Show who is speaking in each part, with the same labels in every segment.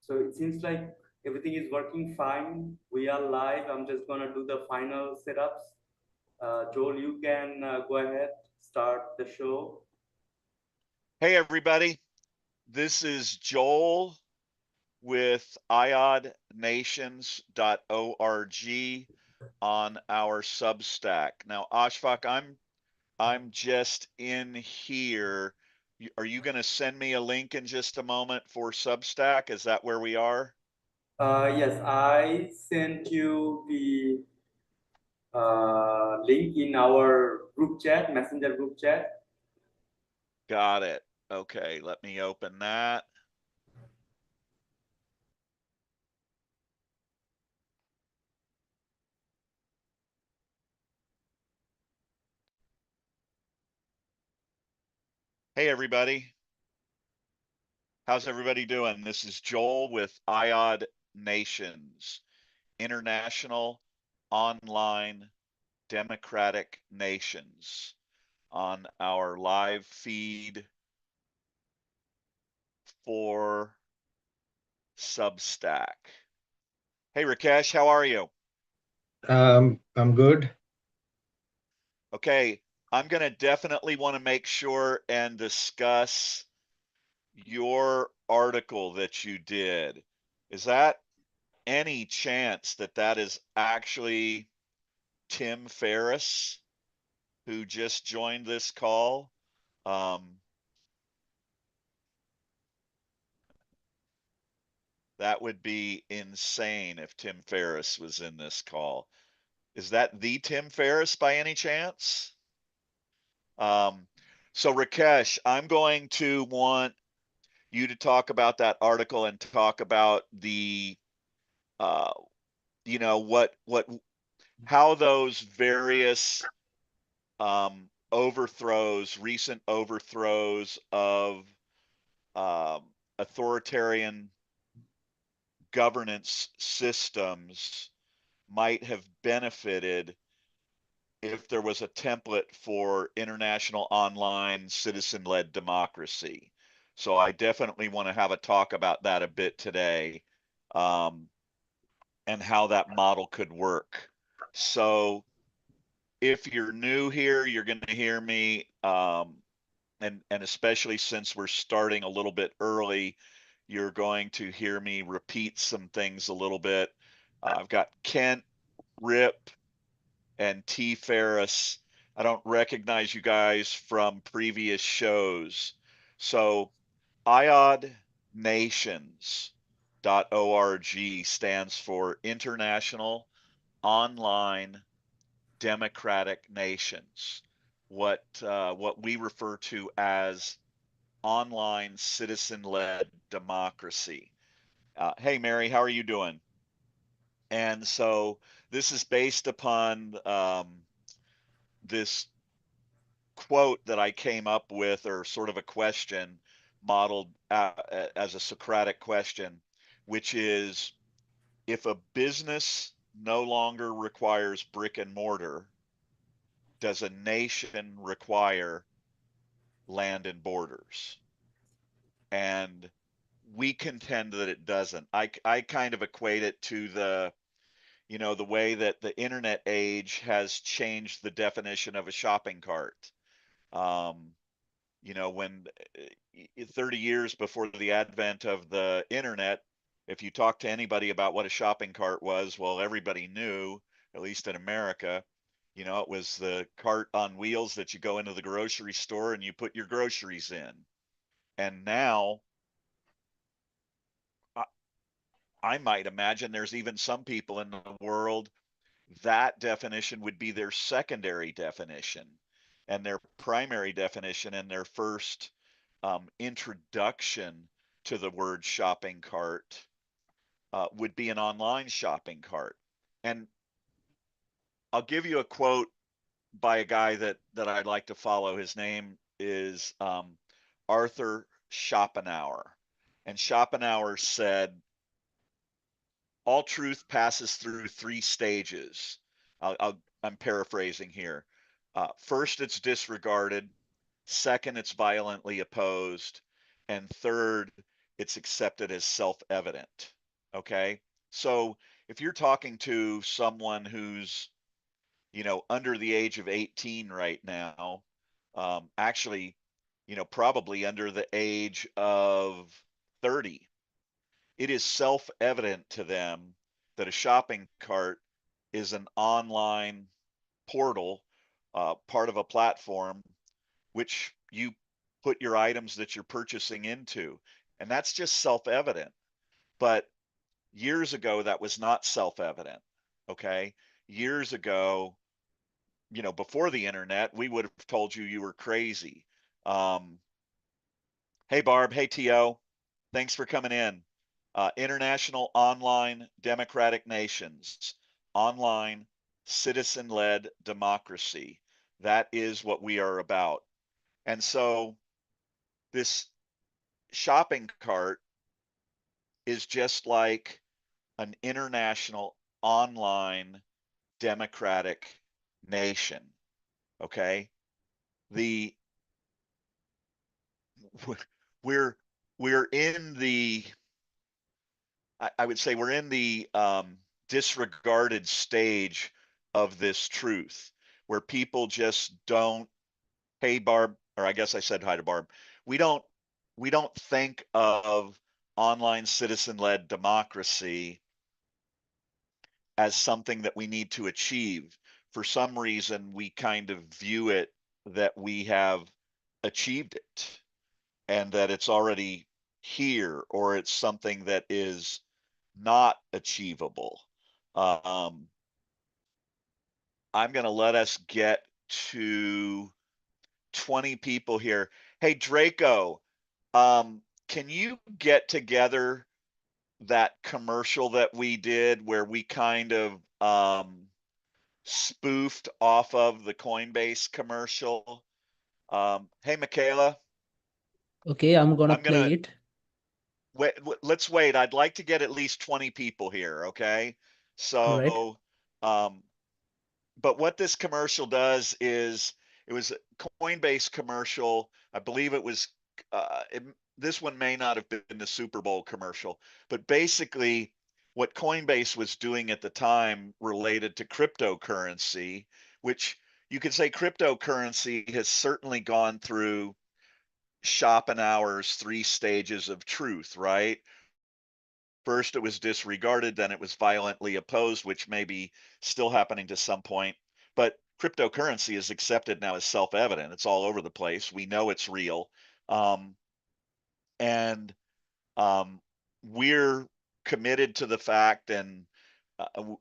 Speaker 1: So it seems like everything is working fine. We are live. I'm just gonna do the final setups. Joel, you can go ahead, start the show.
Speaker 2: Hey, everybody. This is Joel with iodnations.org on our Substack. Now, Ashfaq, I'm just in here. Are you going to send me a link in just a moment for Substack? Is that where we are?
Speaker 1: Yes, I sent you the link in our group chat, messenger group chat.
Speaker 2: Got it. Okay, let me open that. Hey, everybody. How's everybody doing? This is Joel with IOD Nations, International Online Democratic Nations, on our live feed for Substack. Hey, Rakesh, how are you?
Speaker 3: I'm good.
Speaker 2: Okay, I'm going to definitely want to make sure and discuss your article that you did. Is that any chance that that is actually Tim Ferriss who just joined this call? Um, that would be insane if Tim Ferriss was in this call. Is that the Tim Ferriss by any chance? Um, so Rakesh, I'm going to want you to talk about that article and talk about the, uh, what, how those various overthrows, recent overthrows of authoritarian governance systems might have benefited if there was a template for international online citizen led democracy. So I definitely want to have a talk about that a bit today, um, and how that model could work. So if you're new here, you're going to hear me, and especially since we're starting a little bit early, you're going to hear me repeat some things a little bit. I've got Kent, Rip, and T. Ferris. I don't recognize you guys from previous shows. So iodnations.org stands for International Online Democratic Nations, what we refer to as online citizen-led democracy. Hey, Mary, how are you doing? And so this is based upon this quote that I came up with, or sort of a question modeled as a Socratic question, which is, if a business no longer requires brick and mortar, does a nation require land and borders? And we contend that it doesn't. I kind of equate it to the way that the internet age has changed the definition of a shopping cart. Um, when 30 years before the advent of the internet, if you talk to anybody about what a shopping cart was, well, everybody knew, at least in America, it was the cart on wheels that you go into the grocery store and you put your groceries in. And now, I, I might imagine there's even some people in the world that definition would be their secondary definition, and their primary definition and their first introduction to the word shopping cart would be an online shopping cart. And I'll give you a quote by a guy that I'd like to follow. His name is Arthur Schopenhauer. And Schopenhauer said, all truth passes through three stages. I'm paraphrasing here. First, it's disregarded. Second, it's violently opposed. And third, it's accepted as self-evident. Okay. So if you're talking to someone who's, under the age of 18 right now, actually, probably under the age of 30, it is self-evident to them that a shopping cart is an online portal, part of a platform, which you put your items that you're purchasing into. And that's just self-evident. But years ago, that was not self-evident. Okay. Years ago, before the internet, we would have told you were crazy. Um, hey, Barb. Hey, T.O. Thanks for coming in. International Online Democratic Nations, online citizen-led democracy. That is what we are about. And so this shopping cart is just like an international online democratic nation. Okay. The we're we're in the I would say we're in the disregarded stage of this truth where people just don't, hey Barb, or I guess I said hi to Barb. We don't we don't think of online citizen-led democracy as something that we need to achieve. For some reason, we kind of view it that we have achieved it and that it's already here, or it's something that is not achievable. Um, I'm going to let us get to 20 people here. Hey, Draco, can you get together that commercial that we did where we kind of spoofed off of the Coinbase commercial? Hey, Michaela,
Speaker 4: Okay, I'm gonna
Speaker 2: I'm going to
Speaker 4: play it.
Speaker 2: wait. Let's wait. I'd like to get at least 20 people here. Okay.
Speaker 4: All right.
Speaker 2: So, um, but what this commercial does is it was a Coinbase commercial. I believe it was, this one may not have been the Super Bowl commercial, but basically what Coinbase was doing at the time related to cryptocurrency, which you could say cryptocurrency has certainly gone through Schopenhauer's three stages of truth, right? First, it was disregarded, then it was violently opposed, which may be still happening to some point. But cryptocurrency is accepted now as self evident. It's all over the place. We know it's real. Um, and we're committed to the fact, and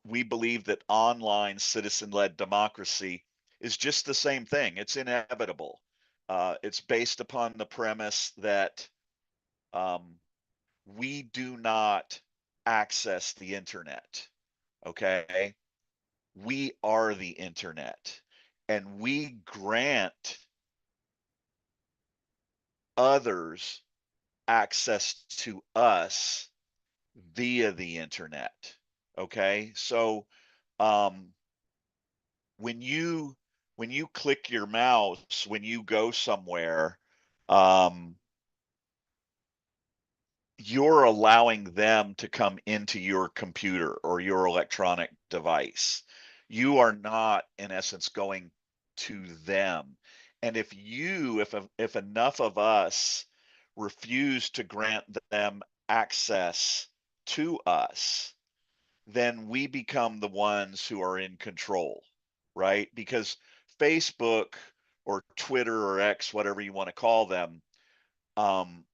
Speaker 2: we believe that online citizen led democracy is just the same thing. It's inevitable. It's based upon the premise that um, we do not access the internet. Okay. We are the internet, and we grant others access to us via the internet. Okay. So, um, when you click your mouse, when you go somewhere, um, you're allowing them to come into your computer or your electronic device. You are not, in essence, going to them. And if enough of us refuse to grant them access to us, then we become the ones who are in control, right? Because Facebook or Twitter or X, whatever you want to call them, um,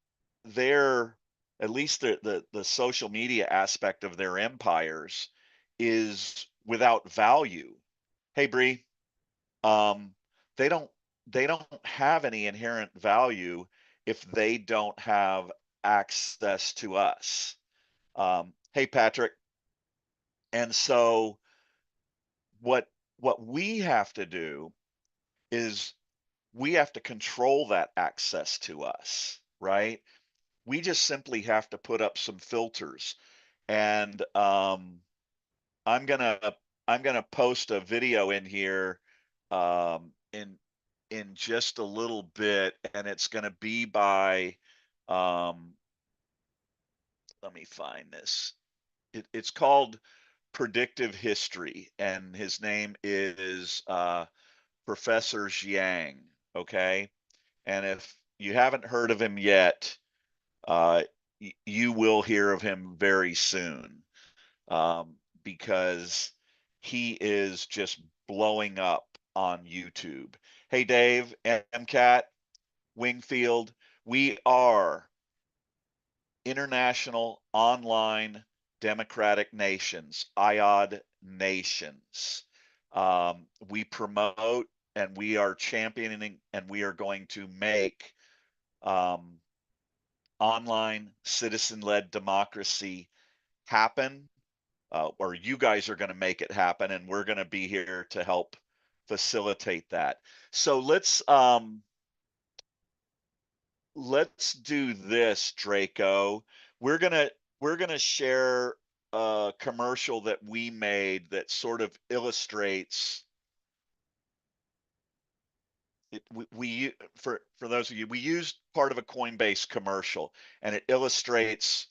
Speaker 2: their at least the social media aspect of their empires is without value. Hey Bree, um, they don't they don't have any inherent value if they don't have access to us. Hey Patrick, and so what what we have to do is we have to control that access to us, right? We just simply have to put up some filters. And I'm gonna I'm gonna post a video in here in just a little bit, and it's gonna be by um, let me find this. It's called Predictive History, and his name is Professor Jiang. Okay, and if you haven't heard of him yet, you will hear of him very soon, because he is just blowing up on YouTube. Hey, Dave, MCAT, Wingfield, we are International Online Democratic Nations, IOD nations. We promote and we are championing and we are going to make online citizen-led democracy happen, or you guys are going to make it happen, and we're going to be here to help facilitate that. So let's do this, Draco. We're gonna share a commercial that we made that sort of illustrates it. We for those of you, we used part of a Coinbase commercial, and it illustrates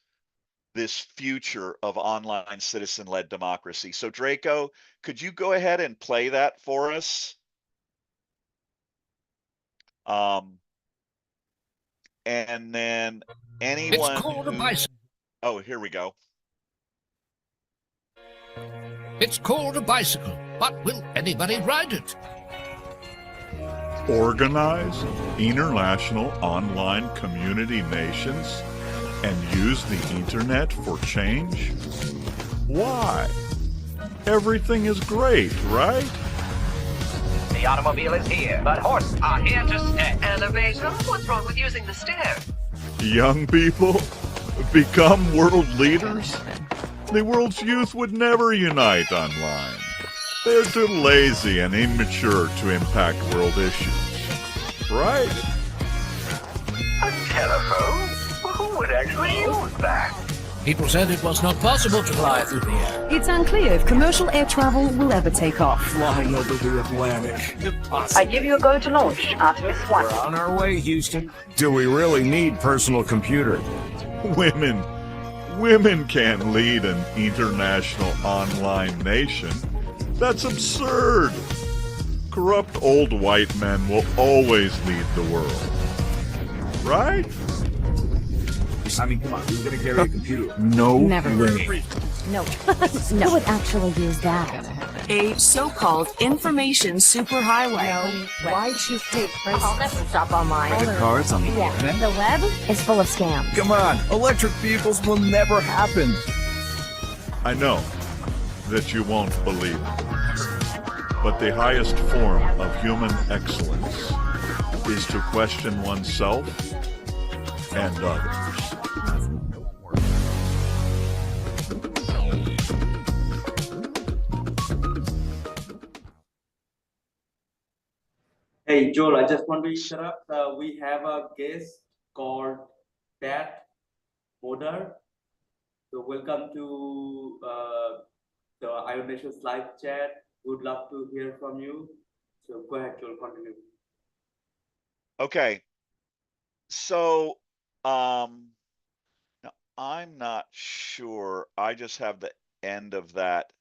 Speaker 2: this future of online citizen-led democracy. So Draco, could you go ahead and play that for us? And then anyone.
Speaker 5: It's called a bicycle.
Speaker 2: Oh, here we go.
Speaker 5: It's called a bicycle, but will anybody ride it?
Speaker 6: Organize international online community nations and use the internet for change? Why? Everything is great, right?
Speaker 7: The automobile is here, but horses are here to stay. Elevator? What's wrong with using the stairs?
Speaker 6: Young people, become world leaders? The world's youth would never unite online. They're too lazy and immature to impact world issues. Right?
Speaker 7: A telephone? Well, who would actually use that?
Speaker 5: People said it was not possible to fly through the air.
Speaker 8: It's unclear if commercial air travel will ever take off.
Speaker 9: Flying over the Atlantic.
Speaker 8: I give you a go to launch, Artemis 1.
Speaker 9: We're on our way, Houston. Do we really need personal computer?
Speaker 6: Women can't lead an international online nation. That's absurd. Corrupt old white men will always lead the world. Right?
Speaker 9: I mean, come on, who's gonna carry a computer? No
Speaker 8: Never.
Speaker 9: way.
Speaker 8: No. Who would actually use that?
Speaker 10: A so-called information superhighway.
Speaker 8: Why choose tape first? I'll never shop online.
Speaker 9: Credit cards on the internet?
Speaker 8: The web is full of scams.
Speaker 9: Come on, electric vehicles will never happen.
Speaker 6: I know that you won't believe it, but the highest form of human excellence is to question oneself and others.
Speaker 1: Hey, Joel, I just want to interrupt. We have a guest called Pat Moder. So welcome to the IOD Nations live chat. Would love to hear from you. So go ahead, Joel, continue.
Speaker 2: Okay. So, now I'm not sure. I just have the end of that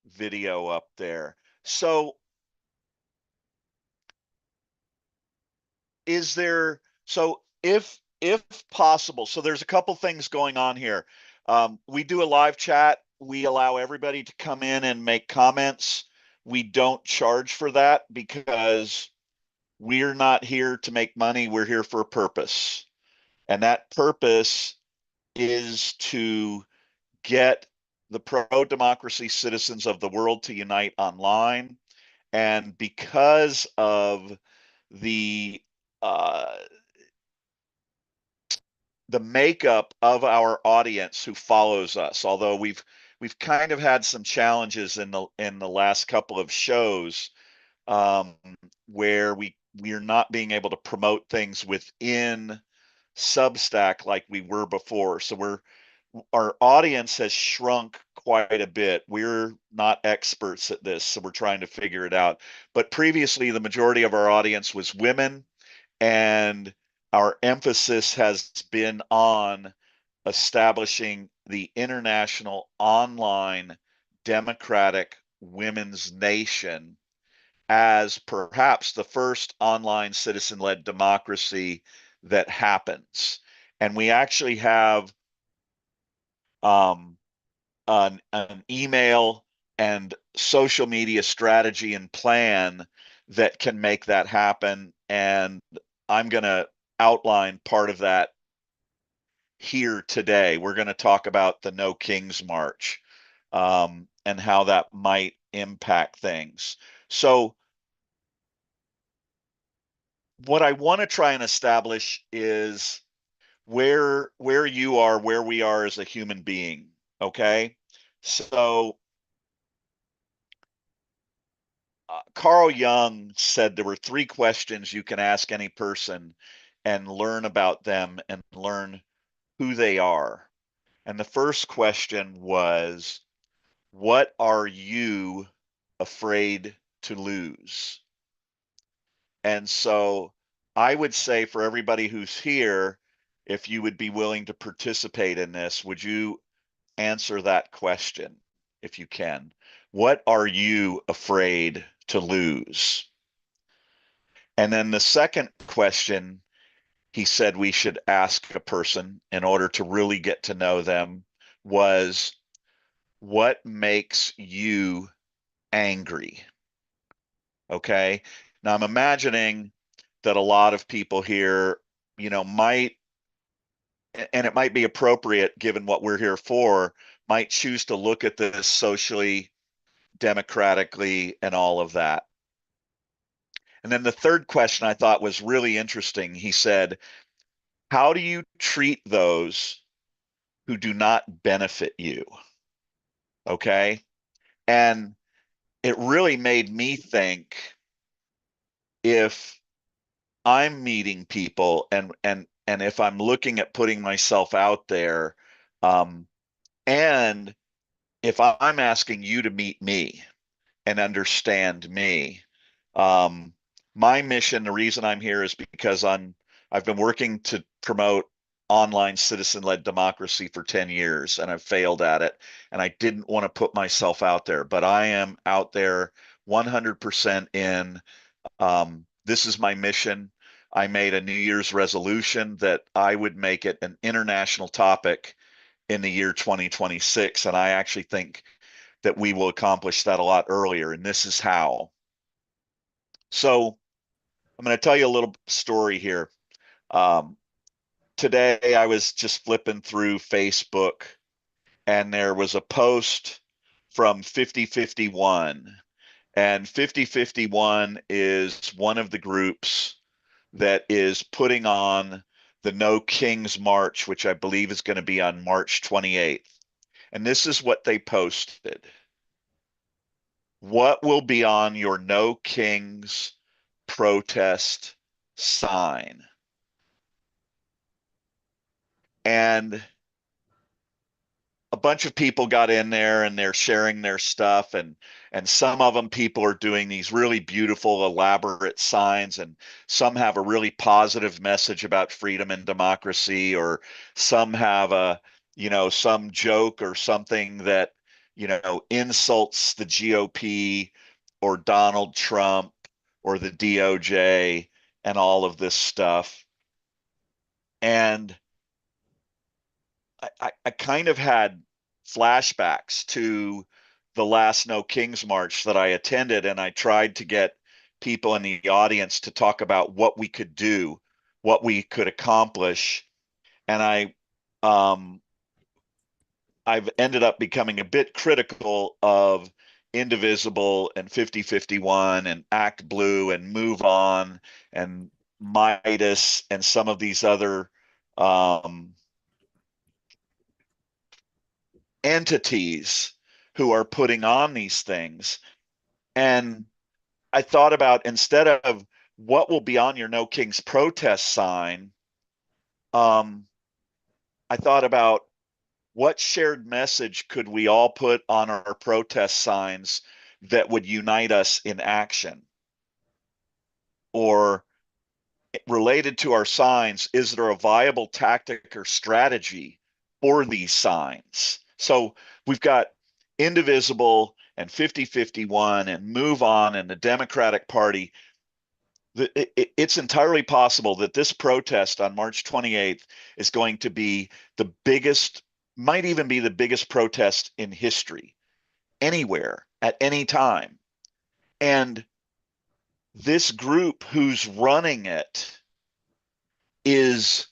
Speaker 2: video up there. So is there, so if possible, so there's a couple things going on here. We do a live chat. We allow everybody to come in and make comments. We don't charge for that because we're not here to make money. We're here for a purpose. And that purpose is to get the pro-democracy citizens of the world to unite online. And because of the makeup of our audience who follows us, although we've kind of had some challenges in the last couple of shows, where we're not being able to promote things within Substack like we were before. So our audience has shrunk quite a bit. We're not experts at this, so we're trying to figure it out. But previously, the majority of our audience was women, and our emphasis has been on establishing the International Online Democratic Women's Nation as perhaps the first online citizen-led democracy that happens. And we actually have an email and social media strategy and plan that can make that happen. And I'm going to outline part of that here today. We're going to talk about the No Kings March and how that might impact things. So what I want to try and establish is where you are, where we are as a human being. Okay. So Carl Jung said there were 3 questions you can ask any person and learn about them and learn who they are. And the first question was, what are you afraid to lose? And so I would say for everybody who's here, if you would be willing to participate in this, would you answer that question if you can? What are you afraid to lose? And then the second question he said we should ask a person in order to really get to know them was, what makes you angry? Okay. Now I'm imagining that a lot of people here, might, and it might be appropriate given what we're here for, might choose to look at this socially, democratically, and all of that. And then the third question I thought was really interesting. He said, how do you treat those who do not benefit you? Okay. And it really made me think, if I'm meeting people and if I'm looking at putting myself out there, and if I'm asking you to meet me and understand me, my mission, the reason I'm here is because I've been working to promote online citizen-led democracy for 10 years and I've failed at it, and I didn't want to put myself out there, but I am out there 100% in. This is my mission. I made a New Year's resolution that I would make it an international topic in the year 2026, and I actually think that we will accomplish that a lot earlier, and this is how. So I'm going to tell you a little story here. Today I was just flipping through Facebook, and there was a post from 5051, and 5051 is one of the groups that is putting on the No Kings March, which I believe is going to be on March 28th. And this is what they posted. What will be on your No Kings protest sign? And a bunch of people got in there and they're sharing their stuff, and some of them, people are doing these really beautiful elaborate signs, and some have a really positive message about freedom and democracy, or some have some joke or something that insults the GOP or Donald Trump or the DOJ and all of this stuff. And I kind of had flashbacks to the last No Kings March that I attended, and I tried to get people in the audience to talk about what we could do, what we could accomplish. And I've ended up becoming a bit critical of Indivisible and 5051 and Act Blue and Move On and Midas and some of these other entities who are putting on these things. And I thought about, instead of what will be on your No Kings protest sign, I thought about, what shared message could we all put on our protest signs that would unite us in action? Or, related to our signs, is there a viable tactic or strategy for these signs. So we've got Indivisible and 5051 and Move On and the Democratic Party. It's entirely possible that this protest on March 28th is going to be the biggest, might even be the biggest protest in history, anywhere, at any time. And this group who's running it is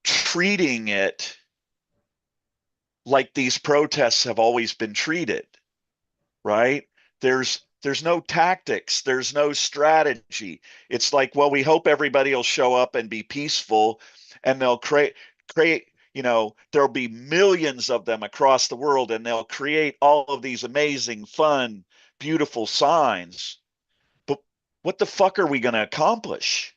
Speaker 2: treating it like these protests have always been treated, right? There's no tactics, there's no strategy. It's like, well, we hope everybody will show up and be peaceful, and they'll create, there'll be millions of them across the world, and they'll create all of these amazing, fun, beautiful signs. But what the fuck are we going to accomplish?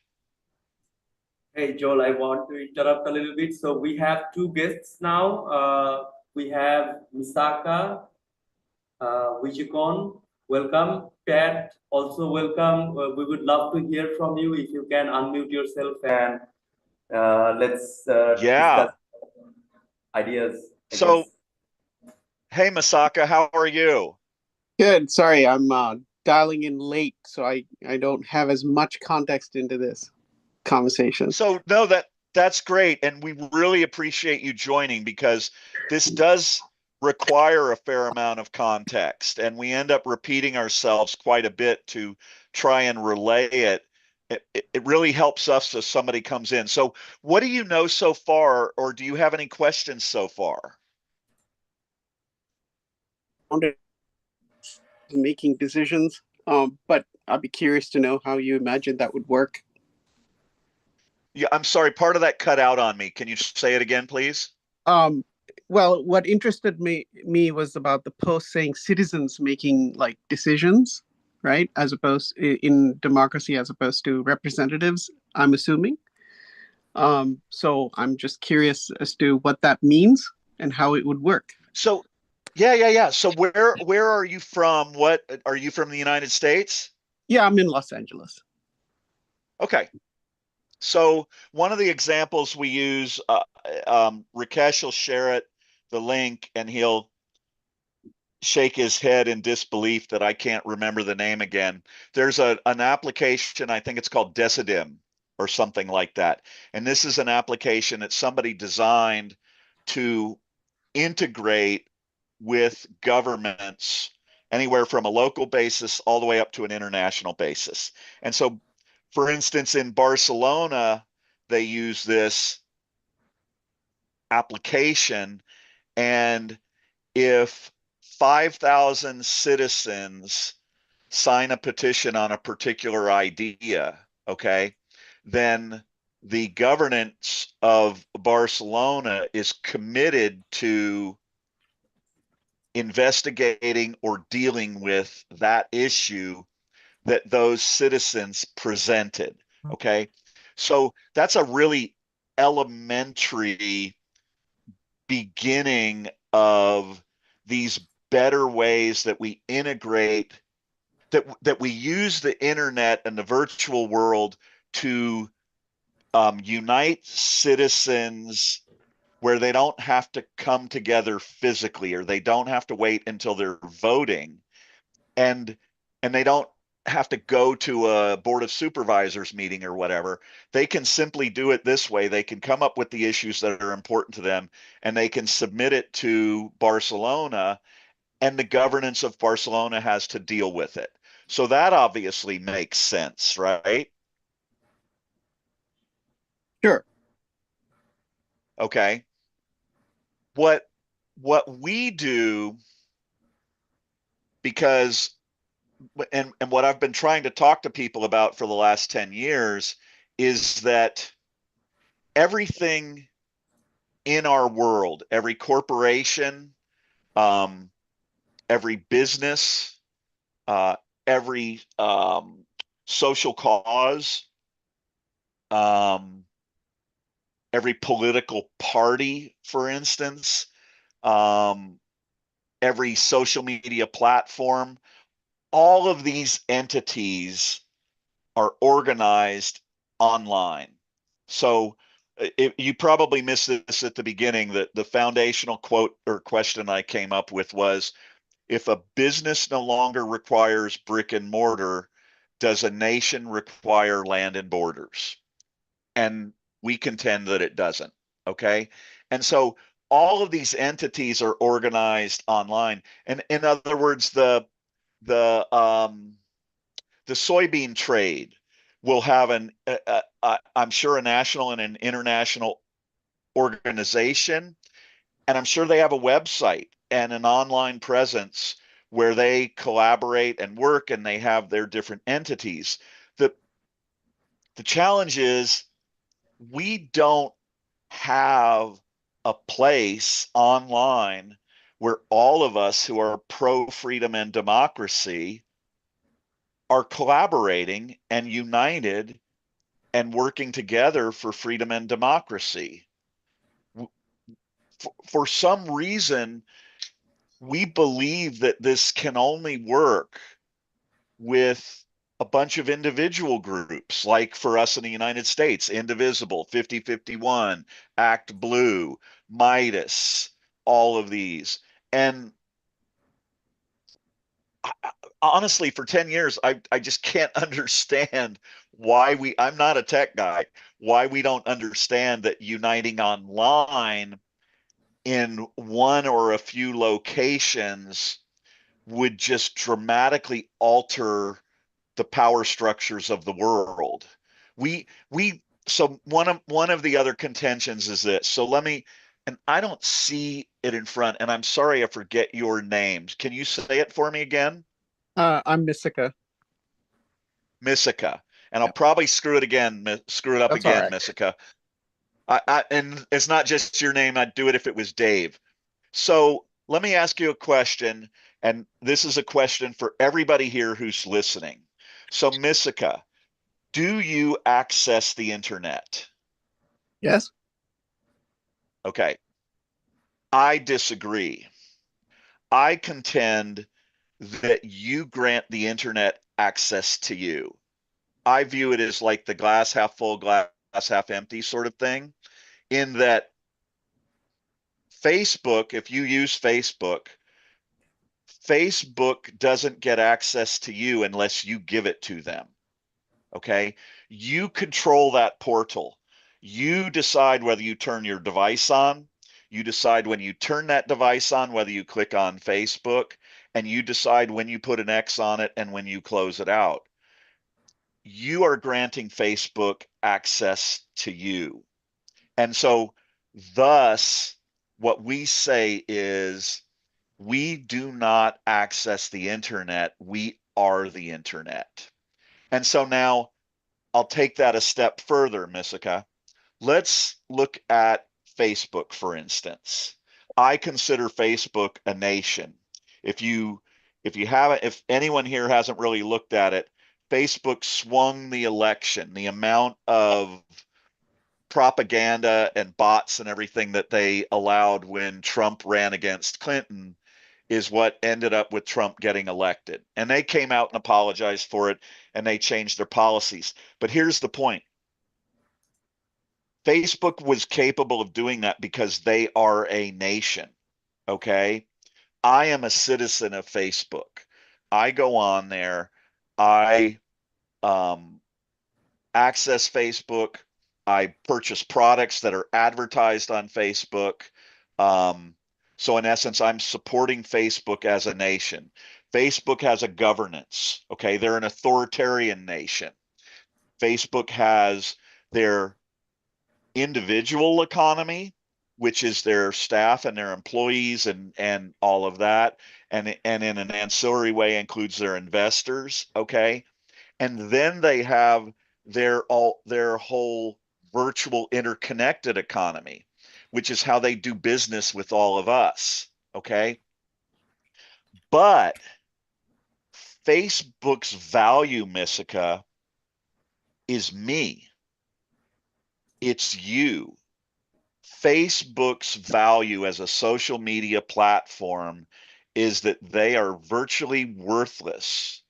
Speaker 1: Hey, Joel, I want to interrupt a little bit. So we have two guests now. We have Misaka, Wichikon. Welcome. Pat, also welcome. We would love to hear from you. If you can unmute yourself and let's discuss ideas.
Speaker 2: So, hey, Misaka, how are you?
Speaker 11: Good. Sorry, I'm dialing in late, so I don't have as much context into this conversation.
Speaker 2: So no, that's great, and we really appreciate you joining, because this does require a fair amount of context, and we end up repeating ourselves quite a bit to try and relay it. It really helps us as somebody comes in. So what do you know so far, or do you have any questions so far?
Speaker 11: Making decisions, but I'd be curious to know how you imagine that would work.
Speaker 2: Yeah, I'm sorry, part of that cut out on me. Can you say it again, please?
Speaker 11: Well, what interested me was about the post saying citizens making like decisions, right? As opposed in democracy, as opposed to representatives, I'm assuming. So I'm just curious as to what that means and how it would work.
Speaker 2: So, yeah. So where are you from? What are you from, the United States?
Speaker 11: Yeah, I'm in Los Angeles.
Speaker 2: Okay. So one of the examples we use, Rakesh will share it, the link, and he'll shake his head in disbelief that I can't remember the name again. There's an application, I think it's called Decidim or something like that. And this is an application that somebody designed to integrate with governments anywhere from a local basis all the way up to an international basis. And so, for instance, in Barcelona, they use this application, and if 5,000 citizens sign a petition on a particular idea, okay, then the governance of Barcelona is committed to investigating or dealing with that issue that those citizens presented. Okay. So that's a really elementary beginning of these better ways that we integrate, that we use the internet and the virtual world to unite citizens where they don't have to come together physically, or they don't have to wait until they're voting, and they don't have to go to a board of supervisors meeting or whatever. They can simply do it this way. They can come up with the issues that are important to them, and they can submit it to Barcelona, and the governance of Barcelona has to deal with it. So that obviously makes sense, right?
Speaker 11: Sure.
Speaker 2: Okay. What we do, because and what I've been trying to talk to people about for the last 10 years is that everything in our world, every corporation, every business, every social cause, every political party, for instance, every social media platform, all of these entities are organized online. So you probably missed this at the beginning, that the foundational quote or question I came up with was, if a business no longer requires brick and mortar, does a nation require land and borders? And we contend that it doesn't. Okay. And so all of these entities are organized online. And in other words, the soybean trade will have I'm sure a national and an international organization, and I'm sure they have a website and an online presence where they collaborate and work, and they have their different entities. The challenge is we don't have a place online where all of us who are pro freedom and democracy are collaborating and united and working together for freedom and democracy. For some reason, we believe that this can only work with a bunch of individual groups, like for us in the United States, Indivisible, 5051, Act Blue, Midas, all of these. And honestly, for 10 years, I just can't understand why I'm not a tech guy, why we don't understand that uniting online in one or a few locations would just dramatically alter the power structures of the world. So one of the other contentions is this. So let me, and I don't see it in front, and I'm sorry I forget your names. Can you say it for me again?
Speaker 11: I'm Misika.
Speaker 2: Misika. And I'll probably screw it up
Speaker 11: That's
Speaker 2: again,
Speaker 11: all right.
Speaker 2: Misika. And it's not just your name. I'd do it if it was Dave. So let me ask you a question, and this is a question for everybody here who's listening. So, Misika, do you access the internet?
Speaker 11: Yes.
Speaker 2: Okay. I disagree. I contend that you grant the internet access to you. I view it as like the glass half full, glass half empty sort of thing, in that Facebook, if you use Facebook, Facebook doesn't get access to you unless you give it to them. Okay. You control that portal. You decide whether you turn your device on. You decide when you turn that device on, whether you click on Facebook, and you decide when you put an X on it and when you close it out. You are granting Facebook access to you. And so, thus, what we say is, we do not access the internet. We are the internet. And so now I'll take that a step further, Misika. Let's look at Facebook, for instance. I consider Facebook a nation. If anyone here hasn't really looked at it, Facebook swung the election. The amount of propaganda and bots and everything that they allowed when Trump ran against Clinton is what ended up with Trump getting elected. And they came out and apologized for it, and they changed their policies. But here's the point. Facebook was capable of doing that because they are a nation. Okay. I am a citizen of Facebook. I go on there. I access Facebook. I purchase products that are advertised on Facebook. So in essence, I'm supporting Facebook as a nation. Facebook has a governance. Okay. They're an authoritarian nation. Facebook has their individual economy, which is their staff and their employees and all of that. And in an ancillary way includes their investors. Okay. And then they have their whole virtual interconnected economy, which is how they do business with all of us. Okay. But Facebook's value, Misika, is me. It's you. Facebook's value as a social media platform is that they are virtually worthless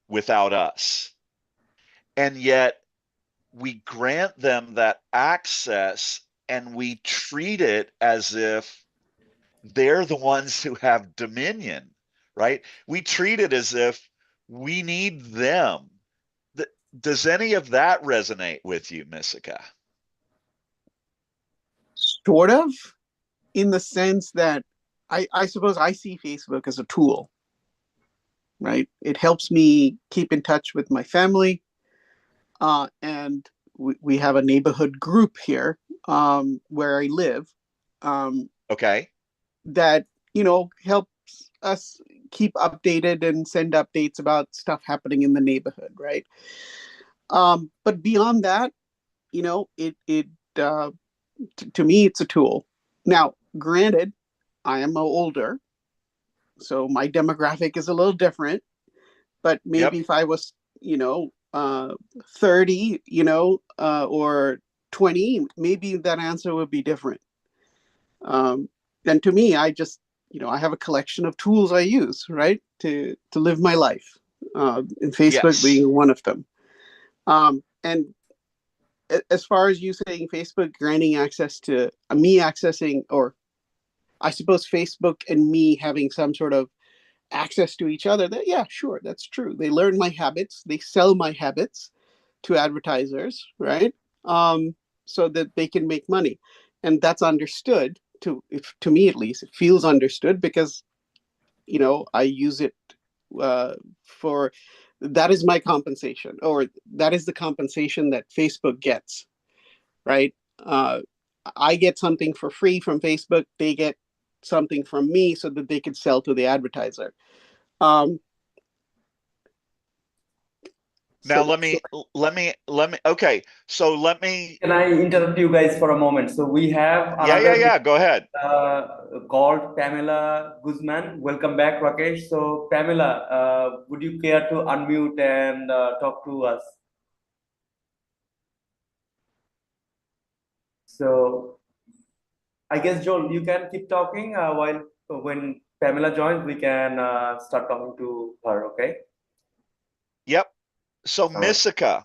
Speaker 2: without us. And yet we grant them that access and we treat it as if they're the ones who have dominion, right? We treat it as if we need them. Does any of that resonate with you, Misika?
Speaker 11: Sort of, in the sense that I suppose I see Facebook as a tool, right? It helps me keep in touch with my family. And we have a neighborhood group here where I live.
Speaker 2: Okay.
Speaker 11: That, helps us keep updated and send updates about stuff happening in the neighborhood, right? But beyond that, to me, it's a tool. Now, granted, I am older, so my demographic is a little different. But maybe if I was, 30, or 20, maybe that answer would be different. And to me, I just, I have a collection of tools I use, right, to live my life, and Facebook being one of them. And as far as you saying Facebook granting access to me accessing, or I suppose Facebook and me having some sort of access to each other, that, yeah, sure, that's true. They learn my habits, they sell my habits to advertisers, right? So that they can make money. And that's understood, to me at least, it feels understood, because I use it for, that is my compensation, or that is the compensation that Facebook gets, right? I get something for free from Facebook, they get something from me so that they could sell to the advertiser.
Speaker 2: Now let me okay. So let me.
Speaker 1: Can I interrupt you guys for a moment? So we have another
Speaker 2: Yeah. Go ahead.
Speaker 1: Called Pamela Guzman. Welcome back, Rakesh. So Pamela, would you care to unmute and talk to us? So I guess, Joel, you can keep talking while when Pamela joins, we can start talking to her, okay?
Speaker 2: Yep. So Misika,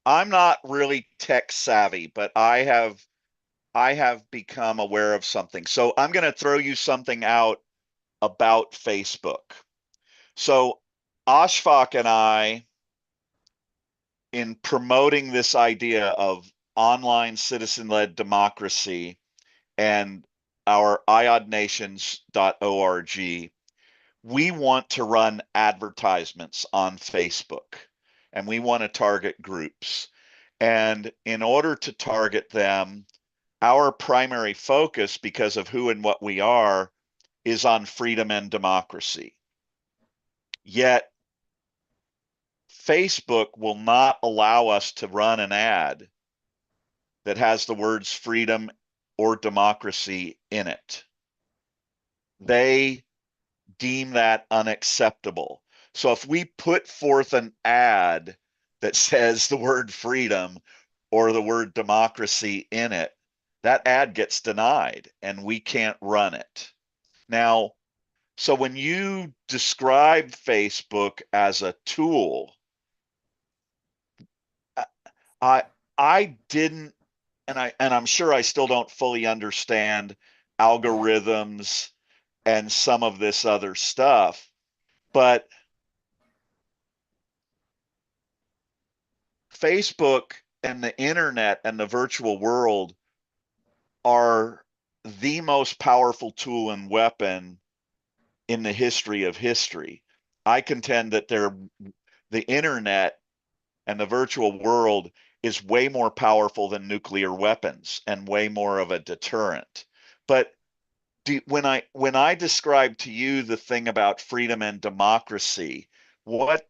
Speaker 2: I'm not really tech savvy, but I have become aware of something. So I'm going to throw you something out about Facebook. So Ashfaq and I, in promoting this idea of online citizen-led democracy and our iodnations.org, we want to run advertisements on Facebook, and we want to target groups. And in order to target them, our primary focus, because of who and what we are, is on freedom and democracy. Yet Facebook will not allow us to run an ad that has the words freedom or democracy in it. They deem that unacceptable. So if we put forth an ad that says the word freedom or the word democracy in it, that ad gets denied and we can't run it. Now, so when you describe Facebook as a tool, I didn't, and I'm sure I still don't fully understand algorithms and some of this other stuff, but Facebook and the internet and the virtual world are the most powerful tool and weapon in the history of history. I contend that the internet and the virtual world is way more powerful than nuclear weapons and way more of a deterrent. But when I describe to you the thing about freedom and democracy, what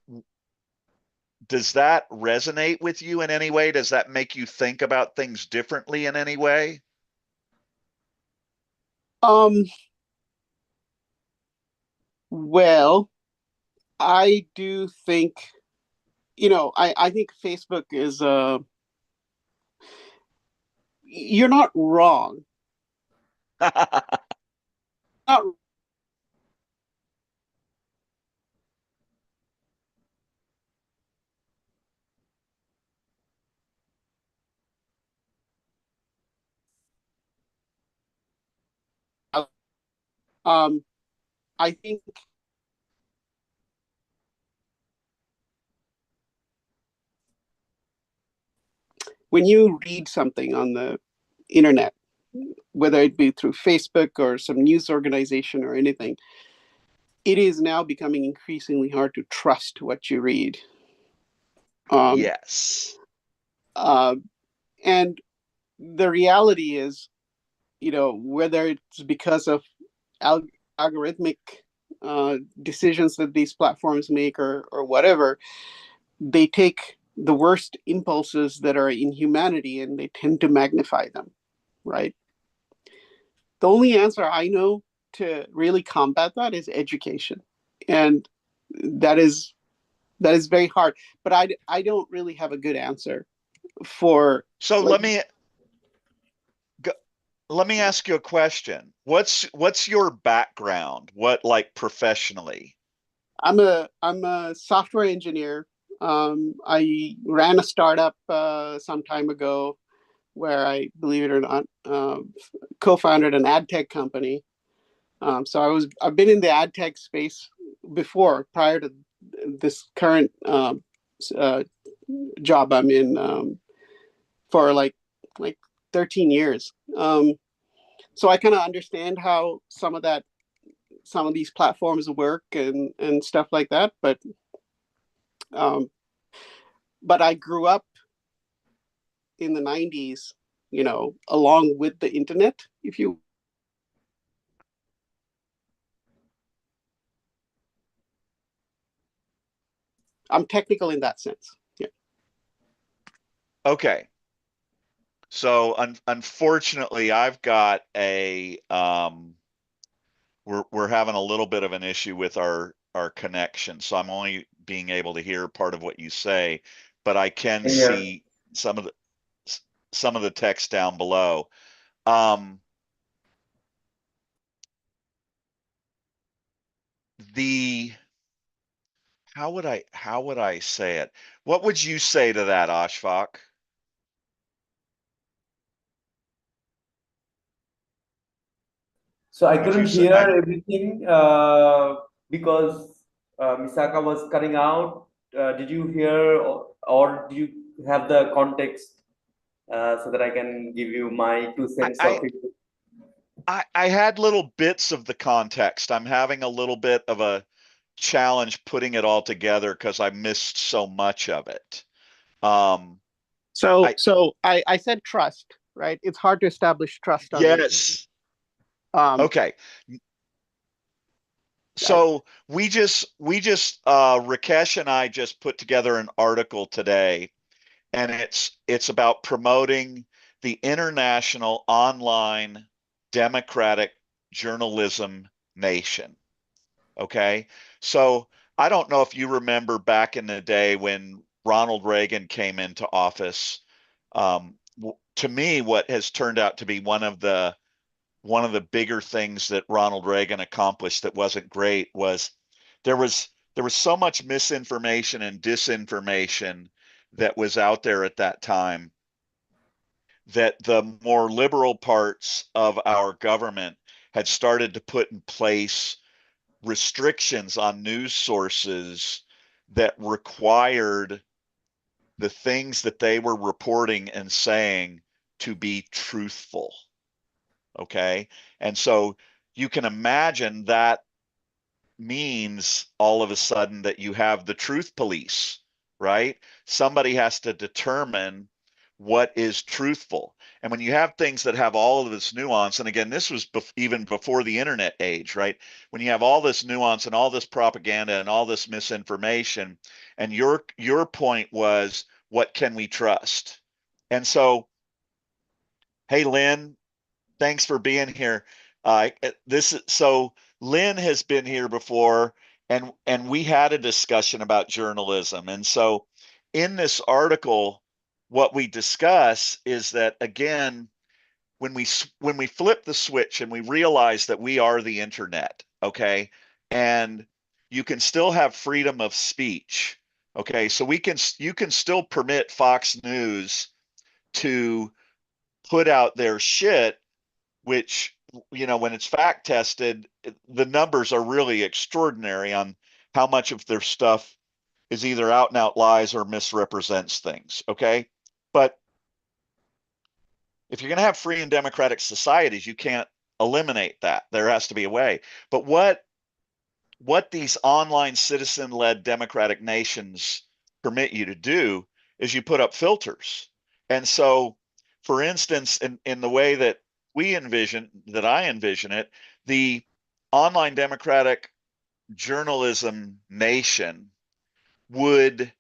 Speaker 2: does that resonate with you in any way? Does that make you think about things differently in any way?
Speaker 11: Well, I do think, I think Facebook is you're not wrong. Not, I think when you read something on the internet, whether it be through Facebook or some news organization or anything, it is now becoming increasingly hard to trust what you read.
Speaker 2: Yes.
Speaker 11: And the reality is, whether it's because of algorithmic decisions that these platforms make or whatever, they take the worst impulses that are in humanity and they tend to magnify them, right? The only answer I know to really combat that is education. And that is very hard. But I don't really have a good answer for.
Speaker 2: So let me ask you a question. What's your background? What, like, professionally?
Speaker 11: I'm a software engineer. I ran a startup some time ago where I, believe it or not, co-founded an ad tech company. So I've been in the ad tech space before, prior to this current job I'm in, for like 13 years. So I kind of understand how some of these platforms work and stuff like that. But I grew up in the 90s, along with the internet, if you. I'm technical in that sense. Yeah.
Speaker 2: Okay. So unfortunately, I've got we're having a little bit of an issue with our connection, so I'm only being able to hear part of what you say, but I can see some of the text down below. How would I say it? What would you say to that, Ashfaq?
Speaker 1: So I
Speaker 2: Would
Speaker 1: couldn't
Speaker 2: you say
Speaker 1: hear everything because Misaka was cutting out. Did you hear, or do you have the context so that I can give you my 2 cents of it?
Speaker 2: I had little bits of the context. I'm having a little bit of a challenge putting it all together because I missed so much of it.
Speaker 11: So I said trust, right? It's hard to establish trust on
Speaker 2: Yes. Okay. So we just Rakesh and I just put together an article today, and it's about promoting the International Online Democratic Journalism Nation. Okay. So I don't know if you remember back in the day when Ronald Reagan came into office. To me, what has turned out to be one of the bigger things that Ronald Reagan accomplished that wasn't great was there was so much misinformation and disinformation that was out there at that time that the more liberal parts of our government had started to put in place restrictions on news sources that required the things that they were reporting and saying to be truthful. Okay. And so you can imagine that means all of a sudden that you have the truth police, right? Somebody has to determine what is truthful. And when you have things that have all of this nuance, and again, this was even before the internet age, right? When you have all this nuance and all this propaganda and all this misinformation, and your point was, what can we trust? And so, hey, Lynn, thanks for being here. So Lynn has been here before, and we had a discussion about journalism. And so in this article, what we discuss is that, again, when we flip the switch and we realize that we are the internet, okay, and you can still have freedom of speech, okay, so you can still permit Fox News to put out their shit, which you know, when it's fact tested, the numbers are really extraordinary on how much of their stuff is either out and out lies or misrepresents things. Okay. But if you're going to have free and democratic societies, you can't eliminate that. There has to be a way. But what these online citizen-led democratic nations permit you to do is you put up filters. And so, for instance, in the way that I envision it, the online democratic journalism nation would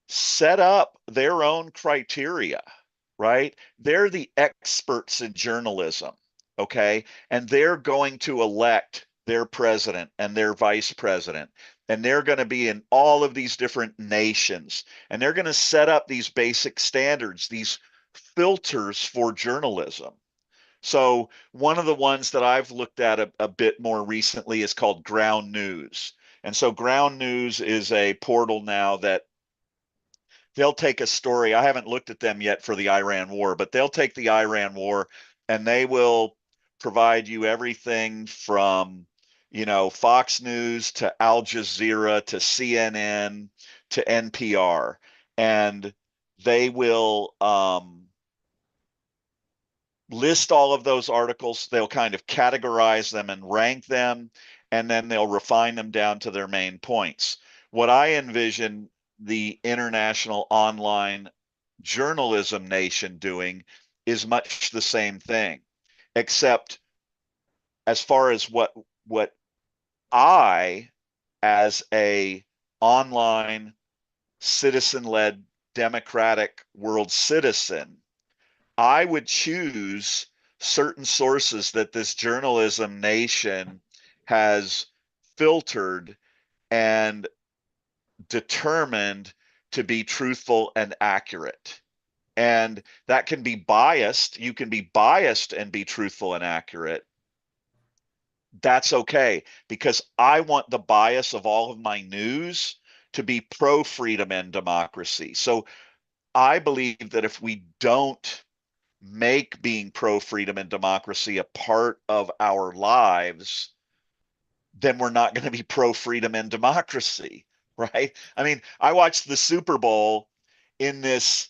Speaker 2: set up their own criteria, right? They're the experts in journalism, okay? And they're going to elect their president and their vice president. And they're going to be in all of these different nations. And they're going to set up these basic standards, these filters for journalism. So one of the ones that I've looked at a bit more recently is called Ground News. And so Ground News is a portal now that they'll take a story. I haven't looked at them yet for the Iran war, but they'll take the Iran war and they will provide you everything from, you know, Fox News to Al Jazeera to CNN to NPR. And they will list all of those articles. They'll kind of categorize them and rank them, and then they'll refine them down to their main points. What I envision the international online journalism nation doing is much the same thing, except as far as what I, as a online citizen-led democratic world citizen, I would choose certain sources that this journalism nation has filtered and determined to be truthful and accurate. And that can be biased. You can be biased and be truthful and accurate. That's okay, because I want the bias of all of my news to be pro freedom and democracy. So I believe that if we don't make being pro freedom and democracy a part of our lives, then we're not going to be pro freedom and democracy, right? I mean, I watched the Super Bowl in this,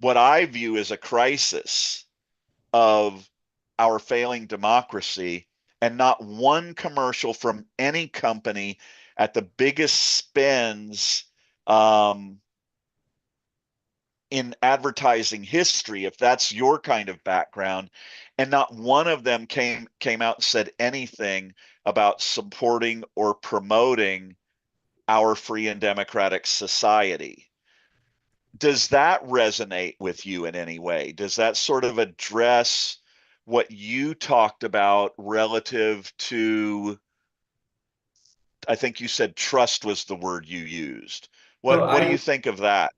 Speaker 2: what I view as a crisis of our failing democracy, and not one commercial from any company at the biggest spends in advertising history, if that's your kind of background, and not one of them came out and said anything about supporting or promoting our free and democratic society. Does that resonate with you in any way? Does that sort of address what you talked about relative to, I think you said trust was the word you used. What do you think of that?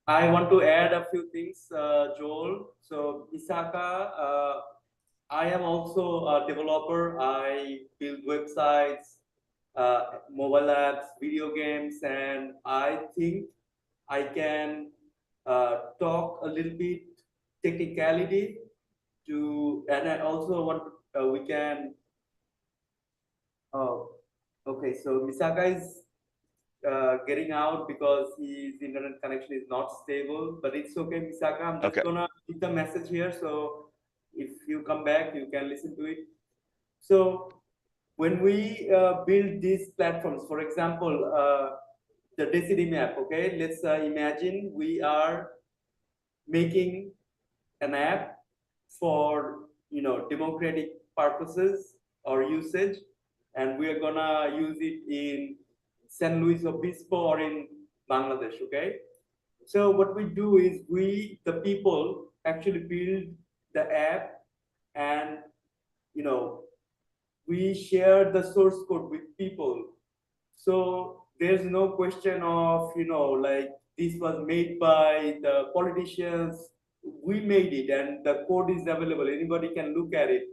Speaker 1: I want to add a few things, Joel. So Isaka, I am also a developer. I build websites, mobile apps, video games, and I think I can talk a little bit technicality to, and I also want we can. Oh, okay. So Misaka is getting out because his internet connection is not stable, but it's okay, Misaka. I'm just gonna keep the message here. So if you come back, you can listen to it. So when we build these platforms, for example, the density map, okay, let's imagine we are making an app for, you know, democratic purposes or usage, and we are gonna use it in San Luis Obispo or in Bangladesh, okay? So what we do is we, the people, actually build the app, and, you know, we share the source code with people. So there's no question of, you know, like this was made by the politicians. We made it, and the code is available. Anybody can look at it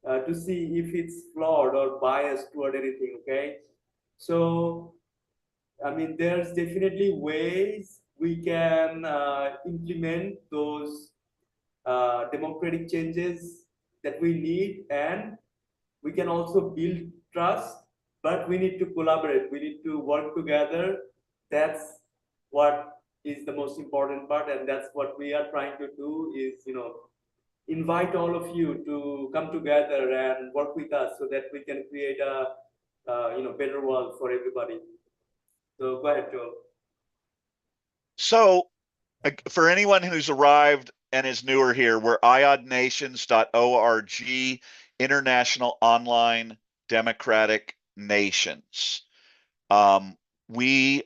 Speaker 1: to see if it's flawed or biased toward anything, okay? So I mean, there's definitely ways we can implement those democratic changes that we need, and we can also build trust, but we need to collaborate. We need to work together. That's what is the most important part, and that's what we are trying to do is, invite all of you to come together and work with us so that we can create a, better world for everybody. So go ahead, Joel.
Speaker 2: So for anyone who's arrived and is newer here, we're iodnations.org, International Online Democratic Nations. We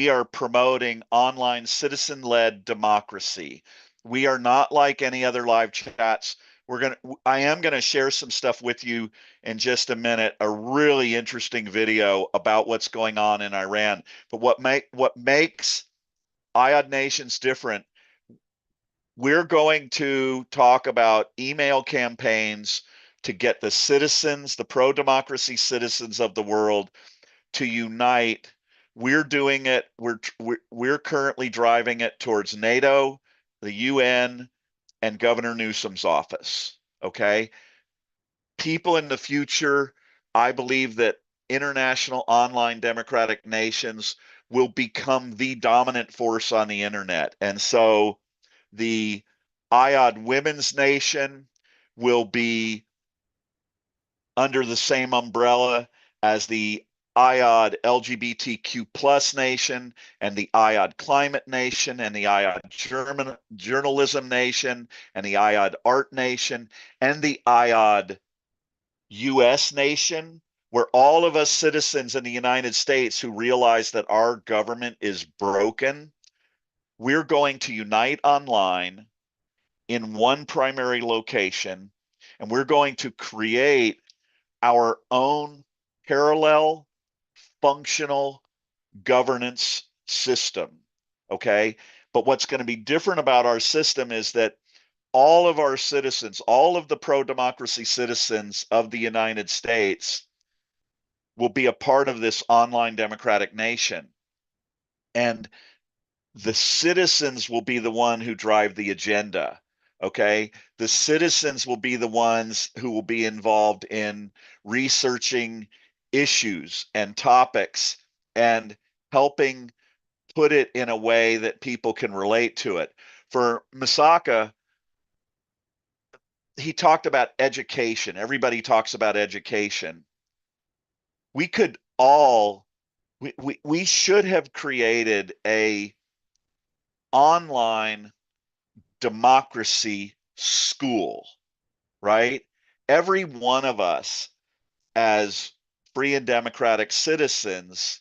Speaker 2: are promoting online citizen-led democracy. We are not like any other live chats. I am gonna share some stuff with you in just a minute, a really interesting video about what's going on in Iran. But what makes IOD Nations different, we're going to talk about email campaigns to get the citizens, the pro-democracy citizens of the world to unite. We're doing it. We're currently driving it towards NATO, the UN, and Governor Newsom's office. Okay. People in the future, I believe that international online democratic nations will become the dominant force on the internet. And so the IOD Women's Nation will be under the same umbrella as the IOD LGBTQ plus nation and the IOD Climate Nation and the IOD Journalism Nation and the IOD Art Nation and the IOD US Nation, where all of us citizens in the United States who realize that our government is broken, we're going to unite online in one primary location, and we're going to create our own parallel functional governance system. Okay. But what's going to be different about our system is that all of our citizens, all of the pro-democracy citizens of the United States will be a part of this online democratic nation. And the citizens will be the one who drive the agenda. Okay. The citizens will be the ones who will be involved in researching issues and topics and helping put it in a way that people can relate to it. For Misaka, he talked about education. Everybody talks about education. We could all, we should have created a online democracy school, right? Every one of us as free and democratic citizens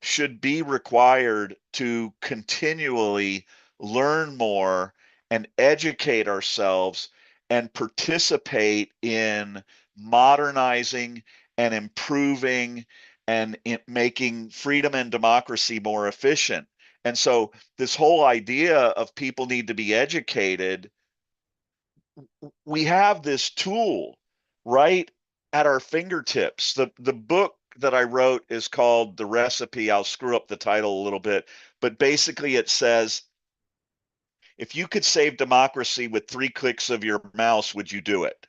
Speaker 2: should be required to continually learn more and educate ourselves and participate in modernizing and improving and making freedom and democracy more efficient. And so this whole idea of people need to be educated, we have this tool right at our fingertips. The book that I wrote is called The Recipe. I'll screw up the title a little bit, but basically it says, if you could save democracy with 3 clicks of your mouse, would you do it?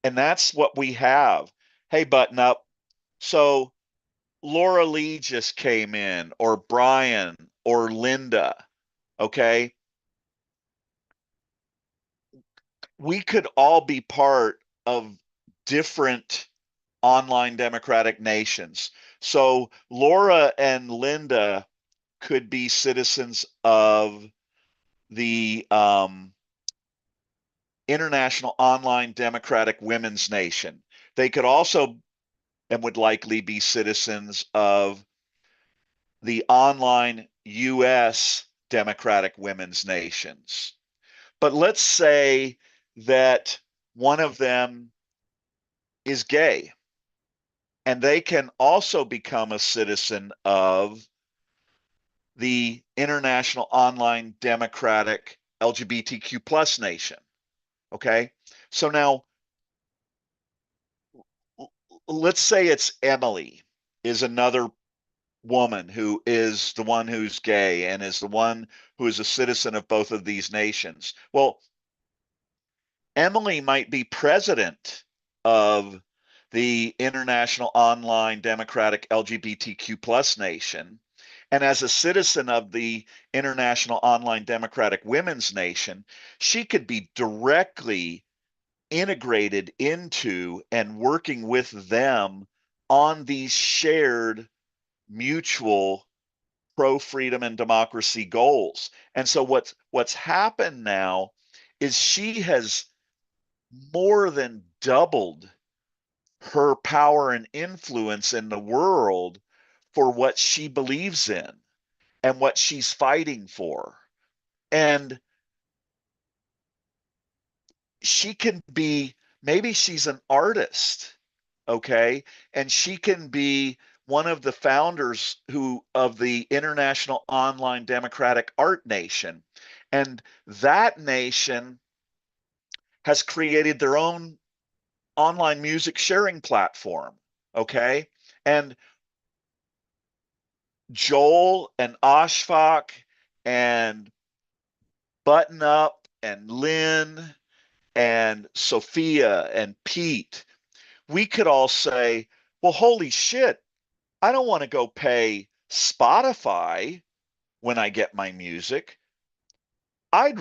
Speaker 2: And that's what we have. Hey, Button Up. So Laura Lee just came in, or Brian, or Linda. Okay. We could all be part of different online democratic nations. So Laura and Linda could be citizens of the International Online Democratic Women's Nation. They could also and would likely be citizens of the online US Democratic Women's Nations. But let's say that one of them is gay, and they can also become a citizen of the International Online Democratic LGBTQ plus nation. Okay. So now let's say it's Emily is another woman who is the one who's gay and is the one who is a citizen of both of these nations. Well, Emily might be president of the International Online Democratic LGBTQ plus nation. And as a citizen of the International Online Democratic Women's Nation, she could be directly integrated into and working with them on these shared mutual pro-freedom and democracy goals. And so what's happened now is she has more than doubled her power and influence in the world for what she believes in and what she's fighting for. And she can be, maybe she's an artist, okay? And she can be one of the founders of the International Online Democratic Art Nation. And that nation has created their own online music sharing platform, okay? And Joel and Ashfaq and Button Up and Lynn and Sophia and Pete, we could all say, well, holy shit, I don't want to go pay Spotify when I get my music. I'd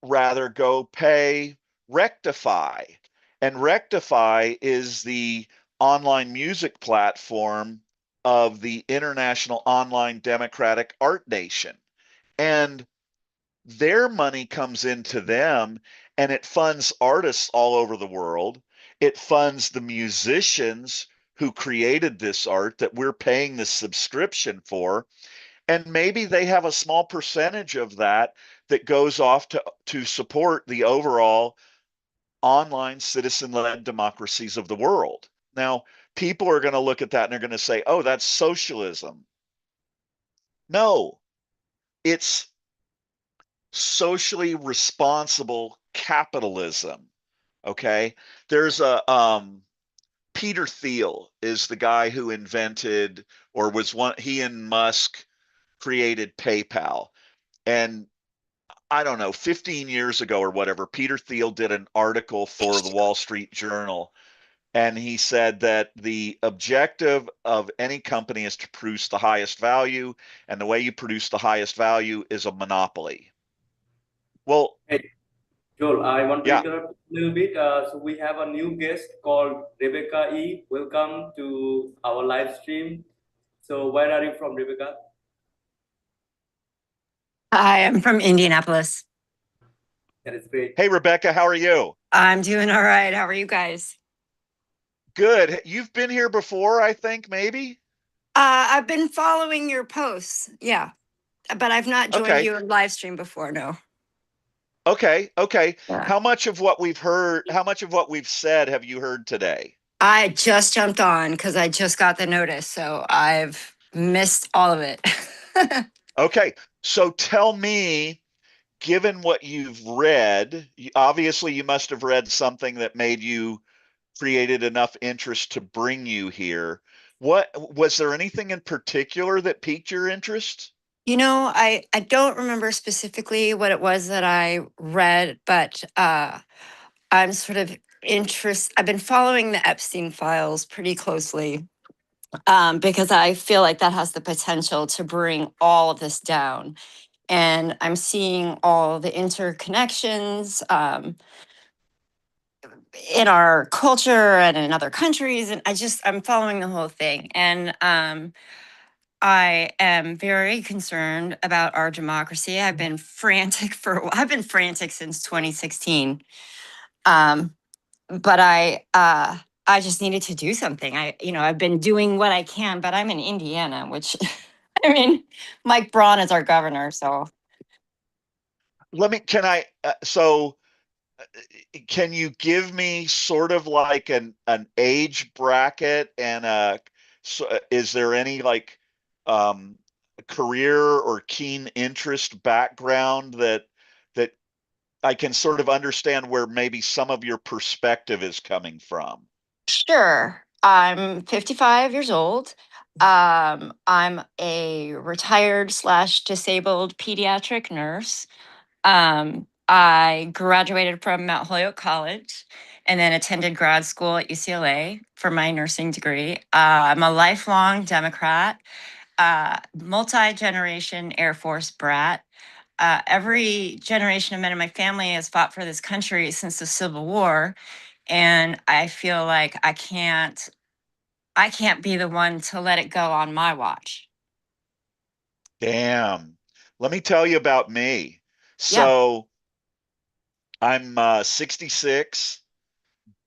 Speaker 2: rather go pay Rectify. And Rectify is the online music platform of the International Online Democratic Art Nation. And their money comes into them and it funds artists all over the world. It funds the musicians who created this art that we're paying the subscription for. And maybe they have a small percentage of that that goes off to support the overall online citizen-led democracies of the world. Now, people are going to look at that and they're going to say, oh, that's socialism. No, it's socially responsible capitalism. Okay. There's Peter Thiel is the guy who invented, or was one, he and Musk created PayPal. And I don't know, 15 years ago or whatever, Peter Thiel did an article for the Wall Street Journal. And he said that the objective of any company is to produce the highest value. And the way you produce the highest value is a monopoly. Well,
Speaker 1: hey, Joel, I want to
Speaker 2: yeah.
Speaker 1: interrupt a little bit. So we have a new guest called Rebecca E. Welcome to our live stream. So where are you from, Rebecca?
Speaker 12: Hi, I'm from Indianapolis.
Speaker 1: That is great.
Speaker 2: Hey, Rebecca, how are you?
Speaker 12: I'm doing all right. How are you guys?
Speaker 2: Good. You've been here before, I think, maybe?
Speaker 12: I've been following your posts. Yeah. But I've not joined
Speaker 2: Okay.
Speaker 12: your live stream before, no.
Speaker 2: Okay.
Speaker 12: Yeah.
Speaker 2: How much of what we've said have you heard today?
Speaker 12: I just jumped on because I just got the notice, so I've missed all of it.
Speaker 2: Okay. So tell me, given what you've read, obviously you must have read something that made you created enough interest to bring you here. What was there anything in particular that piqued your interest?
Speaker 12: You know, I don't remember specifically what it was that I read, but I'm sort of I've been following the Epstein files pretty closely. Because I feel like that has the potential to bring all of this down. And I'm seeing all the interconnections in our culture and in other countries. And I'm following the whole thing. And I am very concerned about our democracy. I've been frantic since 2016. But I just needed to do something. I've been doing what I can, but I'm in Indiana, which I mean, Mike Braun is our governor, so.
Speaker 2: Can you give me sort of like an age bracket and is there any like career or keen interest background that I can sort of understand where maybe some of your perspective is coming from?
Speaker 12: Sure. I'm 55 years old. I'm a retired / disabled pediatric nurse. I graduated from Mount Holyoke College and then attended grad school at UCLA for my nursing degree. I'm a lifelong Democrat, multi-generation Air Force brat. Every generation of men in my family has fought for this country since the Civil War. And I feel like I can't be the one to let it go on my watch.
Speaker 2: Damn. Let me tell you about me.
Speaker 12: Yeah.
Speaker 2: So I'm 66,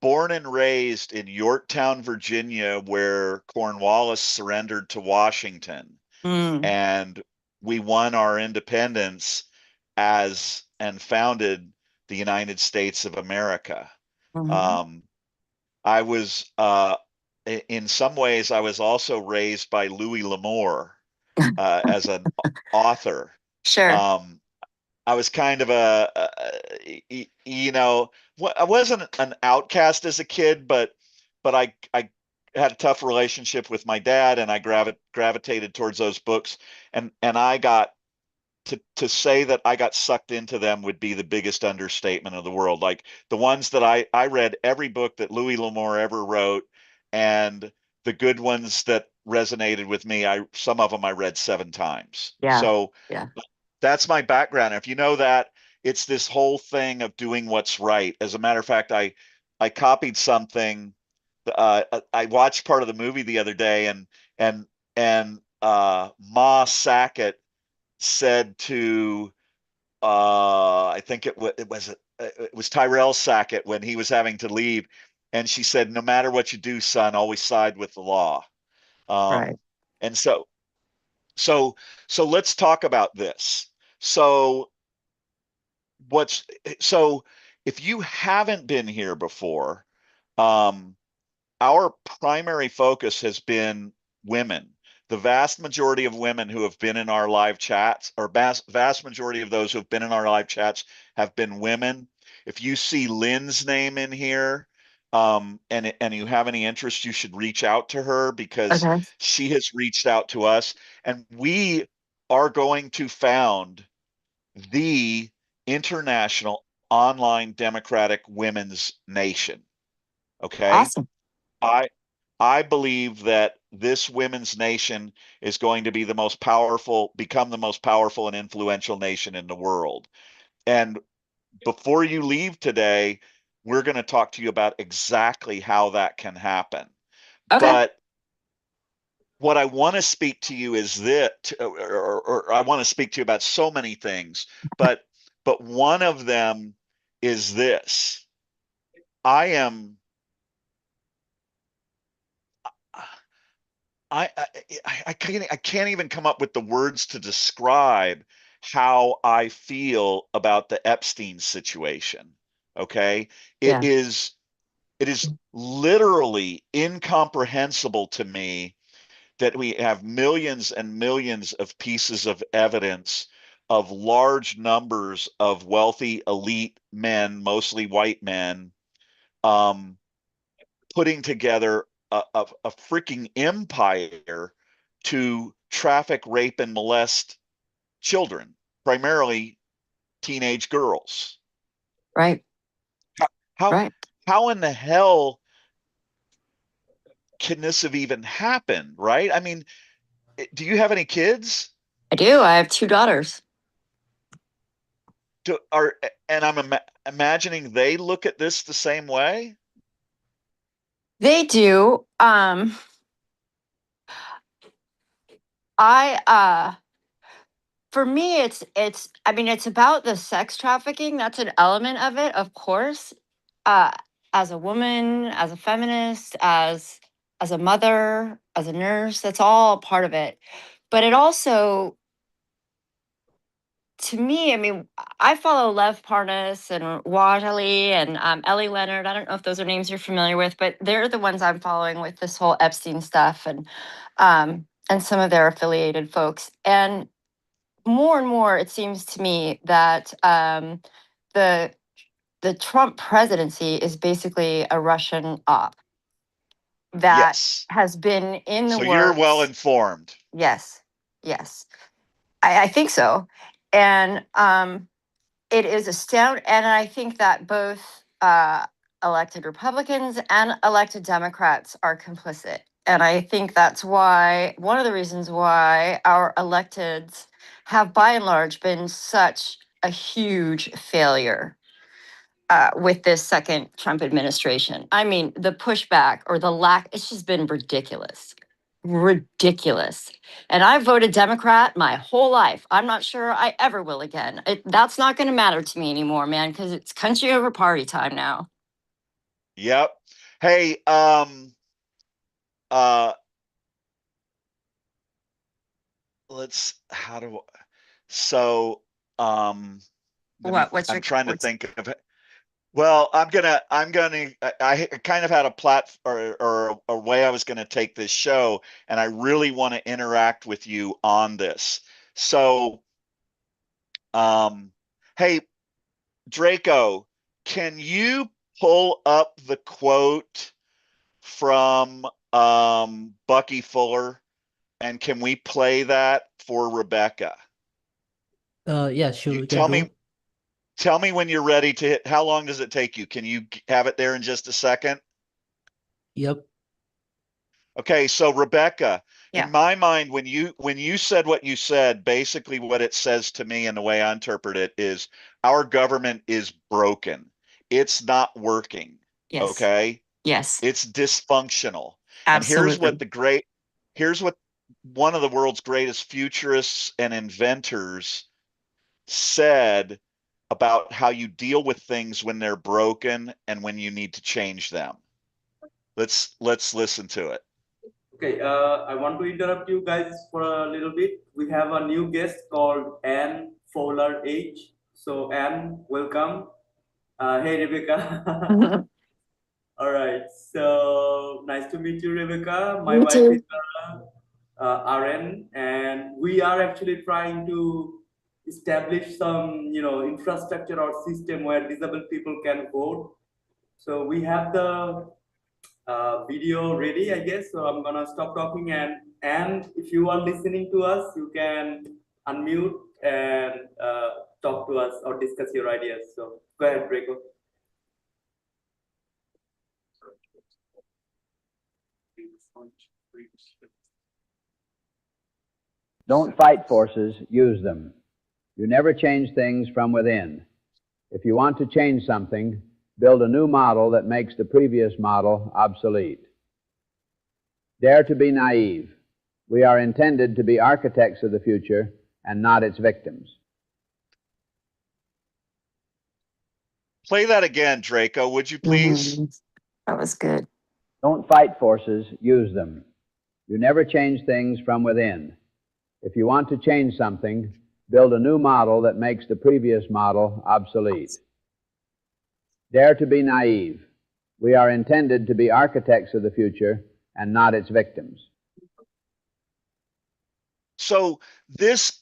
Speaker 2: born and raised in Yorktown, Virginia, where Cornwallis surrendered to Washington. And we won our independence and founded the United States of America. I was, in some ways, I was also raised by Louis L'Amour as an author.
Speaker 12: Sure.
Speaker 2: I was kind of I wasn't an outcast as a kid, but I had a tough relationship with my dad, and I gravitated towards those books, and I got to say that I got sucked into them would be the biggest understatement of the world. Like the ones that I read every book that Louis L'Amour ever wrote, and the good ones that resonated with me, some of them I read 7 times.
Speaker 12: Yeah.
Speaker 2: So
Speaker 12: Yeah.
Speaker 2: that's my background. If you know that, it's this whole thing of doing what's right. As a matter of fact, I copied something. I watched part of the movie the other day, and Ma Sackett said to I think it was Tyrell Sackett when he was having to leave, and she said, "No matter what you do, son, always side with the law."
Speaker 12: Right.
Speaker 2: And so let's talk about this. So so if you haven't been here before, our primary focus has been women. The vast majority of women who have been in our live chats, or vast majority of those who have been in our live chats, have been women. If you see Lynn's name in here, and you have any interest, you should reach out to her, because
Speaker 12: Okay.
Speaker 2: she has reached out to us, and we are going to found the International Online Democratic Women's Nation. Okay.
Speaker 12: Awesome.
Speaker 2: I believe that this women's nation is going to be become the most powerful and influential nation in the world. And before you leave today, we're going to talk to you about exactly how that can happen.
Speaker 12: Okay.
Speaker 2: But what I want to speak to you is that, or I want to speak to you about so many things, but one of them is this. I can't even come up with the words to describe how I feel about the Epstein situation. Okay. It
Speaker 12: Yeah.
Speaker 2: is literally incomprehensible to me that we have millions and millions of pieces of evidence of large numbers of wealthy elite men, mostly white men, putting together a freaking empire to traffic, rape, and molest children, primarily teenage girls.
Speaker 12: Right.
Speaker 2: How
Speaker 12: Right.
Speaker 2: how in the hell can this have even happened? Right? I mean, do you have any kids?
Speaker 12: I do. I have 2 daughters.
Speaker 2: And I'm imagining they look at this the same way.
Speaker 12: They do. For me, I mean, it's about the sex trafficking. That's an element of it, of course. Uh, as a woman, as a feminist, as a mother, as a nurse, that's all part of it. But it also, to me, I mean, I follow Lev Parnas and Wajali and Ellie Leonard. I don't know if those are names you're familiar with, but they're the ones I'm following with this whole Epstein stuff and some of their affiliated folks. And more and more, it seems to me that the Trump presidency is basically a Russian op that
Speaker 2: Yes.
Speaker 12: has been in the
Speaker 2: So
Speaker 12: works.
Speaker 2: you're well informed.
Speaker 12: Yes, yes, I think so. And it is astounding. And I think that both elected Republicans and elected Democrats are complicit. And I think that's why, one of the reasons why our electeds have by and large been such a huge failure with this second Trump administration. I mean, the pushback or the lack, it's just been ridiculous. Ridiculous. And I voted Democrat my whole life. I'm not sure I ever will again. That's not going to matter to me anymore, man, because it's country over party time now.
Speaker 2: Yep. Hey, let's, how do, so,
Speaker 12: What's
Speaker 2: I'm
Speaker 12: your,
Speaker 2: trying to
Speaker 12: what's,
Speaker 2: think of it. Well, I kind of had a or a way I was going to take this show, and I really want to interact with you on this. So, hey, Draco, can you pull up the quote from Bucky Fuller, and can we play that for Rebecca?
Speaker 4: Yeah, sure,
Speaker 2: You
Speaker 4: we can do.
Speaker 2: tell me when you're ready to hit. How long does it take you? Can you have it there in just a second?
Speaker 4: Yep.
Speaker 2: Okay, so Rebecca,
Speaker 12: Yeah.
Speaker 2: in my mind, when you said what you said, basically what it says to me and the way I interpret it is our government is broken. It's not working.
Speaker 12: yes.
Speaker 2: Okay?
Speaker 12: Yes.
Speaker 2: It's dysfunctional. And
Speaker 12: Absolutely.
Speaker 2: here's what one of the world's greatest futurists and inventors said about how you deal with things when they're broken and when you need to change them. Let's listen to it.
Speaker 1: Okay, I want to interrupt you guys for a little bit. We have a new guest called Anne Fowler H. So Anne, welcome. Hey Rebecca. All right, so nice to meet you, Rebecca. My
Speaker 12: Me
Speaker 1: wife
Speaker 12: too.
Speaker 1: is RN, and we are actually trying to establish some, infrastructure or system where disabled people can vote. So we have the video ready, I guess. So I'm gonna stop talking, and if you are listening to us, you can unmute and talk to us or discuss your ideas. So go ahead, Draco.
Speaker 13: Don't fight forces, use them. You never change things from within. If you want to change something, build a new model that makes the previous model obsolete. Dare to be naive. We are intended to be architects of the future and not its victims.
Speaker 2: Play that again, Draco, would you please?
Speaker 12: That was good.
Speaker 13: Don't fight forces, use them. You never change things from within. If you want to change something, build a new model that makes the previous model obsolete. Dare to be naive. We are intended to be architects of the future and not its victims.
Speaker 2: So this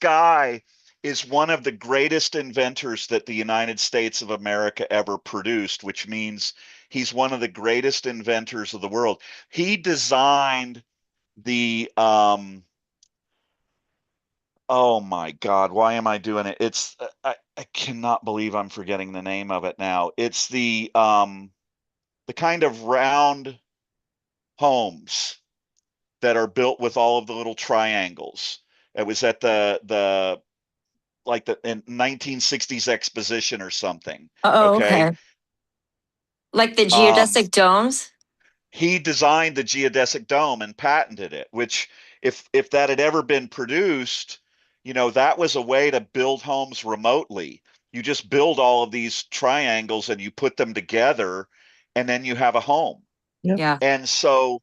Speaker 2: guy is one of the greatest inventors that the United States of America ever produced, which means he's one of the greatest inventors of the world. He designed the oh my God, why am I doing it? It's I cannot believe I'm forgetting the name of it now. It's the kind of round homes that are built with all of the little triangles. It was at the like the in 1960s exposition or something.
Speaker 12: Oh,
Speaker 2: Okay.
Speaker 12: okay. Like the geodesic domes?
Speaker 2: He designed the geodesic dome and patented it, which if that had ever been produced, that was a way to build homes remotely. You just build all of these triangles and you put them together and then you have a home.
Speaker 12: Yeah.
Speaker 2: And so,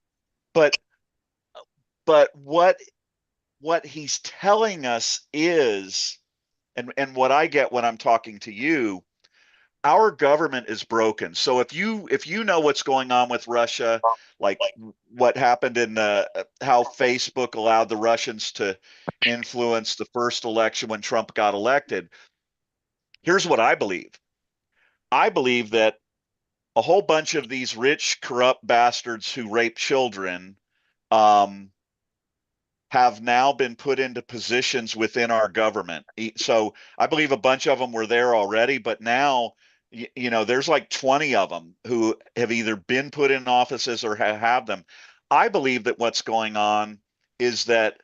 Speaker 2: but what he's telling us is, and what I get when I'm talking to you, our government is broken. So if you know what's going on with Russia, like what happened in how Facebook allowed the Russians to influence the first election when Trump got elected, here's what I believe. I believe that a whole bunch of these rich, corrupt bastards who rape children have now been put into positions within our government. So I believe a bunch of them were there already, but now, you know, there's like 20 of them who have either been put in offices or have them. I believe that what's going on is that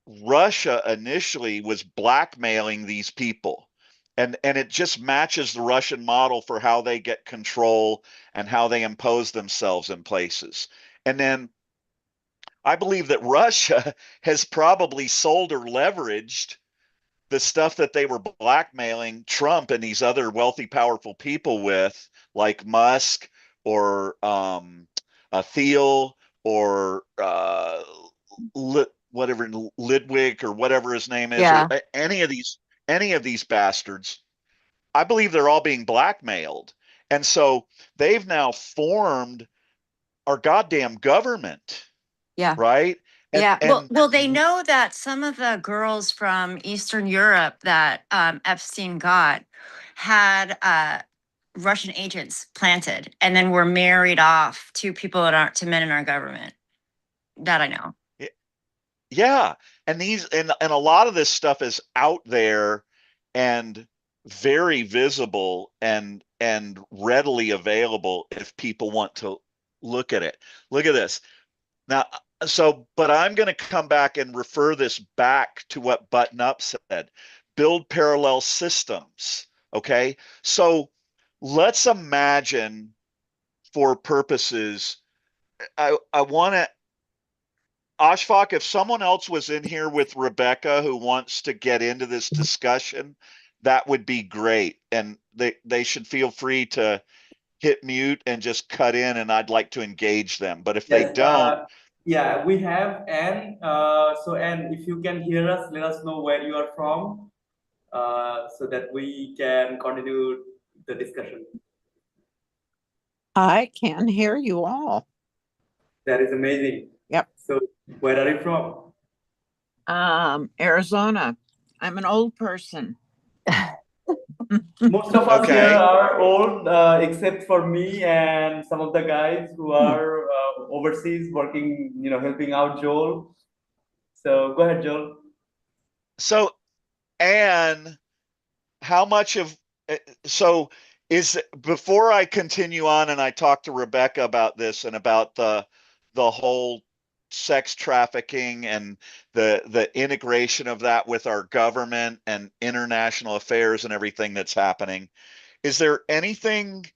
Speaker 2: Russia initially was blackmailing these people. And it just matches the Russian model for how they get control and how they impose themselves in places. And then I believe that Russia has probably sold or leveraged the stuff that they were blackmailing Trump and these other wealthy, powerful people with, like Musk or Thiel or whatever Lidwig or whatever his name is,
Speaker 12: Yeah.
Speaker 2: or any of these bastards. I believe they're all being blackmailed, and so they've now formed our goddamn government.
Speaker 12: Yeah.
Speaker 2: Right.
Speaker 12: Yeah.
Speaker 2: And
Speaker 12: Well, they know that some of the girls from Eastern Europe that Epstein got had Russian agents planted and then were married off to people that aren't to men in our government. That I know.
Speaker 2: yeah, and a lot of this stuff is out there and very visible and readily available if people want to look at it. Look at this. Now, but I'm going to come back and refer this back to what Button Up said. Build parallel systems. Okay. So let's imagine, for purposes, I want to, Ashfaq, if someone else was in here with Rebecca who wants to get into this discussion, that would be great. And they should feel free to hit mute and just cut in, and I'd like to engage them. But if they
Speaker 1: Yes,
Speaker 2: don't,
Speaker 1: yeah, we have Anne. So Anne, if you can hear us, let us know where you are from, so that we can continue the discussion.
Speaker 14: I can hear you all.
Speaker 1: That is amazing.
Speaker 14: Yep.
Speaker 1: So where are you from?
Speaker 14: Arizona. I'm an old person.
Speaker 1: Most of us
Speaker 2: Okay.
Speaker 1: here are old, except for me and some of the guys who are overseas working, you know, helping out Joel. So go ahead, Joel.
Speaker 2: So, Anne, how much of so is before I continue on and I talk to Rebecca about this and about the whole sex trafficking and the integration of that with our government and international affairs and everything that's happening, is there anything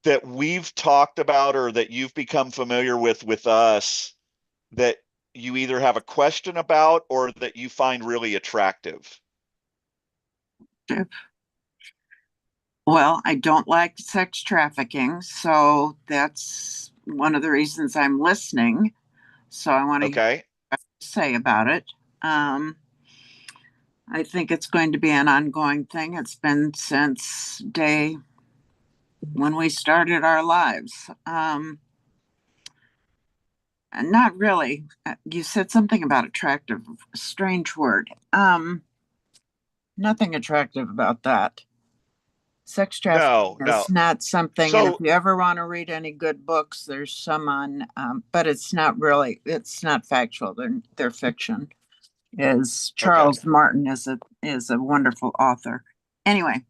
Speaker 2: that we've talked about or that you've become familiar with us that you either have a question about or that you find really attractive?
Speaker 14: Well, I don't like sex trafficking, so that's one of the reasons I'm listening. So I want to hear what you have to say about it. I think it's going to be an ongoing thing. It's been since day when we started our lives. Not really. You said something about attractive, strange word. Nothing attractive about that. Sex trafficking is not something, and if you ever want to read any good books, there's some on, but it's not factual. They're fiction. Charles Martin is a wonderful author. Anyway,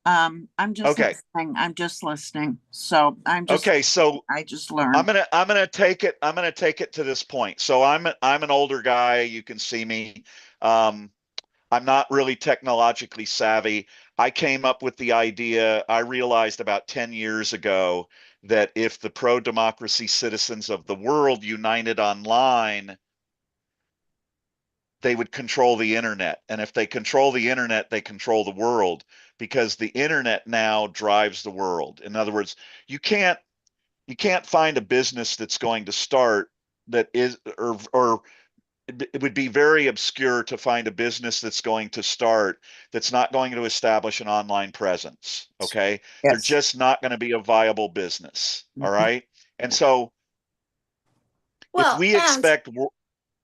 Speaker 14: I'm just listening. So
Speaker 2: So
Speaker 14: I just learned.
Speaker 2: I'm gonna take it to this point. So I'm an older guy. You can see me. I'm not really technologically savvy. I came up with the idea, I realized about 10 years ago, that if the pro-democracy citizens of the world united online, they would control the internet. And if they control the internet, they control the world, because the internet now drives the world. In other words, you can't find a business that's going to start that is, or it would be very obscure to find a business that's going to start that's not going to establish an online presence. Okay.
Speaker 14: Yes.
Speaker 2: They're just not going to be a viable business. All right. And so if we expect,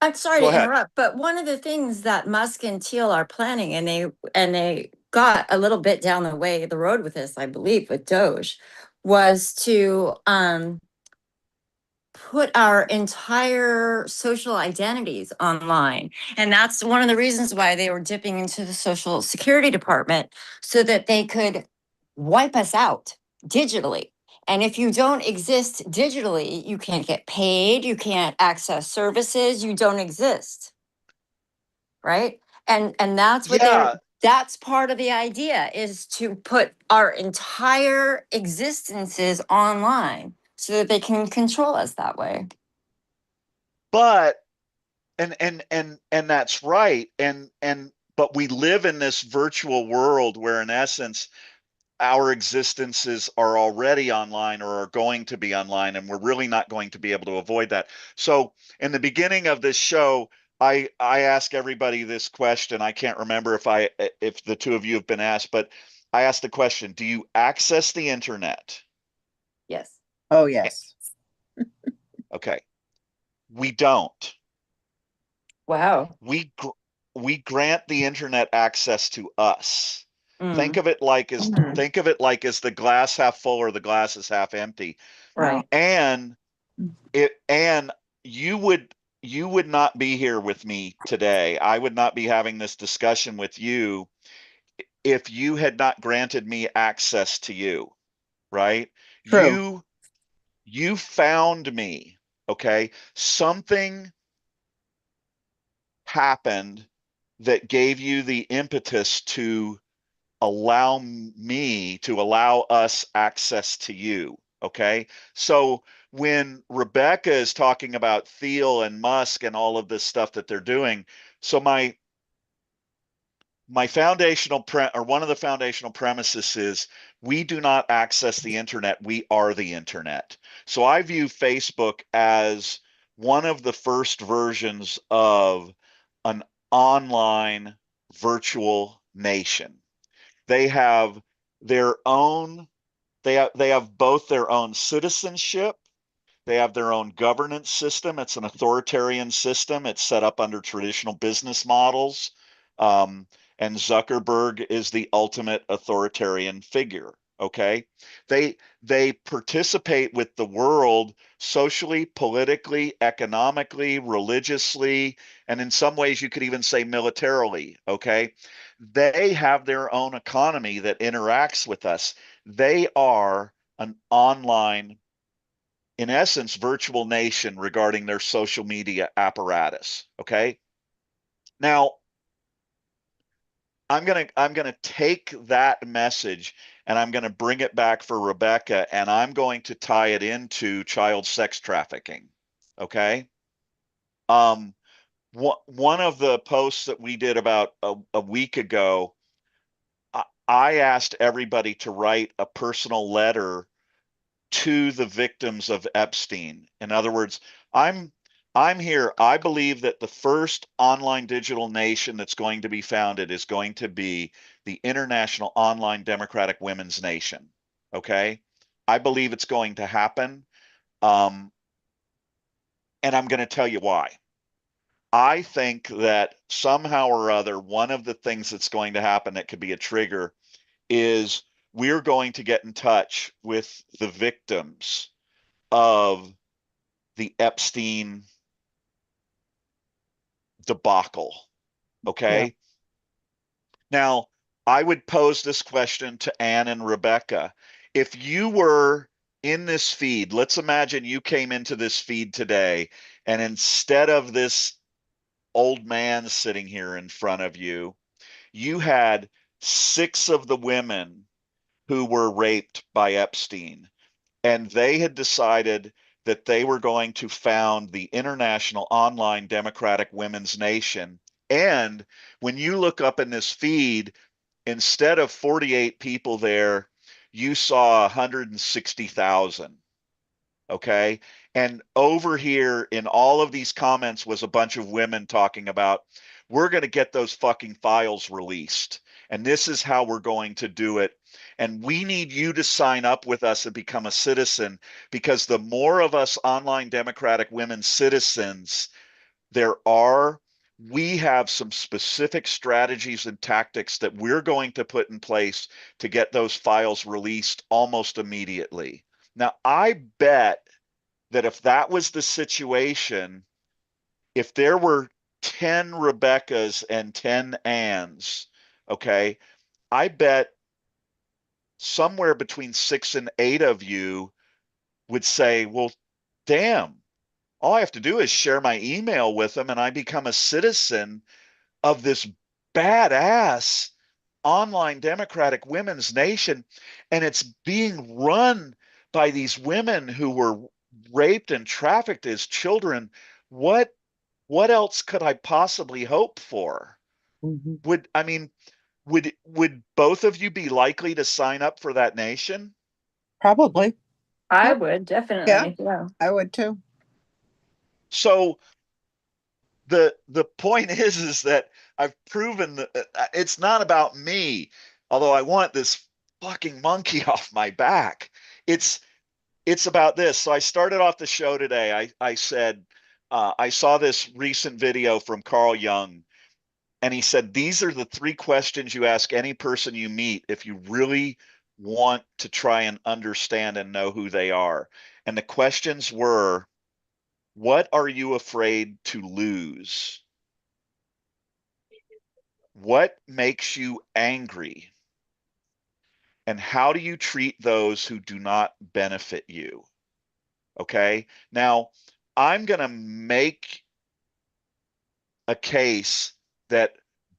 Speaker 12: I'm sorry
Speaker 2: Go
Speaker 12: to
Speaker 2: ahead.
Speaker 12: interrupt, but one of the things that Musk and Thiel are planning, and they got a little bit down the road with this, I believe, with Doge, was to put our entire social identities online. And that's one of the reasons why they were dipping into the Social Security Department, so that they could wipe us out digitally. And if you don't exist digitally, you can't get paid, you can't access services, you don't exist. Right? And that's what that's part of the idea, is to put our entire existences online so that they can control us that way.
Speaker 2: But and that's right. But we live in this virtual world where, in essence, our existences are already online or are going to be online, and we're really not going to be able to avoid that. So in the beginning of this show, I ask everybody this question. I can't remember if the two of you have been asked, but I asked the question, do you access the internet?
Speaker 12: Yes.
Speaker 14: Oh, yes.
Speaker 2: Okay. We don't.
Speaker 12: Wow.
Speaker 2: We grant the internet access to us. Think of it like as the glass half full or the glass is half empty.
Speaker 12: Right.
Speaker 2: And you would not be here with me today. I would not be having this discussion with you if you had not granted me access to you, right?
Speaker 14: True.
Speaker 2: You found me, okay? Something happened that gave you the impetus to allow us access to you. Okay. So when Rebecca is talking about Thiel and Musk and all of this stuff that they're doing, so my foundational one of the foundational premises is we do not access the internet. We are the internet. So I view Facebook as one of the first versions of an online virtual nation. They have their own, they have both their own citizenship. They have their own governance system. It's an authoritarian system. It's set up under traditional business models. And Zuckerberg is the ultimate authoritarian figure. Okay. They participate with the world socially, politically, economically, religiously, and in some ways you could even say militarily. Okay. They have their own economy that interacts with us. They are an online, in essence, virtual nation regarding their social media apparatus. Okay. Now, I'm gonna take that message and I'm gonna bring it back for Rebecca, and I'm going to tie it into child sex trafficking. Okay. One of the posts that we did about a week ago, I asked everybody to write a personal letter to the victims of Epstein. In other words, I'm here. I believe that the first online digital nation that's going to be founded is going to be the International Online Democratic Women's Nation. Okay? I believe it's going to happen. And I'm going to tell you why. I think that somehow or other, one of the things that's going to happen that could be a trigger is we're going to get in touch with the victims of the Epstein debacle. Okay.
Speaker 14: Yeah.
Speaker 2: Now, I would pose this question to Anne and Rebecca. If you were in this feed, let's imagine you came into this feed today, and instead of this old man sitting here in front of you, you had 6 of the women who were raped by Epstein, and they had decided that they were going to found the International Online Democratic Women's Nation. And when you look up in this feed, instead of 48 people there, you saw 160,000. Okay. And over here in all of these comments was a bunch of women talking about, we're going to get those fucking files released. And this is how we're going to do it. And we need you to sign up with us and become a citizen, because the more of us online democratic women citizens there are, we have some specific strategies and tactics that we're going to put in place to get those files released almost immediately. Now, I bet that if that was the situation, if there were 10 Rebeccas and 10 Anns, okay, I bet somewhere between 6 and 8 of you would say, well, damn, all I have to do is share my email with them and I become a citizen of this badass online democratic women's nation. And it's being run by these women who were raped and trafficked as children. What else could I possibly hope for? Would both of you be likely to sign up for that nation?
Speaker 14: Probably.
Speaker 12: I
Speaker 14: Yep.
Speaker 12: would definitely. Yeah.
Speaker 14: I would too.
Speaker 2: So the point is that I've proven that it's not about me, although I want this fucking monkey off my back. It's about this. So I started off the show today. I said I saw this recent video from Carl Jung, and he said these are the 3 questions you ask any person you meet if you really want to try and understand and know who they are. And the questions were, what are you afraid to lose? What makes you angry? And how do you treat those who do not benefit you? Okay. Now, I'm going to make a case that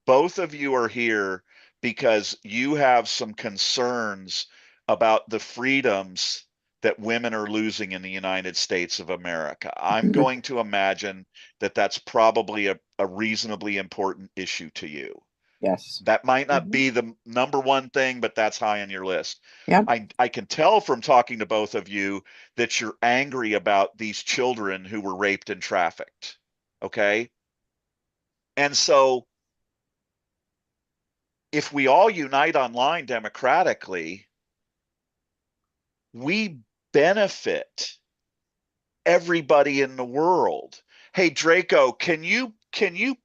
Speaker 2: both of you are here because you have some concerns about the freedoms that women are losing in the United States of America. I'm going to imagine that that's probably a reasonably important issue to you.
Speaker 14: Yes.
Speaker 2: That might not be the number one thing, but that's high on your list.
Speaker 14: Yep.
Speaker 2: I can tell from talking to both of you that you're angry about these children who were raped and trafficked. Okay. And so if we all unite online democratically, we benefit everybody in the world. Hey, Draco, can you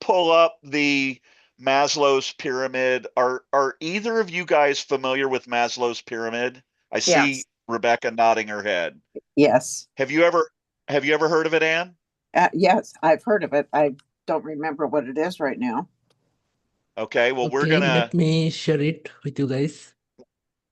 Speaker 2: pull up the Maslow's pyramid? Are either of you guys familiar with Maslow's pyramid? I see
Speaker 14: Yes.
Speaker 2: Rebecca nodding her head.
Speaker 14: Yes.
Speaker 2: Have you ever heard of it, Anne?
Speaker 14: Yes, I've heard of it. I don't remember what it is right now.
Speaker 2: Okay, well, we're
Speaker 4: Okay,
Speaker 2: gonna,
Speaker 4: let me share it with you guys.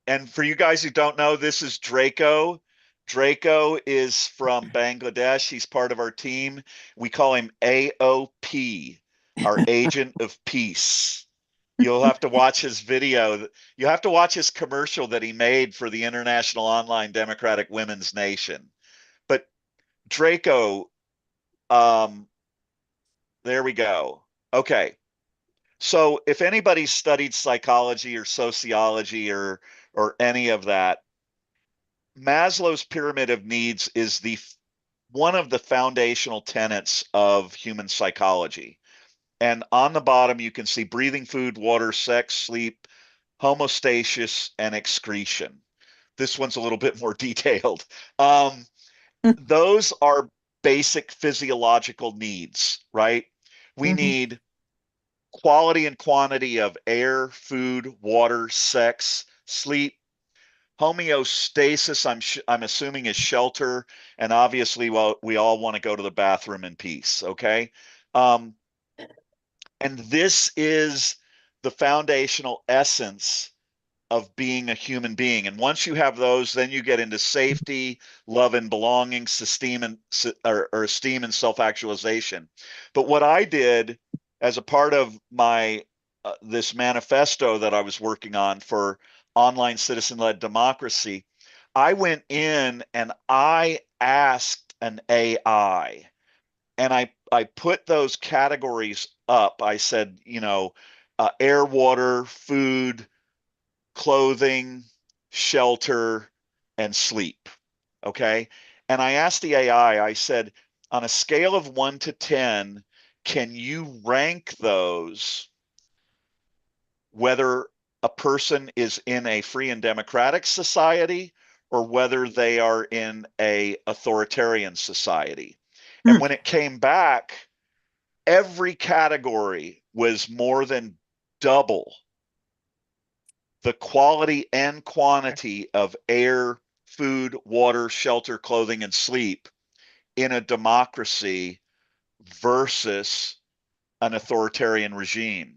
Speaker 2: and for you guys who don't know, this is Draco. Draco is from Bangladesh. He's part of our team. We call him AOP, our Agent of Peace. You'll have to watch his video. You have to watch his commercial that he made for the International Online Democratic Women's Nation. But Draco, there we go. Okay. So if anybody studied psychology or sociology or any of that, Maslow's pyramid of needs is one of the foundational tenets of human psychology. And on the bottom, you can see breathing, food, water, sex, sleep, homeostasis, and excretion. This one's a little bit more detailed. Those are basic physiological needs, right? We need quality and quantity of air, food, water, sex, sleep. Homeostasis, I'm assuming, is shelter, and obviously, well, we all want to go to the bathroom in peace. Okay, and this is the foundational essence of being a human being. And once you have those, then you get into safety, love and belonging, esteem and esteem and self-actualization. But what I did as a part of my this manifesto that I was working on for online citizen-led democracy, I went in and I asked an AI, and I put those categories up. I said, air, water, food, clothing, shelter, and sleep. Okay. And I asked the AI, I said, on a scale of 1 to 10, can you rank those whether a person is in a free and democratic society or whether they are in a authoritarian society? And when it came back, every category was more than double the quality and quantity of air, food, water, shelter, clothing, and sleep in a democracy versus an authoritarian regime.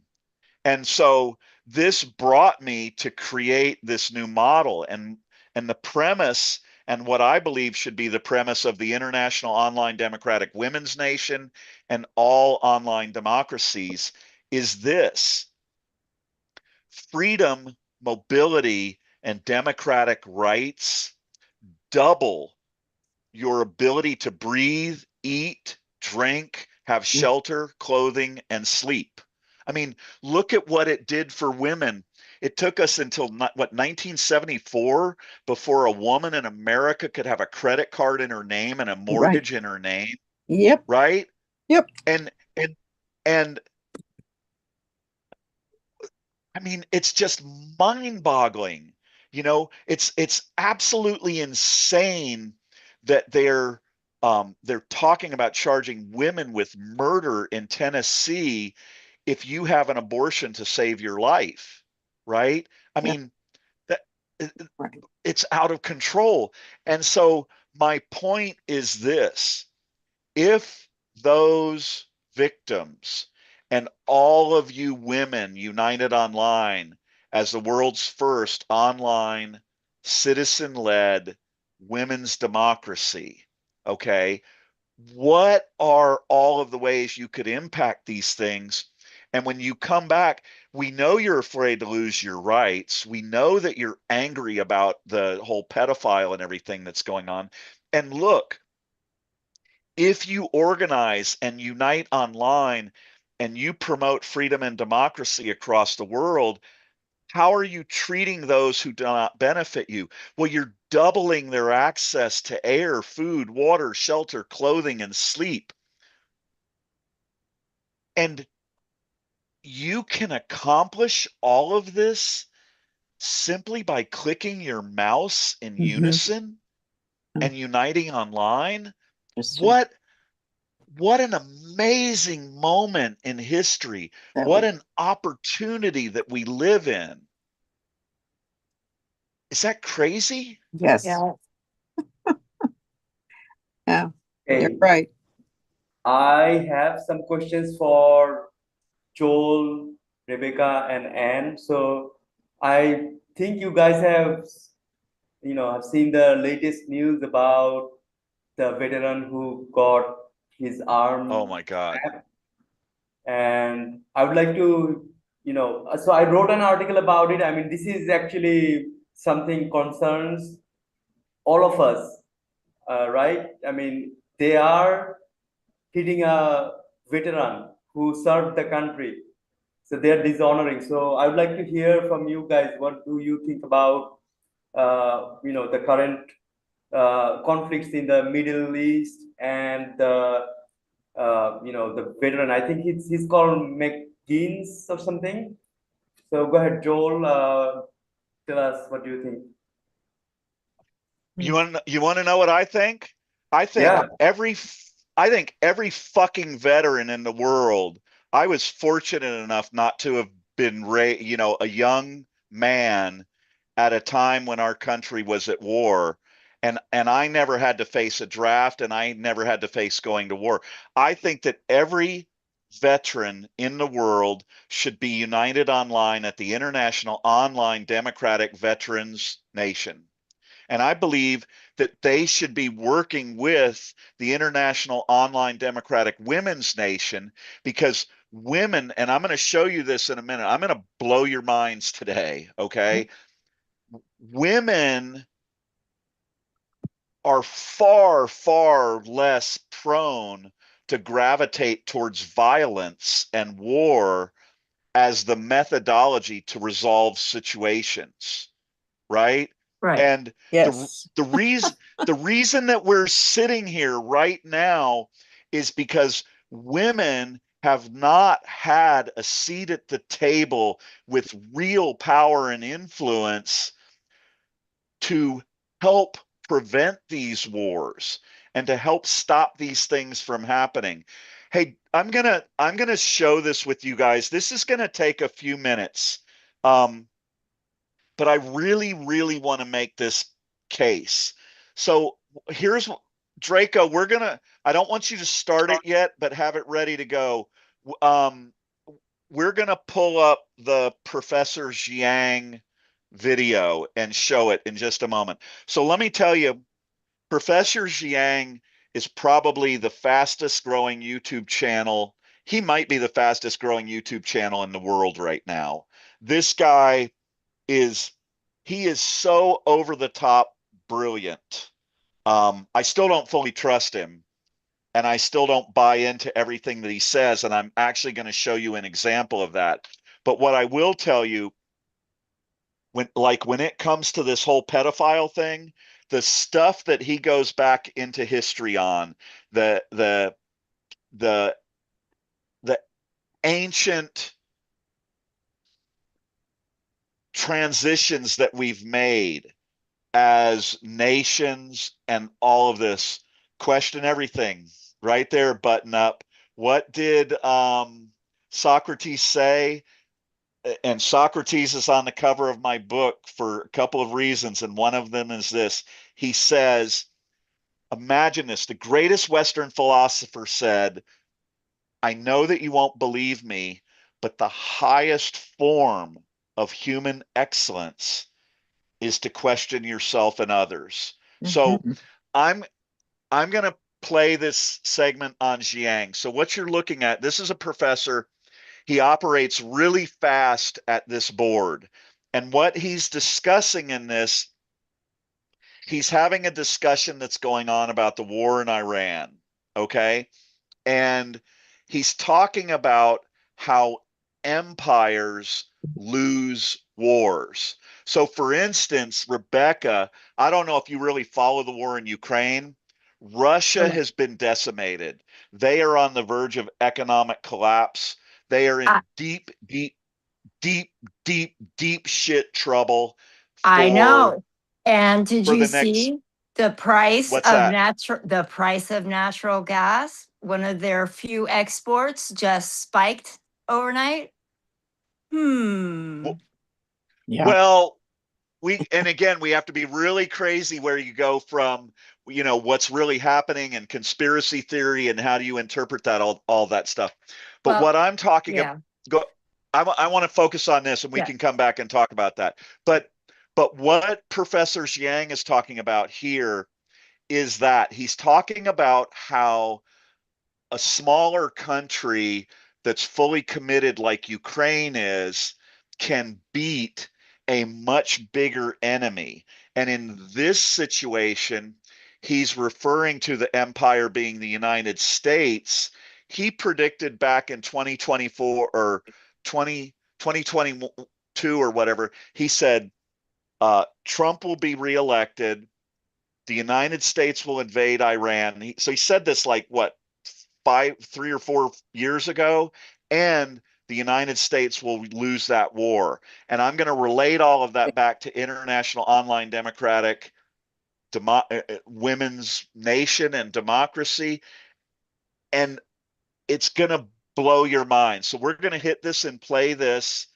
Speaker 2: And so this brought me to create this new model, and the premise, and what I believe should be the premise of the International Online Democratic Women's Nation and all online democracies, is this: freedom, mobility, and democratic rights double your ability to breathe, eat, drink, have shelter, clothing, and sleep. I mean, look at what it did for women. It took us until 1974 before a woman in America could have a credit card in her name and a mortgage in her name.
Speaker 14: Yep.
Speaker 2: Right?
Speaker 14: Yep.
Speaker 2: And I mean, it's just mind-boggling. You know, it's absolutely insane that they're talking about charging women with murder in Tennessee if you have an abortion to save your life, right? I mean, that it's out of control. And so my point is this: if those victims and all of you women united online as the world's first online citizen-led women's democracy, okay, what are all of the ways you could impact these things? And when you come back, we know you're afraid to lose your rights. We know that you're angry about the whole pedophile and everything that's going on. And look, if you organize and unite online and you promote freedom and democracy across the world, how are you treating those who do not benefit you? Well, you're doubling their access to air, food, water, shelter, clothing, and sleep. And you can accomplish all of this simply by clicking your mouse in unison and uniting online. What an amazing moment in history. What an opportunity that we live in. Is that crazy?
Speaker 14: Yes.
Speaker 12: Yeah.
Speaker 14: Yeah.
Speaker 1: Okay.
Speaker 14: You're right.
Speaker 1: I have some questions for Joel, Rebecca, and Anne. So I think you guys have, have seen the latest news about the veteran who got his arm.
Speaker 2: Oh my God.
Speaker 1: Snapped. And I would like to, so I wrote an article about it. I mean, this is actually something concerns all of us, right? I mean, they are hitting a veteran who served the country. So they're dishonoring. So I would like to hear from you guys. What do you think about, the current conflicts in the Middle East and the veteran? I think he's called McGee's or something. So go ahead, Joel. Tell us, what do you think?
Speaker 2: You want to know what I think? I think every fucking veteran in the world. I was fortunate enough not to have been a young man at a time when our country was at war, and I never had to face a draft, and I never had to face going to war. I think that every veteran in the world should be united online at the International Online Democratic Veterans Nation. And I believe that they should be working with the International Online Democratic Women's Nation, because women, and I'm going to show you this in a minute, I'm going to blow your minds today, okay? Women are far, far less prone to gravitate towards violence and war as the methodology to resolve situations, right?
Speaker 14: Right.
Speaker 2: And
Speaker 14: Yes.
Speaker 2: the reason that we're sitting here right now is because women have not had a seat at the table with real power and influence to help prevent these wars and to help stop these things from happening. Hey, I'm gonna show this with you guys. This is gonna take a few minutes. But I really, really want to make this case. So here's Draco, I don't want you to start it yet, but have it ready to go. We're gonna pull up the Professor Jiang video and show it in just a moment. So let me tell you, Professor Jiang is probably the fastest growing YouTube channel. He might be the fastest growing YouTube channel in the world right now. This guy is so over the top brilliant. I still don't fully trust him, and I still don't buy into everything that he says, and I'm actually going to show you an example of that. But what I will tell you, when it comes to this whole pedophile thing, the stuff that he goes back into history on, the ancient transitions that we've made as nations and all of this, question everything. Right there, button up. What did Socrates say? And Socrates is on the cover of my book for a couple of reasons, and one of them is this. He says, imagine this, the greatest Western philosopher said, I know that you won't believe me, but the highest form of human excellence is to question yourself and others. So I'm going to play this segment on Jiang. So what you're looking at, this is a professor. He operates really fast at this board. And what he's discussing in this, he's having a discussion that's going on about the war in Iran. Okay. And he's talking about how empires lose wars. So for instance, Rebecca, I don't know if you really follow the war in Ukraine. Russia has been decimated. They are on the verge of economic collapse. They are in deep shit trouble.
Speaker 12: I know. And did you see the price of natural gas? One of their few exports just spiked overnight.
Speaker 14: Yeah.
Speaker 2: Well, we have to be really crazy where you go from, what's really happening and conspiracy theory and how do you interpret that, all that stuff. But what I'm talking about, I want to focus on this, and we can come back and talk about that. But what Professor Jiang is talking about here is that he's talking about how a smaller country that's fully committed like Ukraine is can beat a much bigger enemy. And in this situation, he's referring to the empire being the United States. He predicted back in 2024 or 2022 or whatever, he said, Trump will be reelected. The United States will invade Iran. So he said this like what, 3 or 4 years ago, and the United States will lose that war. And I'm going to relate all of that back to International Online Democratic Women's Nation and Democracy. And it's going to blow your mind. So we're going to hit this and play this.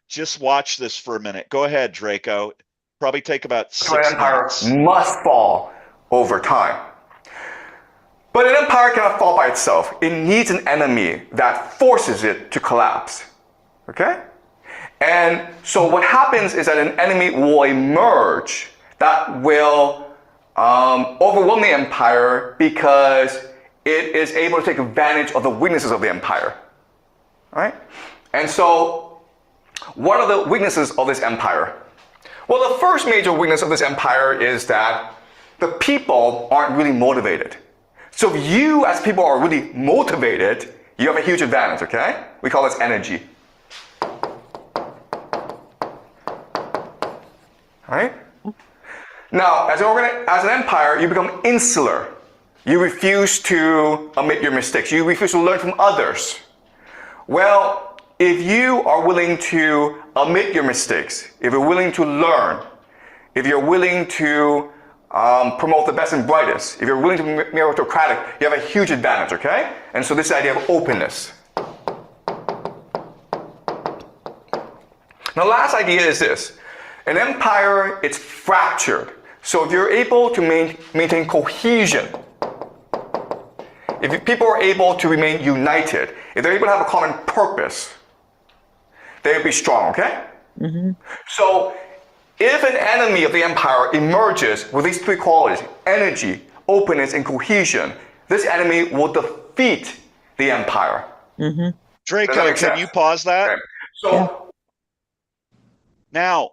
Speaker 2: Just watch this for a minute. Go ahead, Draco. Probably take about 6 minutes.
Speaker 15: An empire must fall over time. But an empire cannot fall by itself. It needs an enemy that forces it to collapse. Okay? And so what happens is that an enemy will emerge that will overwhelm the empire because it is able to take advantage of the weaknesses of the empire. Right? And so, what are the weaknesses of this empire? Well, the first major weakness of this empire is that the people aren't really motivated. So if you as people are really motivated, you have a huge advantage, okay? We call this energy. Right? Now, as an empire, you become insular. You refuse to admit your mistakes. You refuse to learn from others. Well, if you are willing to admit your mistakes, if you're willing to learn, if you're willing to promote the best and brightest, if you're willing to be meritocratic, you have a huge advantage, okay? And so this idea of openness. Now, last idea is this. An empire, it's fractured. So if you're able to maintain cohesion, if people are able to remain united, if they're able to have a common purpose, they'll be strong, okay? So if an enemy of the empire emerges with these three qualities, energy, openness, and cohesion, this enemy will defeat the empire.
Speaker 2: Draco, can you pause that?
Speaker 15: Okay. So
Speaker 2: now,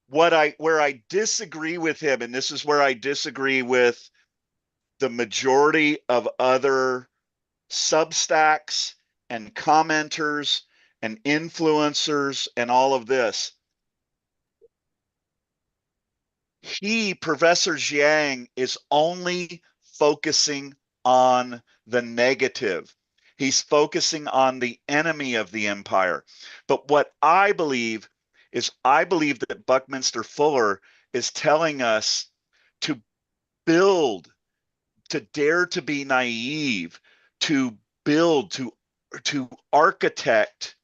Speaker 2: where I disagree with him, and this is where I disagree with the majority of other Substacks and commenters and influencers and all of this. Professor Jiang, is only focusing on the negative. He's focusing on the enemy of the empire. But what I believe is, I believe that Buckminster Fuller is telling us to build, to dare to be naive, to build, to architect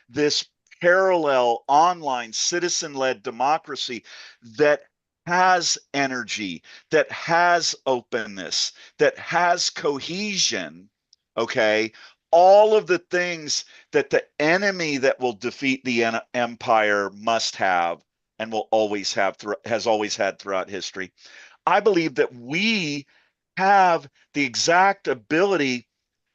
Speaker 2: this parallel online citizen-led democracy that has energy, that has openness, that has cohesion, okay? All of the things that the enemy that will defeat the empire must have and will always have, has always had throughout history. I believe that we have the exact ability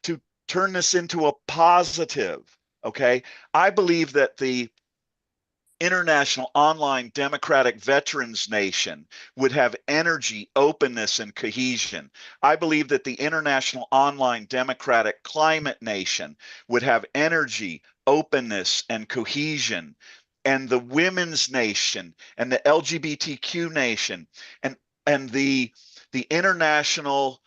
Speaker 2: to turn this into a positive, okay? I believe that the International Online Democratic Veterans Nation would have energy, openness, and cohesion. I believe that the International Online Democratic Climate Nation would have energy, openness, and cohesion. And the Women's Nation and the LGBTQ Nation and the International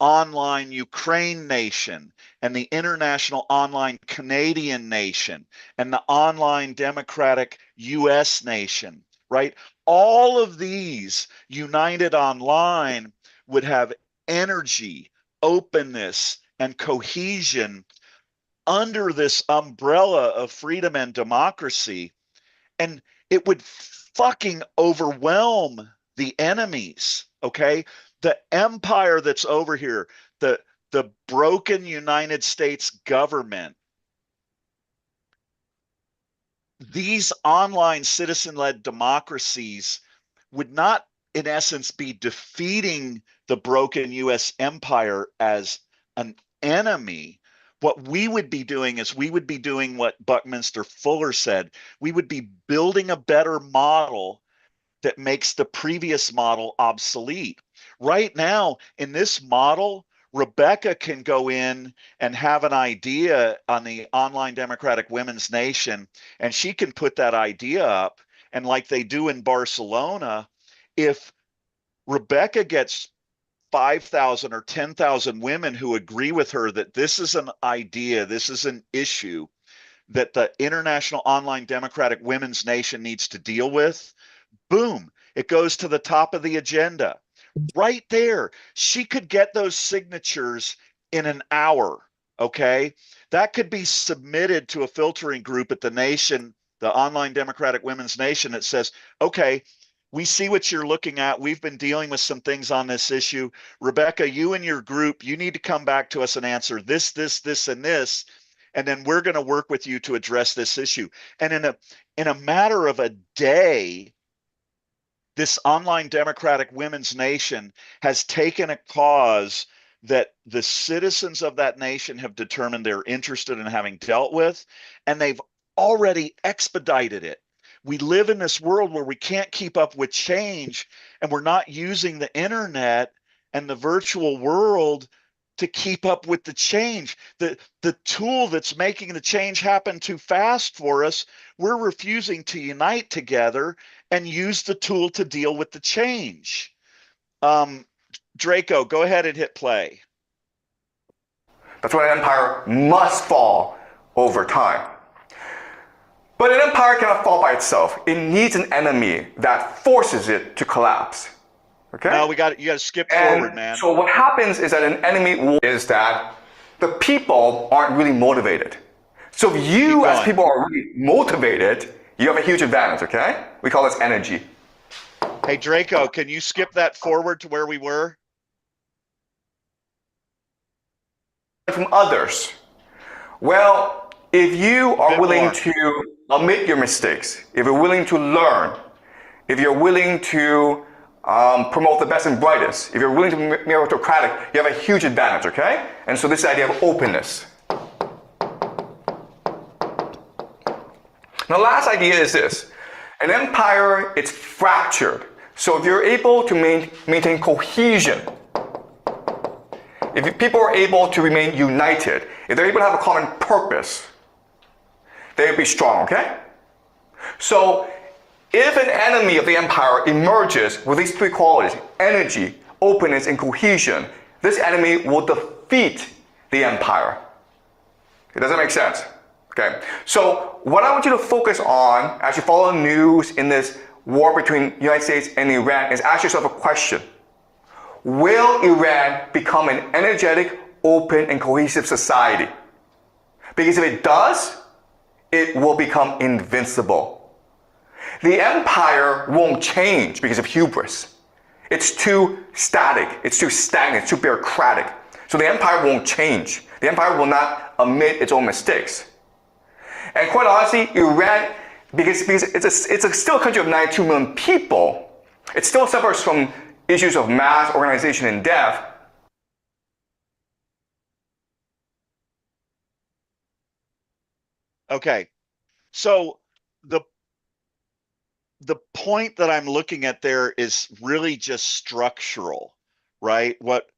Speaker 2: Online Ukraine Nation and the International Online Canadian Nation and the Online Democratic US Nation, right? All of these united online would have energy, openness, and cohesion under this umbrella of freedom and democracy. And it would fucking overwhelm the enemies, okay? The empire that's over here, the broken United States government, these online citizen-led democracies would not, in essence, be defeating the broken US empire as an enemy. What we would be doing is we would be doing what Buckminster Fuller said. We would be building a better model that makes the previous model obsolete. Right now, in this model, Rebecca can go in and have an idea on the Online Democratic Women's Nation, and she can put that idea up. And like they do in Barcelona, if Rebecca gets 5,000 or 10,000 women who agree with her that this is an idea, this is an issue that the International Online Democratic Women's Nation needs to deal with, boom, it goes to the top of the agenda. Right there, she could get those signatures in an hour, okay? That could be submitted to a filtering group at the nation, the Online Democratic Women's Nation, that says, okay, we see what you're looking at. We've been dealing with some things on this issue. Rebecca, you and your group, you need to come back to us and answer this, this, this, and this. And then we're going to work with you to address this issue. And in a matter of a day, this Online Democratic Women's Nation has taken a cause that the citizens of that nation have determined they're interested in having dealt with, and they've already expedited it. We live in this world where we can't keep up with change, and we're not using the internet and the virtual world to keep up with the change. The tool that's making the change happen too fast for us, we're refusing to unite together and use the tool to deal with the change. Draco, go ahead and hit play.
Speaker 15: That's why an empire must fall over time. But an empire cannot fall by itself. It needs an enemy that forces it to collapse. Okay?
Speaker 2: No, you got to skip forward, man.
Speaker 15: So what happens is that an enemy is that the people aren't really motivated. So if you as people are really motivated, you have a huge advantage, okay? We call this energy.
Speaker 2: Hey, Draco, can you skip that forward to where we were?
Speaker 15: From others. Well, if you are willing
Speaker 2: more.
Speaker 15: to admit your mistakes, if you're willing to learn, if you're willing to promote the best and brightest, if you're willing to be meritocratic, you have a huge advantage, okay? And so this idea of openness. The last idea is this. An empire, it's fractured. So if you're able to maintain cohesion, if people are able to remain united, if they're able to have a common purpose, they'll be strong, okay? So if an enemy of the empire emerges with these three qualities, energy, openness, and cohesion, this enemy will defeat the empire. Does that make sense? Okay. So what I want you to focus on as you follow the news in this war between the United States and Iran is ask yourself a question. Will Iran become an energetic, open, and cohesive society? Because if it does, it will become invincible. The empire won't change because of hubris. It's too static, it's too stagnant, it's too bureaucratic. So the empire won't change. The empire will not admit its own mistakes. And quite honestly, Iran, because it's still a country of 92 million people, it still suffers from issues of mass organization and death.
Speaker 2: Okay, so the point that I'm looking at there is really just structural, right? What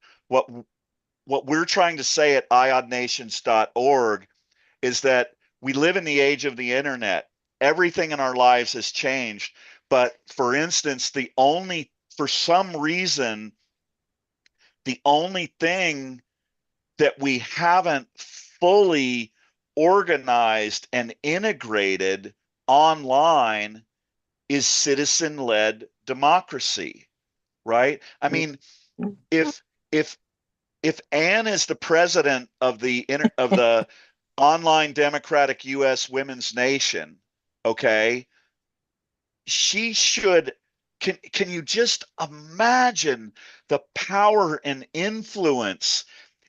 Speaker 2: we're trying to say at iodnations.org is that we live in the age of the internet. Everything in our lives has changed. But for instance, for some reason, the only thing that we haven't fully organized and integrated online is citizen-led democracy, right? I mean, if Anne is the president of the online democratic U.S. women's nation, okay, she should. Can you just imagine the power and influence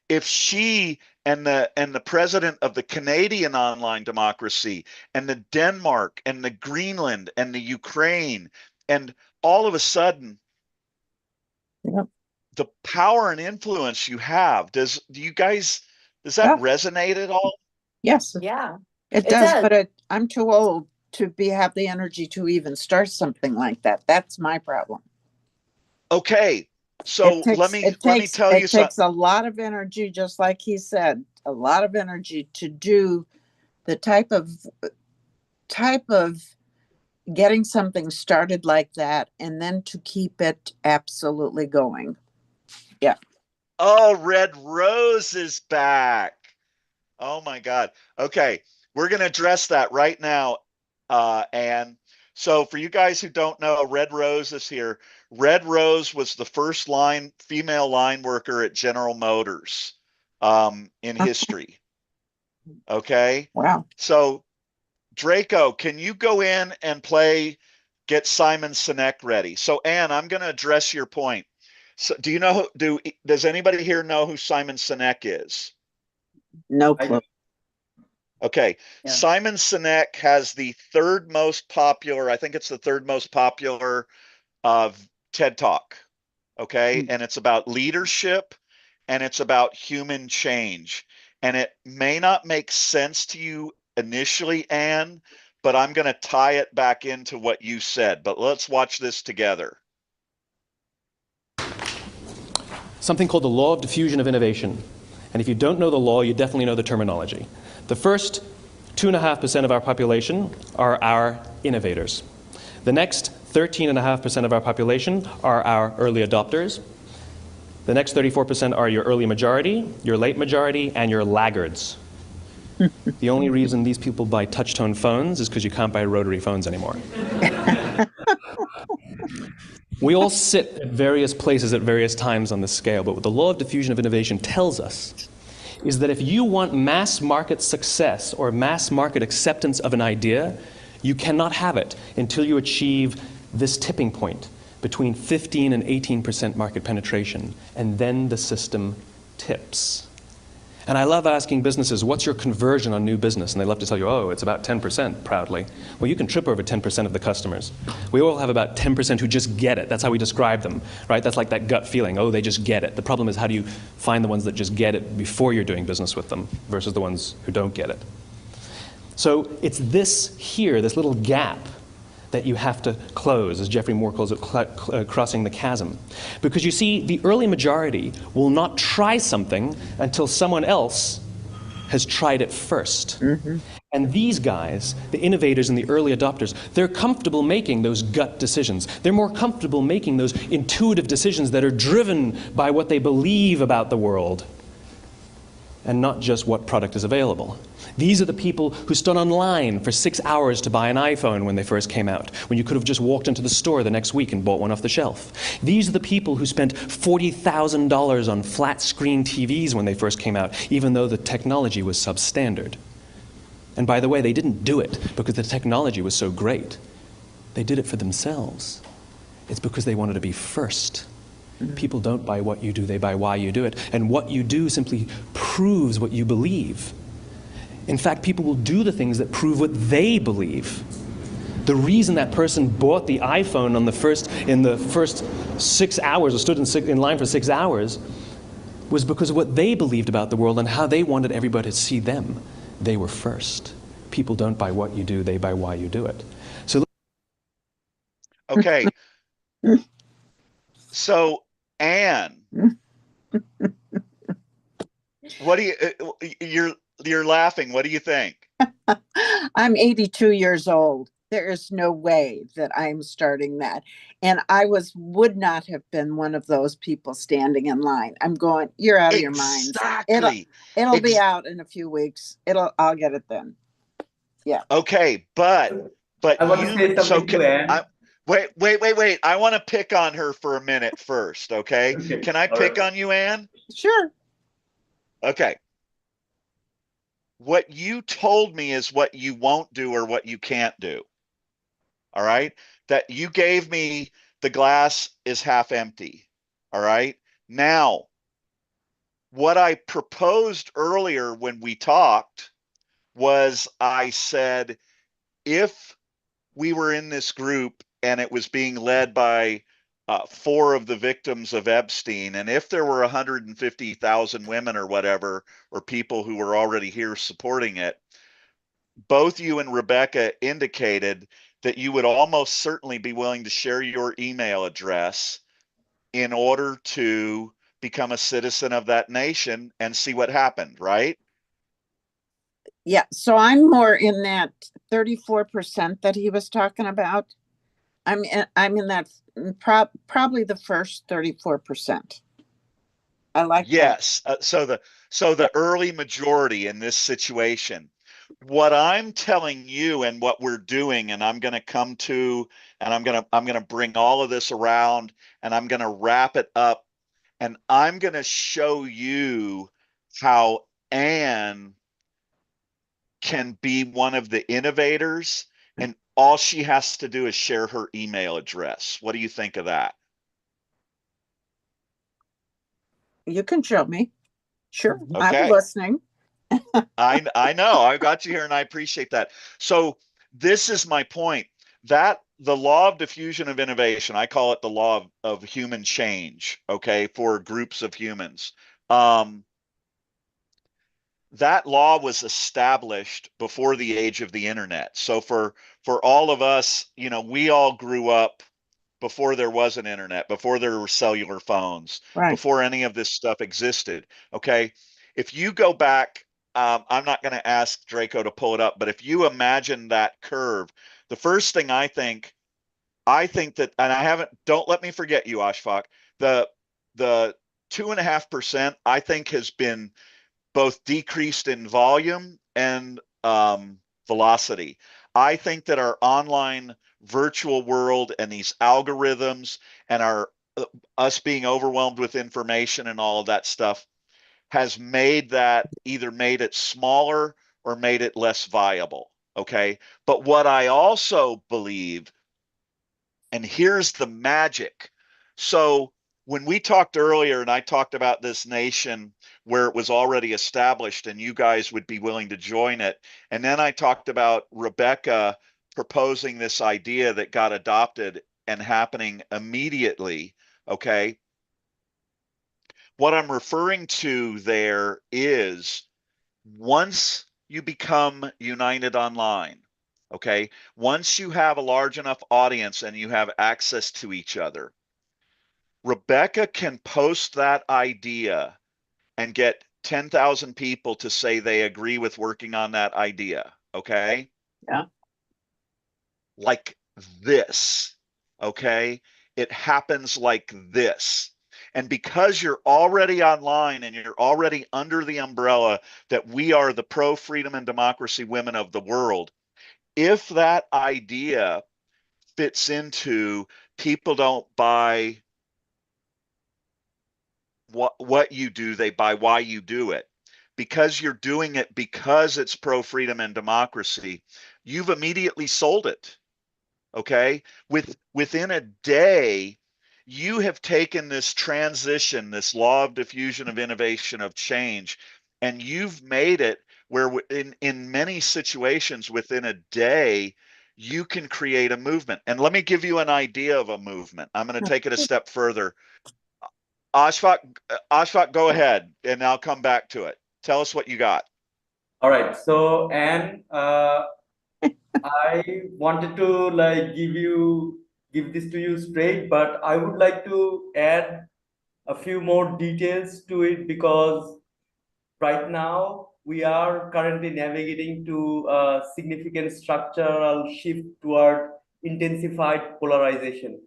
Speaker 2: if she and the president of the Canadian online democracy and the Denmark and the Greenland and the Ukraine, and all of a sudden,
Speaker 14: yep,
Speaker 2: the power and influence you have, does that resonate at all?
Speaker 14: Yes.
Speaker 12: Yeah.
Speaker 14: It does, but I'm too old to have the energy to even start something like that. That's my problem.
Speaker 2: Okay. So let me tell you something. It
Speaker 14: takes a lot of energy, just like he said, a lot of energy to do the type of getting something started like that, and then to keep it absolutely going. Yeah.
Speaker 2: Oh, Red Rose is back. Oh my God. Okay. We're going to address that right now. And so for you guys who don't know, Red Rose is here. Red Rose was the first female line worker at General Motors in history. Okay.
Speaker 14: Wow.
Speaker 2: So Draco, can you go in and get Simon Sinek ready? So Anne, I'm going to address your point. So does anybody here know who Simon Sinek is?
Speaker 14: No clue.
Speaker 2: Okay. Yeah. Simon Sinek has the third most popular TED Talk. Okay. And it's about leadership and it's about human change. And it may not make sense to you initially, Anne, but I'm going to tie it back into what you said. But let's watch this together.
Speaker 16: Something called the law of diffusion of innovation. And if you don't know the law, you definitely know the terminology. The first 2.5% of our population are our innovators. The next 13.5% of our population are our early adopters. The next 34% are your early majority, your late majority, and your laggards. The only reason these people buy touch-tone phones is because you can't buy rotary phones anymore. We all sit at various places at various times on the scale, but what the law of diffusion of innovation tells us is that if you want mass market success or mass market acceptance of an idea, you cannot have it until you achieve this tipping point. between 15 and 18% market penetration, and then the system tips. And I love asking businesses, what's your conversion on new business? And they love to tell you, oh, it's about 10%, proudly. Well, you can trip over 10% of the customers. We all have about 10% who just get it. That's how we describe them, right? That's like that gut feeling, oh, they just get it. The problem is, how do you find the ones that just get it before you're doing business with them versus the ones who don't get it? So it's this here, this little gap, that you have to close, as Jeffrey Moore calls it, crossing the chasm. Because you see, the early majority will not try something until someone else has tried it first. And these guys, the innovators and the early adopters, they're comfortable making those gut decisions. They're more comfortable making those intuitive decisions that are driven by what they believe about the world and not just what product is available. These are the people who stood online for 6 hours to buy an iPhone when they first came out, when you could have just walked into the store the next week and bought one off the shelf. These are the people who spent $40,000 on flat screen TVs when they first came out, even though the technology was substandard. And by the way, they didn't do it because the technology was so great. They did it for themselves. It's because they wanted to be first. People don't buy what you do, they buy why you do it. And what you do simply proves what you believe. In fact, people will do the things that prove what they believe. The reason that person bought the iPhone in the first 6 hours, or stood in line for 6 hours, was because of what they believed about the world and how they wanted everybody to see them. They were first. People don't buy what you do, they buy why you do it. So,
Speaker 2: okay. So, Anne, what do you're laughing. What do you think?
Speaker 14: I'm 82 years old. There is no way that I'm starting that. And I would not have been one of those people standing in line. I'm going, you're out of your minds.
Speaker 2: Exactly.
Speaker 14: It'll be out in a few weeks. I'll get it then. Yeah.
Speaker 2: Okay, but
Speaker 1: I want to say something to Anne.
Speaker 2: Wait. I want to pick on her for a minute first, okay? Can I pick on you, Anne?
Speaker 14: Sure.
Speaker 2: Okay. What you told me is what you won't do or what you can't do. All right? That you gave me the glass is half empty. All right? Now, what I proposed earlier when we talked was I said, if we were in this group and it was being led by 4 of the victims of Epstein, and if there were 150,000 women or whatever, or people who were already here supporting it, both you and Rebecca indicated that you would almost certainly be willing to share your email address in order to become a citizen of that nation and see what happened, right?
Speaker 14: Yeah, so I'm more in that 34% that he was talking about. I'm in that probably the first 34%. I like
Speaker 2: yes. So the early majority in this situation. What I'm telling you and what we're doing, and I'm going to come to, and I'm going to bring all of this around, and I'm going to wrap it up, and I'm going to show you how Anne can be one of the innovators, and all she has to do is share her email address. What do you think of that?
Speaker 14: You can show me. Sure.
Speaker 2: Okay.
Speaker 14: I'm listening.
Speaker 2: I know. I got you here and I appreciate that. So this is my point, that the law of diffusion of innovation, I call it the law of human change, okay, for groups of humans. That law was established before the age of the internet. So for all of us, you know, we all grew up before there was an internet, before there were cellular phones,
Speaker 14: right,
Speaker 2: before any of this stuff existed. Okay. If you go back, I'm not going to ask Draco to pull it up, but if you imagine that curve, the first thing I think that, and don't let me forget you, Ashfaq, the 2.5% I think has been both decreased in volume and velocity. I think that our online virtual world and these algorithms and us being overwhelmed with information and all of that stuff has either made it smaller or made it less viable. Okay. But what I also believe And here's the magic. So when we talked earlier, and I talked about this nation where it was already established and you guys would be willing to join it. And then I talked about Rebecca proposing this idea that got adopted and happening immediately. Okay. What I'm referring to there is once you become united online, okay, once you have a large enough audience and you have access to each other, Rebecca can post that idea and get 10,000 people to say they agree with working on that idea, okay?
Speaker 14: Yeah.
Speaker 2: Like this, okay? It happens like this. And because you're already online and you're already under the umbrella that we are the pro-freedom and democracy women of the world, if that idea fits into people don't buy what you do, they buy why you do it. Because you're doing it because it's pro-freedom and democracy, you've immediately sold it. Okay? Within a day, you have taken this transition, this law of diffusion of innovation of change, and you've made it where in many situations within a day, you can create a movement. And let me give you an idea of a movement. I'm going to take it a step further. Ashfaq, go ahead, and I'll come back to it. Tell us what you got.
Speaker 1: All right. So, Anne, I wanted to give this to you straight, but I would like to add a few more details to it because right now we are currently navigating to a significant structural shift toward intensified polarization,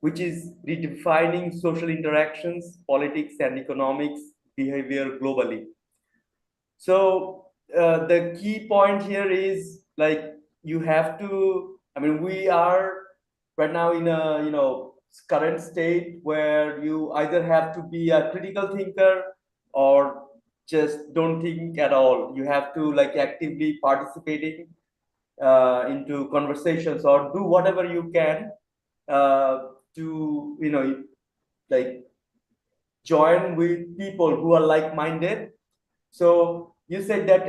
Speaker 1: which is redefining social interactions, politics, and economics behavior globally. So the key point here is like you have to. I mean, we are right now in a current state where you either have to be a critical thinker or just don't think at all. You have to like actively participating into conversations or do whatever you can to like join with people who are like-minded. So you said that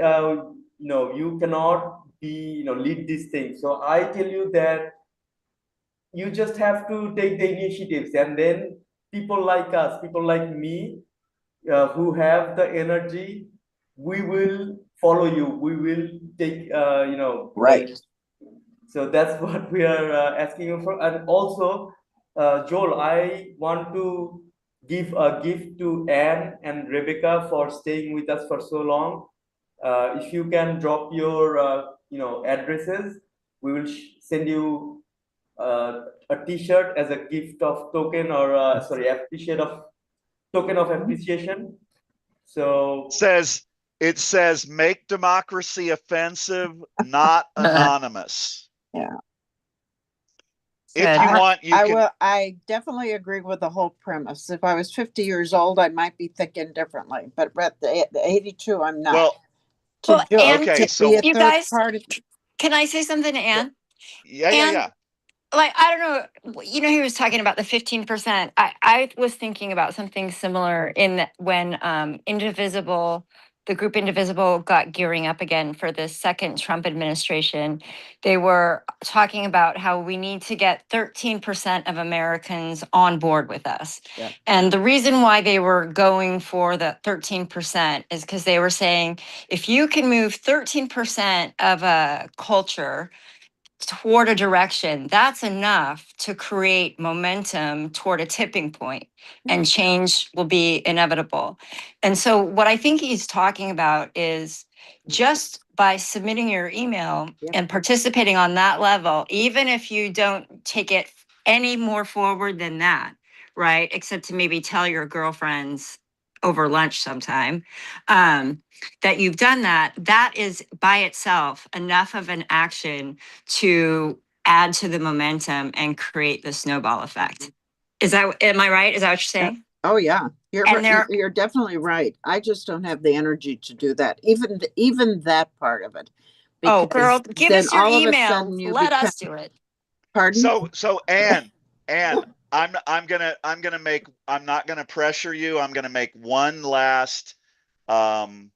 Speaker 1: you cannot be lead these things. So I tell you that you just have to take the initiatives, and then people like us, people like me, who have the energy, we will follow you. We will take
Speaker 14: Right.
Speaker 1: like, so that's what we are asking you for. And also, Joel, I want to give a gift to Anne and Rebecca for staying with us for so long. If you can drop your addresses, we will send you a T-shirt as a gift of token, or sorry, token of appreciation. So
Speaker 2: it says make democracy offensive, not anonymous.
Speaker 14: Yeah.
Speaker 2: If you want, you can.
Speaker 14: I definitely agree with the whole premise. If I was 50 years old, I might be thinking differently. But at the 82, I'm not.
Speaker 12: Well, Anne,
Speaker 2: okay, so
Speaker 12: you guys, can I say something to Anne?
Speaker 2: Yeah.
Speaker 12: Like, I don't know, he was talking about the 15%. I was thinking about something similar in when the group Indivisible got gearing up again for the second Trump administration. They were talking about how we need to get 13% of Americans on board with us.
Speaker 14: Yeah.
Speaker 12: And the reason why they were going for the 13% is because they were saying, if you can move 13% of a culture toward a direction, that's enough to create momentum toward a tipping point, and change will be inevitable. And so what I think he's talking about is just by submitting your email and participating on that level, even if you don't take it any more forward than that, right? Except to maybe tell your girlfriends over lunch sometime, that you've done that is by itself enough of an action to add to the momentum and create the snowball effect. Am I right? Is that what you're saying?
Speaker 14: Oh yeah, you're definitely right. I just don't have the energy to do that. Even that part of it.
Speaker 12: Oh, girl, give us your email. Let us do it.
Speaker 14: Pardon?
Speaker 2: So Anne, I'm not gonna pressure you. I'm gonna make one last um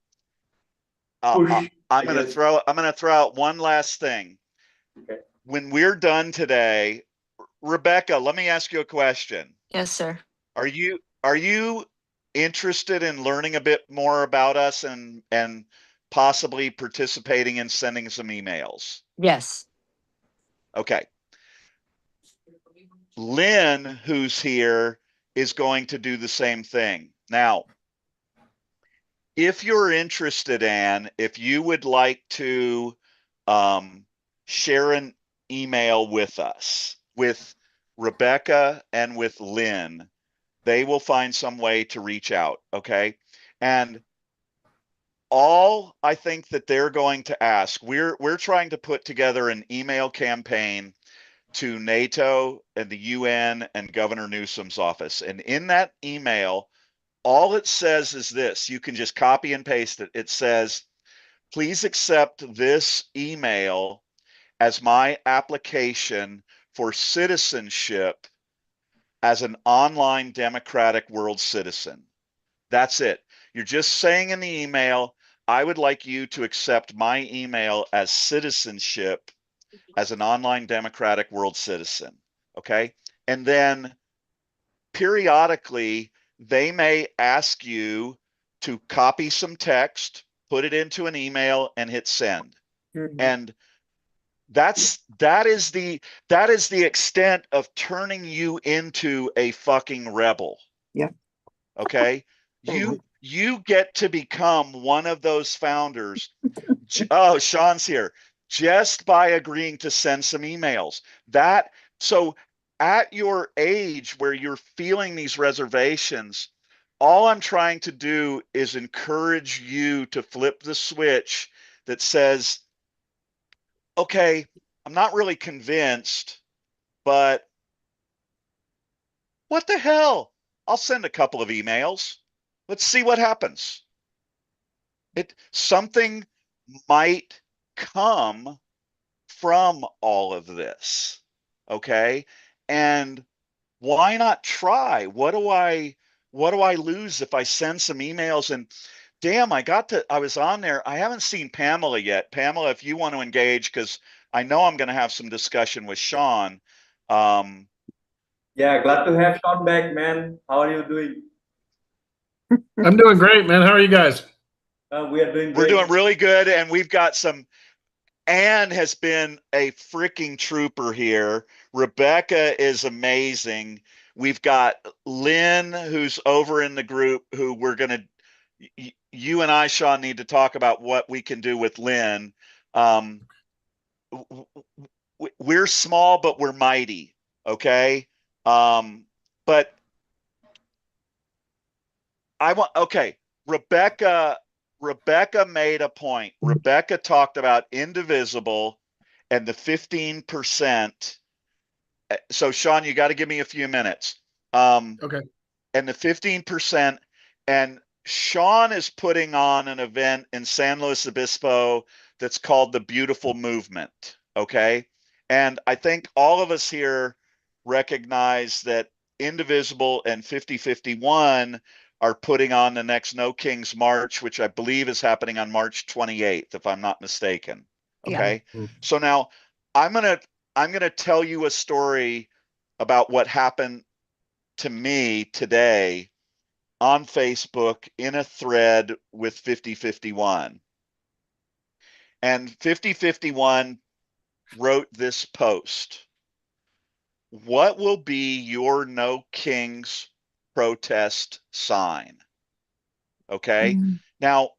Speaker 1: Push,
Speaker 2: I'm
Speaker 1: I
Speaker 2: gonna
Speaker 1: guess.
Speaker 2: throw out one last thing.
Speaker 1: Okay.
Speaker 2: When we're done today, Rebecca, let me ask you a question.
Speaker 12: Yes, sir.
Speaker 2: Are you interested in learning a bit more about us and possibly participating in sending some emails?
Speaker 12: Yes.
Speaker 2: Okay. Lynn, who's here, is going to do the same thing. Now, if you're interested, Anne, if you would like to share an email with us, with Rebecca and with Lynn, they will find some way to reach out. Okay. And all I think that they're going to ask, we're trying to put together an email campaign to NATO and the UN and Governor Newsom's office. And in that email, all it says is this. You can just copy and paste it. It says, please accept this email as my application for citizenship as an online democratic world citizen. That's it. You're just saying in the email, I would like you to accept my email as citizenship as an online democratic world citizen. Okay. And then periodically, they may ask you to copy some text, put it into an email, and hit send. And that is the extent of turning you into a fucking rebel.
Speaker 14: Yeah.
Speaker 2: Okay. You get to become one of those founders. Oh, Sean's here. Just by agreeing to send some emails. So at your age where you're feeling these reservations, all I'm trying to do is encourage you to flip the switch that says, okay, I'm not really convinced, but what the hell? I'll send a couple of emails. Let's see what happens. Something might come from all of this. Okay. And why not try? What do I lose if I send some emails? And damn, I was on there. I haven't seen Pamela yet. Pamela, if you want to engage, because I know I'm going to have some discussion with Sean.
Speaker 1: Yeah, glad to have Sean back, man. How are you doing?
Speaker 3: I'm doing great, man. How are you guys?
Speaker 1: We are doing
Speaker 2: We're
Speaker 1: great.
Speaker 2: doing really good, and we've got some. Anne has been a freaking trooper here. Rebecca is amazing. We've got Lynn, who's over in the group, who we're going to, you and I, Sean, need to talk about what we can do with Lynn. We're small, but we're mighty. Okay. But okay. Rebecca made a point. Rebecca talked about indivisible and the 15%. So Sean, you got to give me a few minutes.
Speaker 3: Okay.
Speaker 2: And the 15%, and Sean is putting on an event in San Luis Obispo that's called the Beautiful Movement. Okay. And I think all of us here recognize that Indivisible and 5051 are putting on the next No Kings March, which I believe is happening on March 28th, if I'm not mistaken. Okay.
Speaker 3: Yeah.
Speaker 2: So now I'm gonna tell you a story about what happened to me today on Facebook in a thread with 5051. And 5051 wrote this post. What will be your No Kings protest sign? Okay. Now,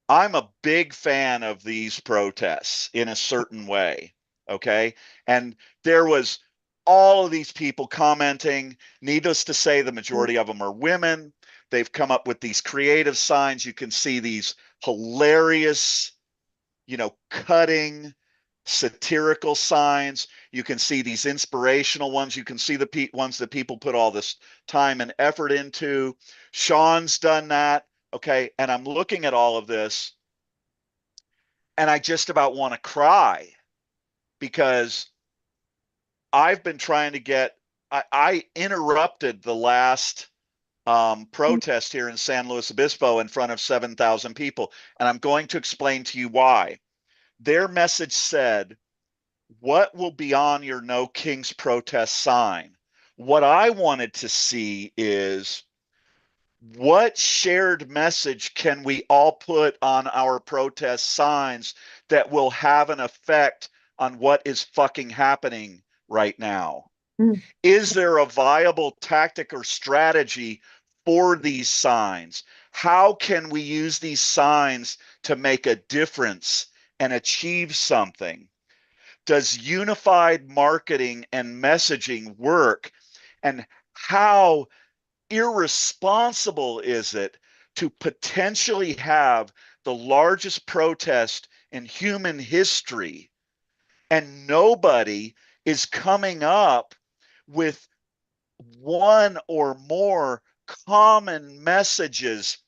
Speaker 2: I'm a big fan of these protests in a certain way. Okay. And there was all of these people commenting. Needless to say, the majority of them are women. They've come up with these creative signs. You can see these hilarious, cutting, satirical signs. You can see these inspirational ones. You can see the ones that people put all this time and effort into. Sean's done that. Okay. And I'm looking at all of this and I just about want to cry because I've been trying to get, I interrupted the last protest here in San Luis Obispo in front of 7,000 people. And I'm going to explain to you why. Their message said, what will be on your No Kings protest sign? What I wanted to see is, what shared message can we all put on our protest signs that will have an effect on what is fucking happening right now? Is there a viable tactic or strategy for these signs? How can we use these signs to make a difference and achieve something? Does unified marketing and messaging work? And how irresponsible is it to potentially have the largest protest in human history and nobody is coming up with one or more common messages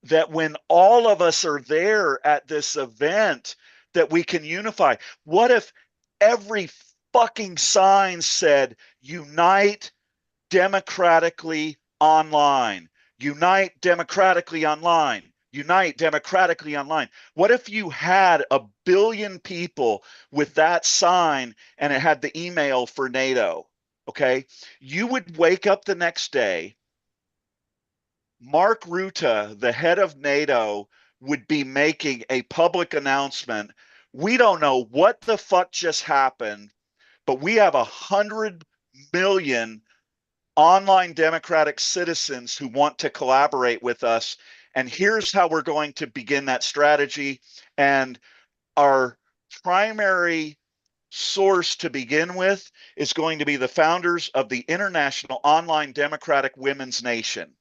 Speaker 2: that when all of us are there at this event that we can unify? What if every fucking sign said unite democratically online, unite democratically online, unite democratically online? What if you had 1 billion people with that sign and it had the email for NATO? Okay, you would wake up the next day, Mark Rutte, the head of NATO, would be making a public announcement. We don't know what the fuck just happened, but we have 100 million online democratic citizens who want to collaborate with us. And here's how we're going to begin that strategy. And our primary source to begin with is going to be the founders of the International Online Democratic Women's Nation.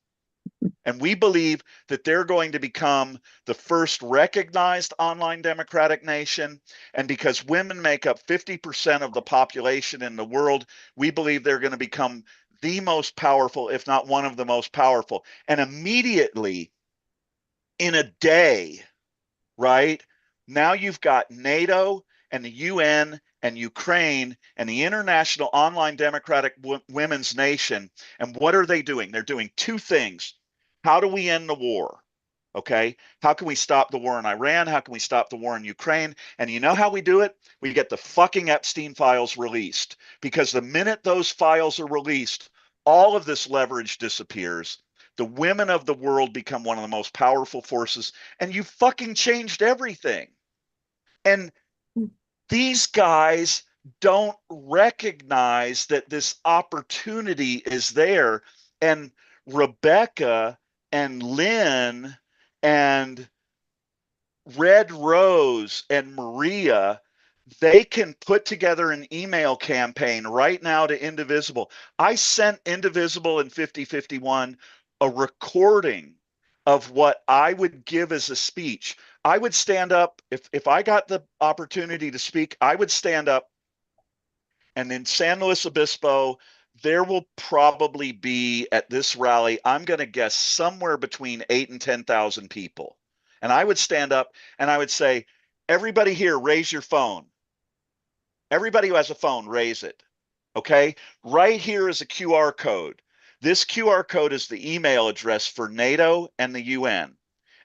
Speaker 2: And we believe that they're going to become the first recognized online democratic nation. And because women make up 50% of the population in the world, we believe they're going to become the most powerful, if not one of the most powerful. And immediately, in a day, right, now you've got NATO and the UN and Ukraine and the International Online Democratic Women's Nation. And what are they doing? They're doing two things. How do we end the war? Okay. How can we stop the war in Iran? How can we stop the war in Ukraine? And you know how we do it? We get the fucking Epstein files released, because the minute those files are released, all of this leverage disappears. The women of the world become one of the most powerful forces, and you fucking changed everything. And these guys don't recognize that this opportunity is there. And Rebecca and Lynn and Red Rose and Maria, they can put together an email campaign right now to Indivisible. I sent Indivisible in 5051 a recording of what I would give as a speech. I would stand up, if I got the opportunity to speak, I would stand up, and in San Luis Obispo, there will probably be at this rally, I'm going to guess somewhere between 8,000 and 10,000 people. And I would stand up and I would say, everybody here, raise your phone. Everybody who has a phone, raise it. Okay. Right here is a QR code. This QR code is the email address for NATO and the UN.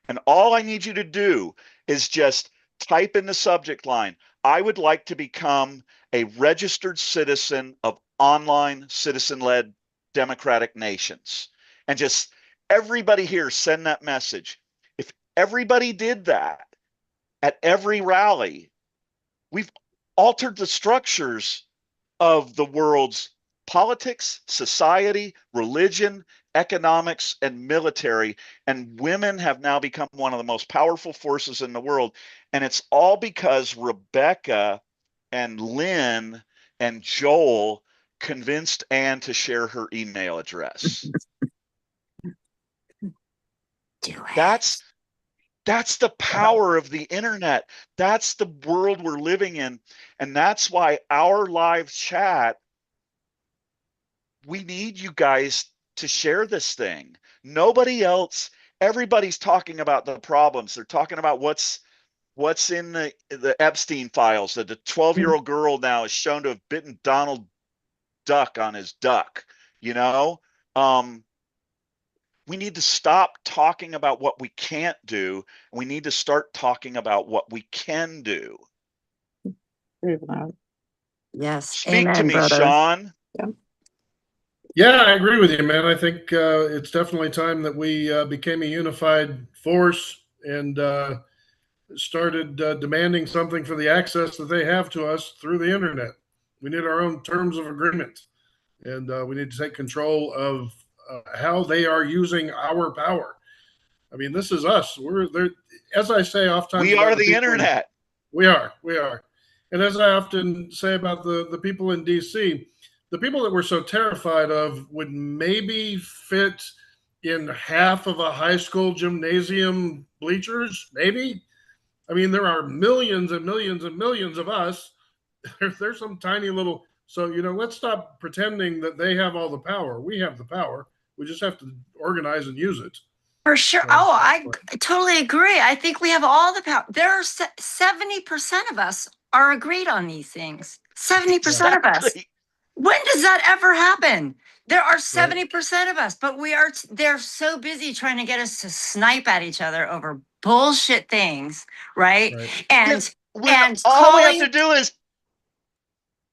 Speaker 2: And all I need you to do is just type in the subject line, I would like to become a registered citizen of online citizen-led democratic nations. And just everybody here send that message. If everybody did that at every rally, we've altered the structures of the world's politics, society, religion, economics, and military. And women have now become one of the most powerful forces in the world. And it's all because Rebecca and Lynn and Joel convinced Anne to share her email address. That's the power of the internet. That's the world we're living in. And that's why our live chat, we need you guys to share this thing. Nobody else, everybody's talking about the problems. They're talking about what's what's in the Epstein files, that the 12-year-old girl now is shown to have bitten Donald Duck on his duck, you know? We need to stop talking about what we can't do. We need to start talking about what we can do.
Speaker 12: Yes.
Speaker 2: Speak to
Speaker 12: Amen,
Speaker 2: me,
Speaker 12: brother.
Speaker 2: Sean.
Speaker 3: Yeah, I agree with you, man. I think it's definitely time that we became a unified force and started demanding something for the access that they have to us through the internet. We need our own terms of agreement, and we need to take control of how they are using our power. I mean, this is us. We're there. As I say oftentimes,
Speaker 2: We are the internet.
Speaker 3: We are. And as I often say about the people in DC, the people that we're so terrified of would maybe fit in half of a high school gymnasium bleachers, maybe. I mean, there are millions and millions and millions of us. There's some tiny little. So, let's stop pretending that they have all the power. We have the power. We just have to organize and use it.
Speaker 12: For sure.
Speaker 3: So,
Speaker 12: Oh, I totally agree. I think we have all the power. There are 70% of us are agreed on these things. 70% of us. When does that ever happen? There are 70% of us, but they're so busy trying to get us to snipe at each other over bullshit things, right? And
Speaker 2: all we have to do is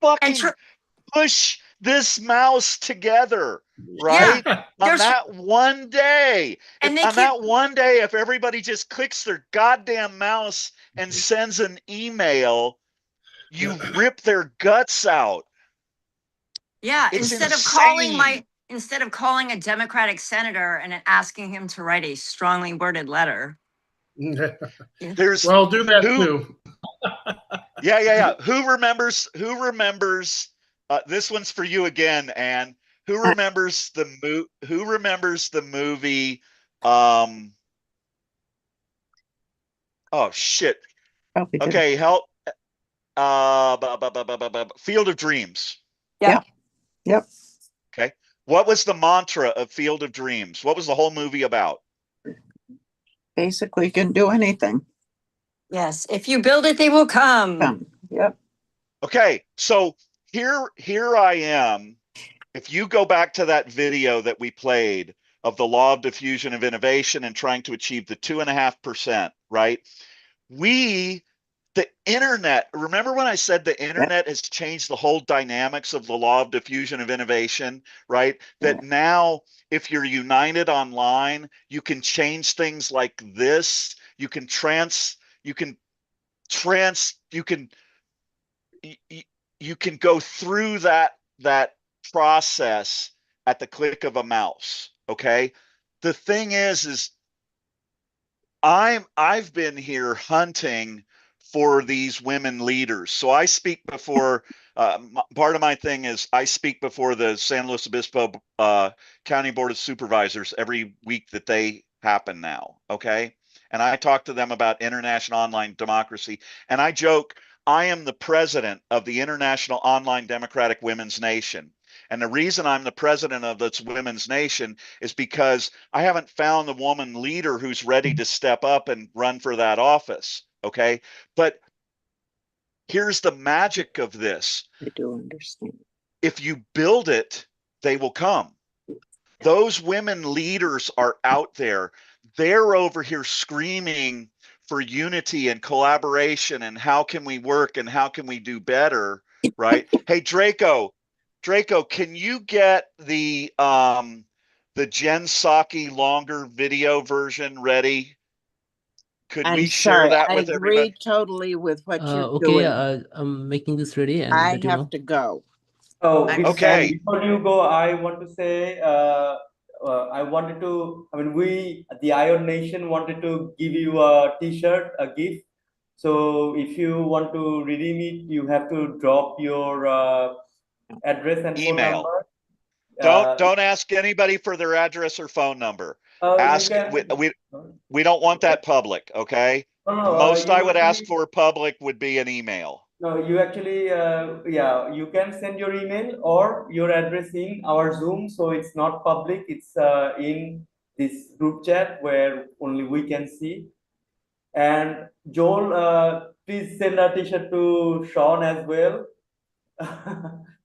Speaker 2: fucking push this mouse together, right? On that one day. If everybody just clicks their goddamn mouse and sends an email, you rip their guts out.
Speaker 12: Yeah,
Speaker 2: it's
Speaker 12: instead of calling a Democratic senator and asking him to write a strongly worded letter.
Speaker 3: Well, do that too.
Speaker 2: Yeah. Who remembers? This one's for you again, Anne. Who remembers the movie? Oh shit. Okay, help. Field of Dreams.
Speaker 14: Yeah. Yep.
Speaker 2: Okay. What was the mantra of Field of Dreams? What was the whole movie about?
Speaker 14: Basically, you can do anything.
Speaker 12: Yes. If you build it, they will come.
Speaker 14: Yep.
Speaker 2: Okay. So here I am. If you go back to that video that we played of the law of diffusion of innovation and trying to achieve the 2.5%, right? The internet, remember when I said the internet has changed the whole dynamics of the law of diffusion of innovation, right? That now, if you're united online, you can change things like this. You can go through that process at the click of a mouse. Okay. The thing is I've been here hunting for these women leaders. So I speak before, part of my thing is I speak before the San Luis Obispo County Board of Supervisors every week that they happen now. Okay. And I talk to them about international online democracy. And I joke, I am the president of the International Online Democratic Women's Nation. And the reason I'm the president of this women's nation is because I haven't found the woman leader who's ready to step up and run for that office. Okay. But here's the magic of this.
Speaker 14: I do understand.
Speaker 2: If you build it, they will come. Those women leaders are out there. They're over here screaming for unity and collaboration and how can we work and how can we do better, right? Hey, Draco, can you get the Jen Psaki longer video version ready? Could we share that with everybody?
Speaker 14: I agree totally with what you're
Speaker 4: Okay,
Speaker 14: doing.
Speaker 4: I'm making this ready and
Speaker 14: I
Speaker 4: let you know.
Speaker 14: have to go.
Speaker 1: Oh,
Speaker 2: okay.
Speaker 1: Before you go, I want to say, I mean, the IOD Nation wanted to give you a T-shirt, a gift. So if you want to redeem it, you have to drop your address and phone number.
Speaker 2: Don't ask anybody for their address or phone number. We don't want that public, okay? The most I would ask for public would be an email.
Speaker 1: No, you actually, you can send your email or your address in our Zoom, so it's not public. It's in this group chat where only we can see. And Joel, please send a t-shirt to Sean as well.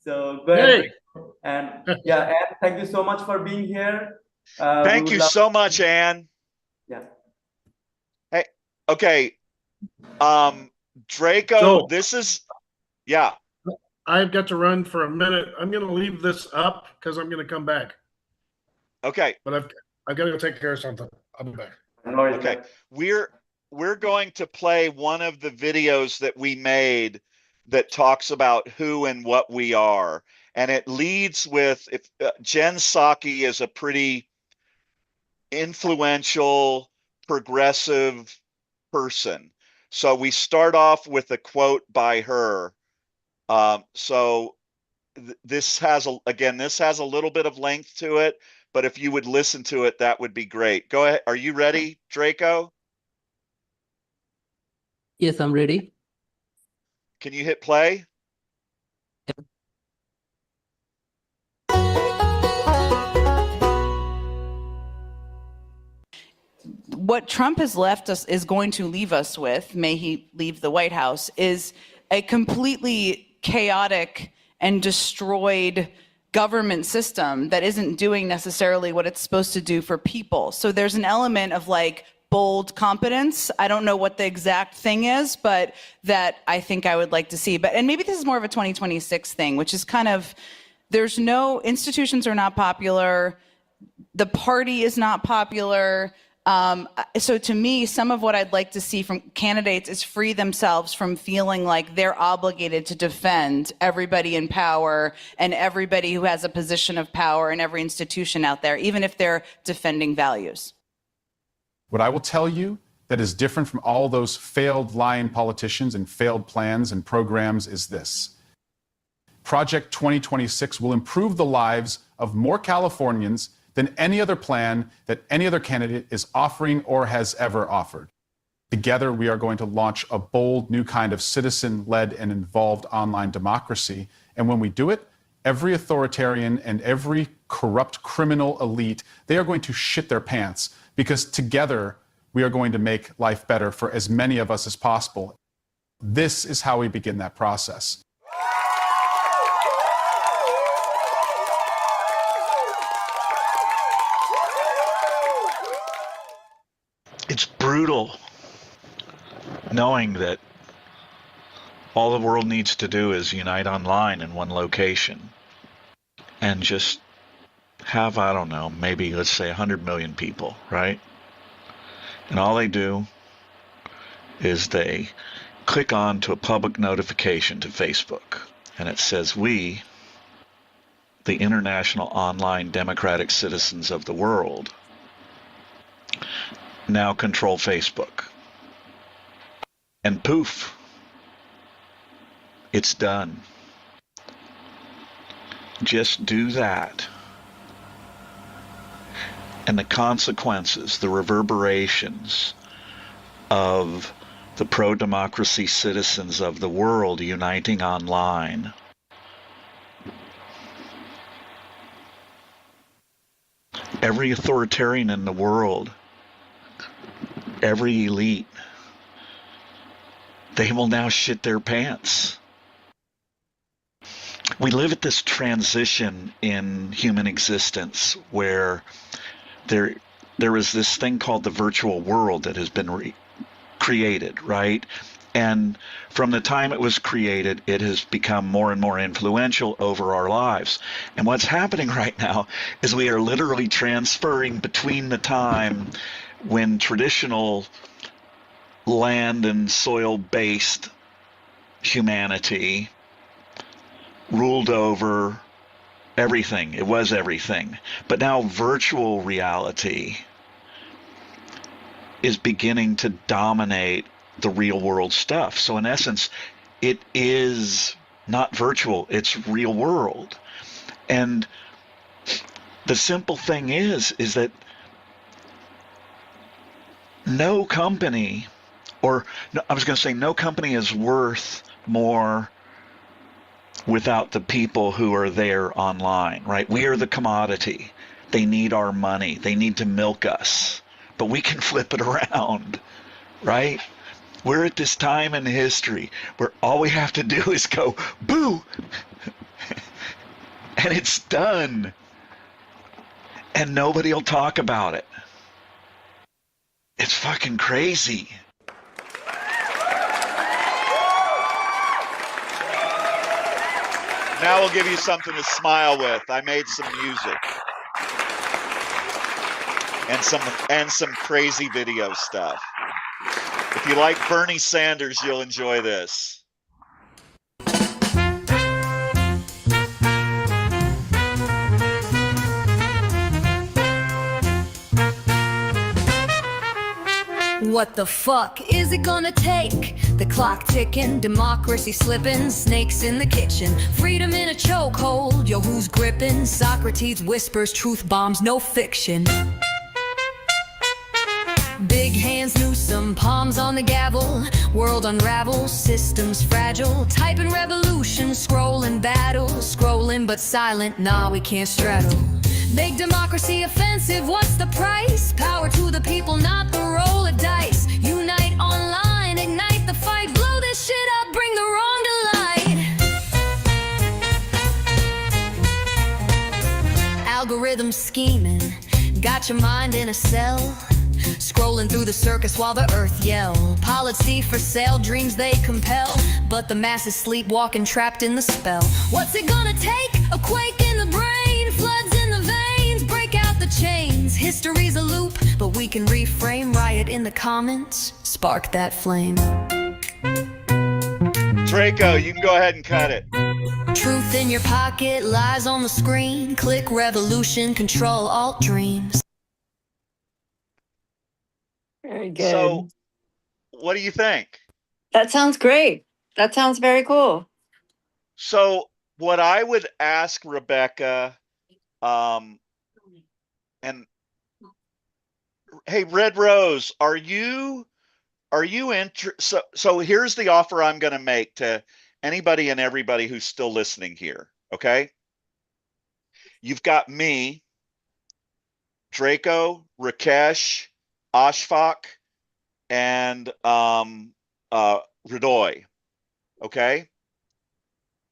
Speaker 1: So go ahead.
Speaker 3: Hey.
Speaker 1: And yeah, and thank you so much for being here. We
Speaker 2: Thank
Speaker 1: would
Speaker 2: you
Speaker 1: love-
Speaker 2: so much, Ann.
Speaker 1: Yeah.
Speaker 2: Hey, okay. Draco,
Speaker 3: Joel.
Speaker 2: this is, yeah.
Speaker 3: I've got to run for a minute. I'm going to leave this up because I'm going to come back.
Speaker 2: Okay.
Speaker 3: But I've got to go take care of something. I'll be back.
Speaker 2: Okay. We're going to play one of the videos that we made that talks about who and what we are. And it leads with, if Jen Psaki is a pretty influential, progressive person. So we start off with a quote by her. This has a little bit of length to it, but if you would listen to it, that would be great. Go ahead. Are you ready, Draco?
Speaker 4: Yes, I'm ready.
Speaker 2: Can you hit play?
Speaker 17: What Trump has left us is going to leave us with, may he leave the White House, is a completely chaotic and destroyed government system that isn't doing necessarily what it's supposed to do for people. So there's an element of like bold competence. I don't know what the exact thing is, but that I think I would like to see. And maybe this is more of a 2026 thing, which is kind of, there's no, institutions are not popular. The party is not popular. So to me, some of what I'd like to see from candidates is free themselves from feeling like they're obligated to defend everybody in power and everybody who has a position of power in every institution out there, even if they're defending values.
Speaker 18: What I will tell you that is different from all those failed lying politicians and failed plans and programs is this. Project 2026 will improve the lives of more Californians than any other plan that any other candidate is offering or has ever offered. Together, we are going to launch a bold new kind of citizen-led and involved online democracy. And when we do it, every authoritarian and every corrupt criminal elite, they are going to shit their pants, because together we are going to make life better for as many of us as possible. This is how we begin that process.
Speaker 2: It's brutal knowing that all the world needs to do is unite online in one location and just have, I don't know, maybe let's say 100 million people, right? And all they do is they click on to a public notification to Facebook, and it says, we, the international online democratic citizens of the world, now control Facebook. And poof, it's done. Just do that. And the consequences, the reverberations of the pro-democracy citizens of the world uniting online every authoritarian in the world, every elite, they will now shit their pants. We live at this transition in human existence where there is this thing called the virtual world that has been created, right? And from the time it was created, it has become more and more influential over our lives. And what's happening right now is we are literally transferring between the time when traditional land and soil-based humanity ruled over everything. It was everything. But now virtual reality is beginning to dominate the real world stuff. So in essence, it is not virtual, it's real world. And the simple thing is that no company, or no, I was going to say no company is worth more without the people who are there online, right? We are the commodity. They need our money. They need to milk us. But we can flip it around, right? We're at this time in history where all we have to do is go, boo, and it's done. And nobody will talk about it. It's fucking crazy. Now we'll give you something to smile with. I made some music. And some crazy video stuff. If you like Bernie Sanders, you'll enjoy this.
Speaker 19: What the fuck is it gonna take? The clock ticking, democracy slipping, snakes in the kitchen, freedom in a chokehold. Yo, who's gripping? Socrates whispers truth bombs, no fiction. Big hands Newsom, palms on the gavel. World unravels, systems fragile. Typing revolution, scrolling battle. Scrolling but silent, nah, we can't straddle. Make democracy offensive, what's the price? Power to the people, not the roll of dice. Unite online, ignite the fight. Blow this shit up, bring the wrong to light. Algorithm scheming, got your mind in a cell. Scrolling through the circus while the earth yell. Policy for sale, dreams they compel. But the masses sleepwalking, trapped in the spell. What's it gonna take? A quake in the brain, floods in the veins, break out the chains. History's a loop, but we can reframe. Riot in the comments, spark that flame.
Speaker 2: Draco, you can go ahead and cut it.
Speaker 19: Truth in your pocket, lies on the screen. Click revolution, control alt dreams.
Speaker 12: Very good.
Speaker 2: So, what do you think?
Speaker 12: That sounds great. That sounds very cool.
Speaker 2: So, what I would ask Rebecca, and hey, Red Rose, are you interested? So here's the offer I'm going to make to anybody and everybody who's still listening here. Okay, you've got me, Draco, Rakesh, Ashfaq, and Radoy. Okay,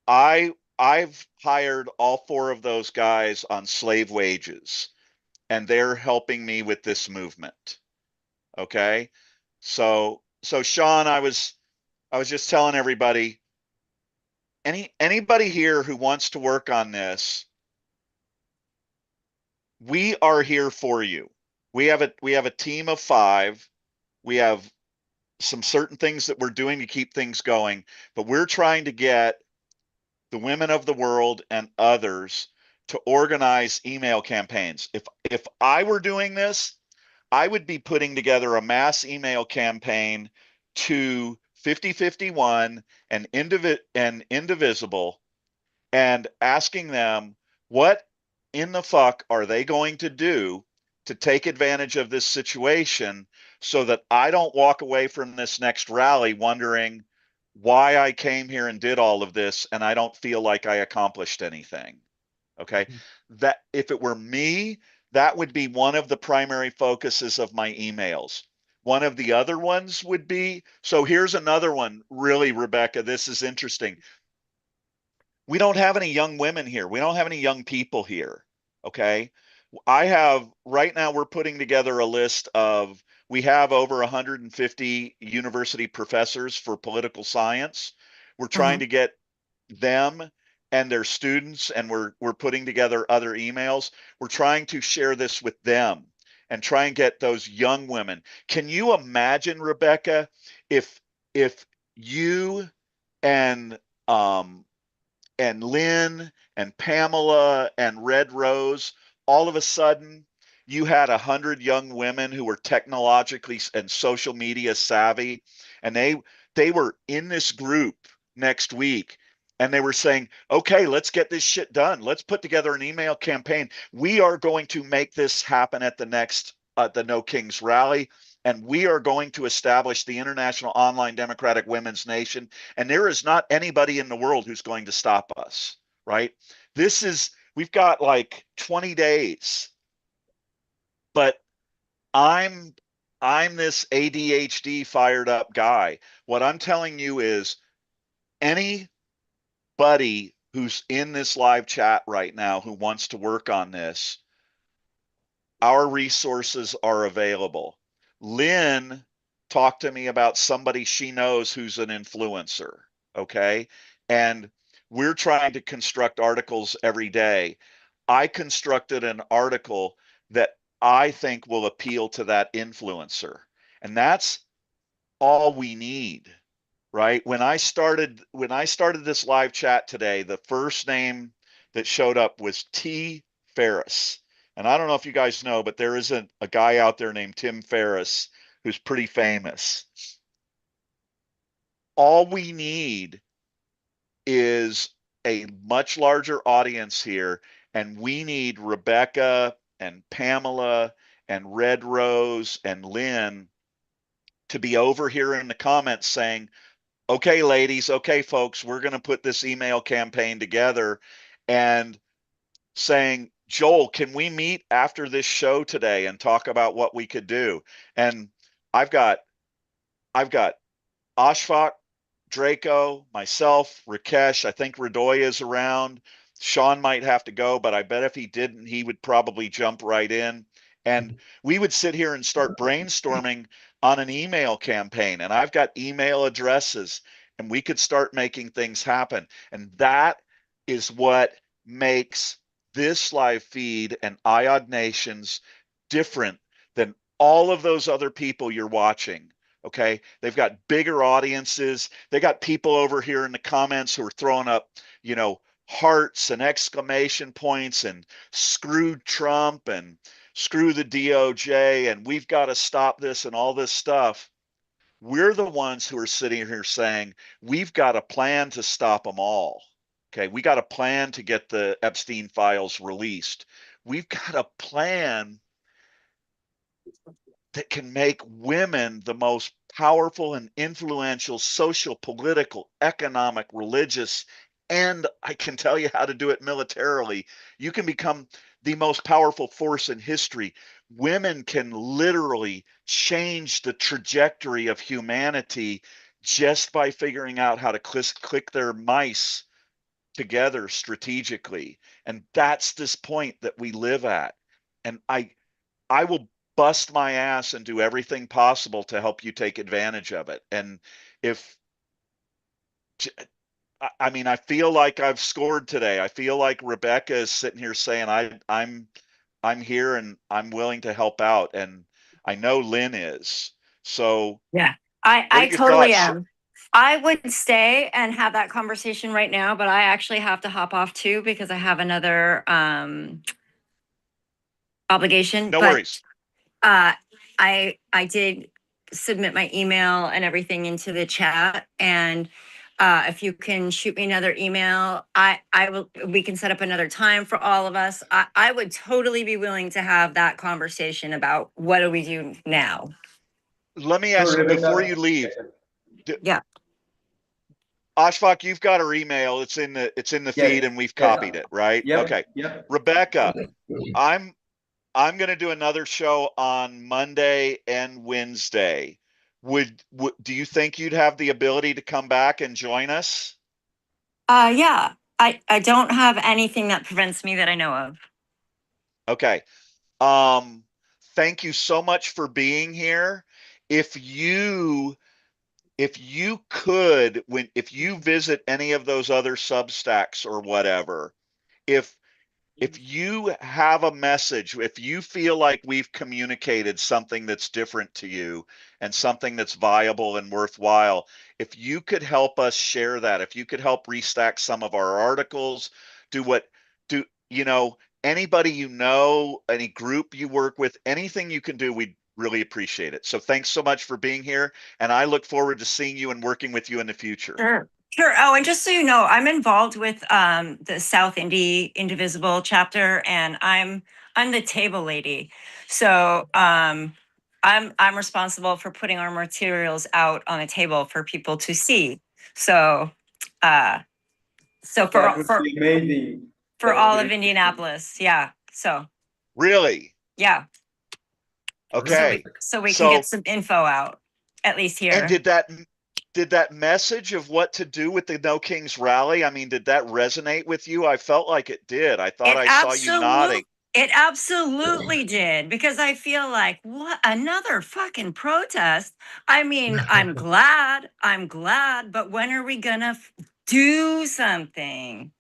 Speaker 2: I've hired all four of those guys on slave wages, and they're helping me with this movement. Okay, so Sean, I was just telling everybody, anybody here who wants to work on this, we are here for you. We have a team of 5. We have some certain things that we're doing to keep things going, but we're trying to get the women of the world and others to organize email campaigns. If I were doing this, I would be putting together a mass email campaign to 5051 and Indivisible and asking them what in the fuck are they going to do to take advantage of this situation so that I don't walk away from this next rally wondering why I came here and did all of this and I don't feel like I accomplished anything. Okay. That if it were me, that would be one of the primary focuses of my emails. One of the other ones would be, so here's another one, really, Rebecca, this is interesting. We don't have any young women here. We don't have any young people here. Okay. I have, right now, we're putting together a list of, we have over 150 university professors for political science. We're trying to get them and their students, and we're putting together other emails. We're trying to share this with them and try and get those young women. Can you imagine, Rebecca, if you and Lynn and Pamela and Red Rose, all of a sudden you had 100 young women who were technologically and social media savvy, and they were in this group next week, and they were saying, okay, let's get this shit done. Let's put together an email campaign. We are going to make this happen at the next the No Kings rally, and we are going to establish the International Online Democratic Women's Nation, and there is not anybody in the world who's going to stop us, right? We've got like 20 days, but I'm I'm this ADHD fired up guy. What I'm telling you is anybody who's in this live chat right now who wants to work on this, our resources are available. Lynn talked to me about somebody she knows who's an influencer, okay? And we're trying to construct articles every day. I constructed an article that I think will appeal to that influencer. And that's all we need, right? When I started this live chat today, the first name that showed up was T. Ferriss. And I don't know if you guys know, but there is a guy out there named Tim Ferriss who's pretty famous. All we need is a much larger audience here, and we need Rebecca and Pamela and Red Rose and Lynn to be over here in the comments saying, okay, ladies, okay, folks, we're going to put this email campaign together, and saying, Joel, can we meet after this show today and talk about what we could do? And I've got Ashfaq, Draco, myself, Rakesh. I think Radoy is around. Sean might have to go, but I bet if he didn't, he would probably jump right in. And we would sit here and start brainstorming on an email campaign. And I've got email addresses, and we could start making things happen. And that is what makes this live feed and IOD Nations different than all of those other people you're watching. Okay, they've got bigger audiences. They got people over here in the comments who are throwing up, hearts and exclamation points and screw Trump and screw the DOJ and we've got to stop this and all this stuff. We're the ones who are sitting here saying we've got a plan to stop them all. Okay, we got a plan to get the Epstein files released. We've got a plan that can make women the most powerful and influential social, political, economic, religious, and I can tell you how to do it militarily. You can become the most powerful force in history. Women can literally change the trajectory of humanity just by figuring out how to click their mice together strategically. And that's this point that we live at. And I will bust my ass and do everything possible to help you take advantage of it. And I feel like I've scored today. I feel like Rebecca is sitting here saying I'm here and I'm willing to help out, and I know Lynn is. So
Speaker 12: yeah, I totally am. I would stay and have that conversation right now, but I actually have to hop off too because I have another obligation.
Speaker 2: No worries.
Speaker 12: I did submit my email and everything into the chat, and if you can shoot me another email, I will. We can set up another time for all of us. I would totally be willing to have that conversation about what do we do now.
Speaker 2: Let me ask you before you leave.
Speaker 12: Yeah.
Speaker 2: Ashfaq, you've got her email. It's in the feed, and we've copied it, right?
Speaker 1: Yep.
Speaker 2: Okay.
Speaker 1: Yep.
Speaker 2: Rebecca, I'm going to do another show on Monday and Wednesday. Do you think you'd have the ability to come back and join us?
Speaker 12: Yeah. I don't have anything that prevents me that I know of.
Speaker 2: Okay. Thank you so much for being here. If you could, if you visit any of those other Substacks or whatever, if you have a message, if you feel like we've communicated something that's different to you and something that's viable and worthwhile, if you could help us share that, if you could help restack some of our articles, anybody any group you work with, anything you can do, we'd really appreciate it. So thanks so much for being here, and I look forward to seeing you and working with you in the future.
Speaker 12: Sure. Oh, and just so you know, I'm involved with the South Indy Indivisible chapter, and I'm the table lady. So I'm responsible for putting our materials out on a table for people to see. So for all of Indianapolis, yeah. So
Speaker 2: really,
Speaker 12: yeah.
Speaker 2: Okay.
Speaker 12: So we can get some info out, at least here.
Speaker 2: And did that message of what to do with the No Kings rally, I mean, did that resonate with you? I felt like it did. I thought I saw you nodding.
Speaker 12: It absolutely did, because I feel like, what, another fucking protest? I mean, I'm glad, but when are we gonna do something?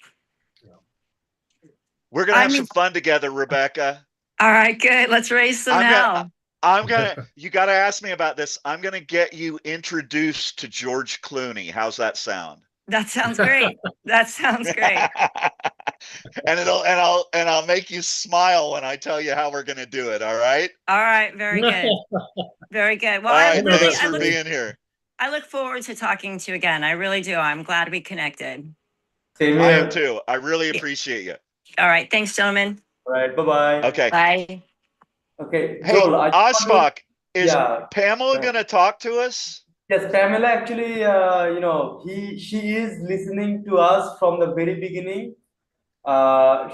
Speaker 2: We're gonna have some fun together, Rebecca.
Speaker 12: All right, good. Let's raise some hell.
Speaker 2: You got to ask me about this. I'm going to get you introduced to George Clooney. How's that sound?
Speaker 12: That sounds great. That sounds great.
Speaker 2: And I'll make you smile when I tell you how we're going to do it. All right.
Speaker 12: All right. Very good. Very good. Well,
Speaker 2: all right, thanks for being here.
Speaker 12: I look forward to talking to you again. I really do. I'm glad we connected.
Speaker 1: Same
Speaker 2: I
Speaker 1: here.
Speaker 2: am too. I really appreciate you.
Speaker 12: All right. Thanks, gentlemen.
Speaker 1: All right. Bye-bye.
Speaker 2: Okay.
Speaker 12: Bye.
Speaker 1: Okay.
Speaker 2: Hey,
Speaker 1: Joel,
Speaker 2: Asfaq, is Pamela going to talk to us?
Speaker 1: Yes, Pamela actually, she is listening to us from the very beginning.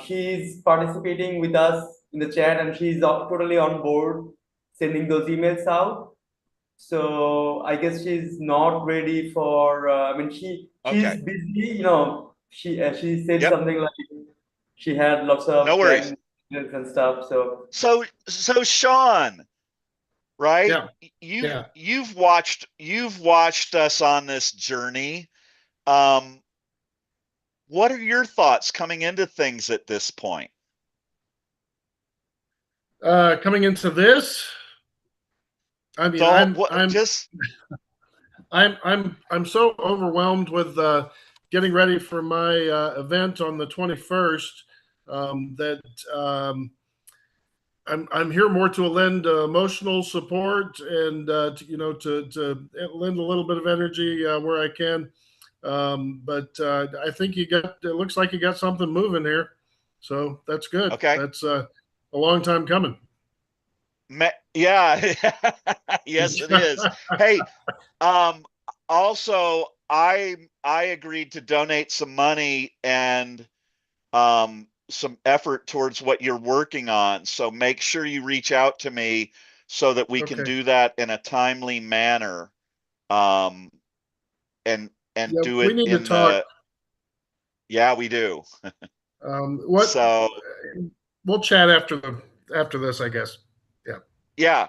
Speaker 1: She's participating with us in the chat, and she's totally on board sending those emails out. So I guess she's not ready for. She's busy. She said something like she had lots of emails and stuff.
Speaker 2: So Sean, right?
Speaker 3: Yeah.
Speaker 2: You've watched us on this journey. What are your thoughts coming into things at this point?
Speaker 3: Coming into this, I mean, I'm so overwhelmed with getting ready for my event on the 21st that I'm here more to lend emotional support and to lend a little bit of energy where I can. But I think it looks like you got something moving here, so that's good.
Speaker 2: Okay,
Speaker 3: that's a long time coming.
Speaker 2: Yeah, yes, it is. Hey, also, I agreed to donate some money and some effort towards what you're working on. So make sure you reach out to me so that we can do that in a timely manner. And do it.
Speaker 3: We need to talk.
Speaker 2: Yeah, we do.
Speaker 3: So we'll chat after this, I guess.
Speaker 2: Yeah.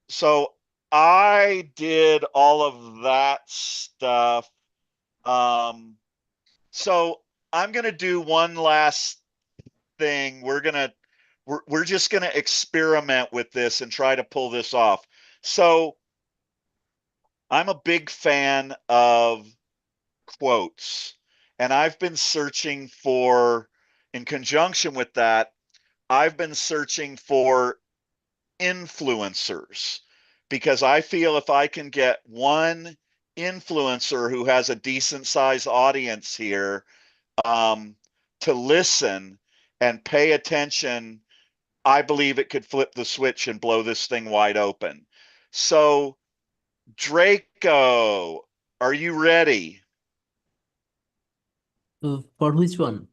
Speaker 2: So I did all of that stuff. So I'm going to do one last thing. We're just going to experiment with this and try to pull this off. So I'm a big fan of quotes, and I've been searching for, in conjunction with that, I've been searching for influencers, because I feel if I can get one influencer who has a decent sized audience here to listen and pay attention, I believe it could flip the switch and blow this thing wide open. So Draco, are you ready?
Speaker 4: For which one?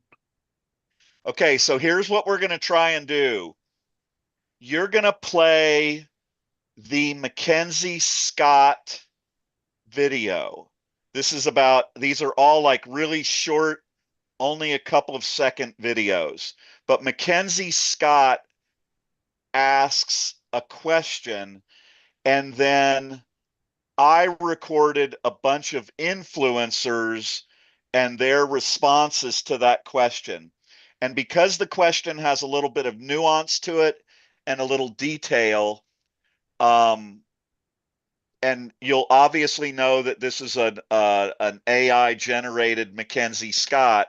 Speaker 2: Okay, so here's what we're going to try and do. You're going to play the Mackenzie Scott video. These are all like really short, only a couple of second videos. But Mackenzie Scott asks a question, and then I recorded a bunch of influencers and their responses to that question. And because the question has a little bit of nuance to it and a little detail, and you'll obviously know that this is an AI generated Mackenzie Scott,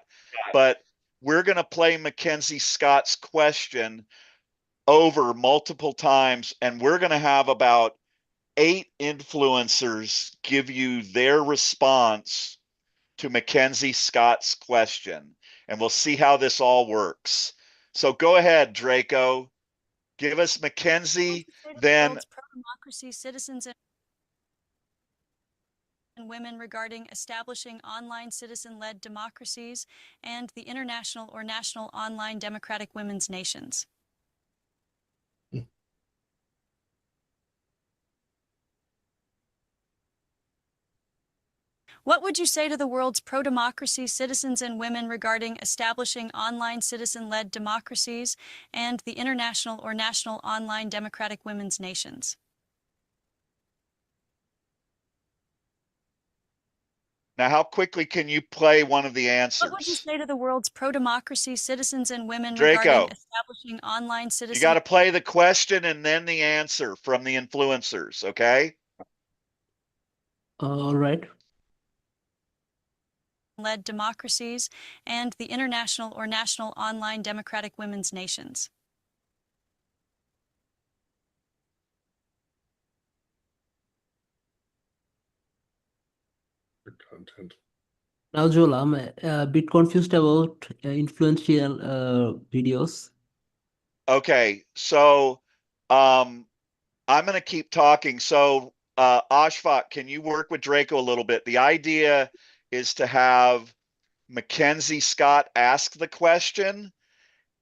Speaker 2: but we're going to play Mackenzie Scott's question over multiple times, and we're going to have about 8 influencers give you their response to Mackenzie Scott's question, and we'll see how this all works. So go ahead, Draco. Give us Mackenzie, then
Speaker 20: pro-democracy citizens and women regarding establishing online citizen-led democracies and the international or national online democratic women's nations. What would you say to the world's pro-democracy citizens and women regarding establishing online citizen-led democracies and the international or national online democratic women's nations?
Speaker 2: Now, how quickly can you play one of the answers?
Speaker 20: What would you say to the world's pro-democracy citizens and women
Speaker 2: Draco,
Speaker 20: regarding establishing online citizen?
Speaker 2: You got to play the question and then the answer from the influencers, okay?
Speaker 4: All right.
Speaker 20: Led democracies and the international or national online democratic women's nations.
Speaker 3: The content.
Speaker 4: Now, Joel, I'm a bit confused about influential videos.
Speaker 2: Okay, so I'm going to keep talking. So Ashfaq, can you work with Draco a little bit? The idea is to have Mackenzie Scott ask the question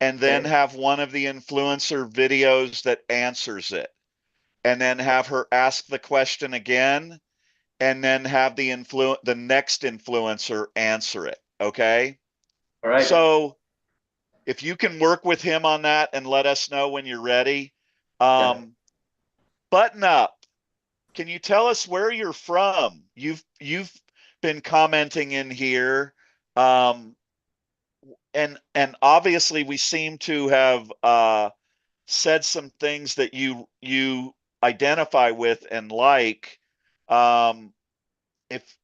Speaker 2: and then have one of the influencer videos that answers it. And then have her ask the question again and then have the next influencer answer it. Okay.
Speaker 1: All right.
Speaker 2: So if you can work with him on that and let us know when you're ready. Button Up, can you tell us where you're from? You've been commenting in here. And obviously we seem to have said some things that you identify with and like. If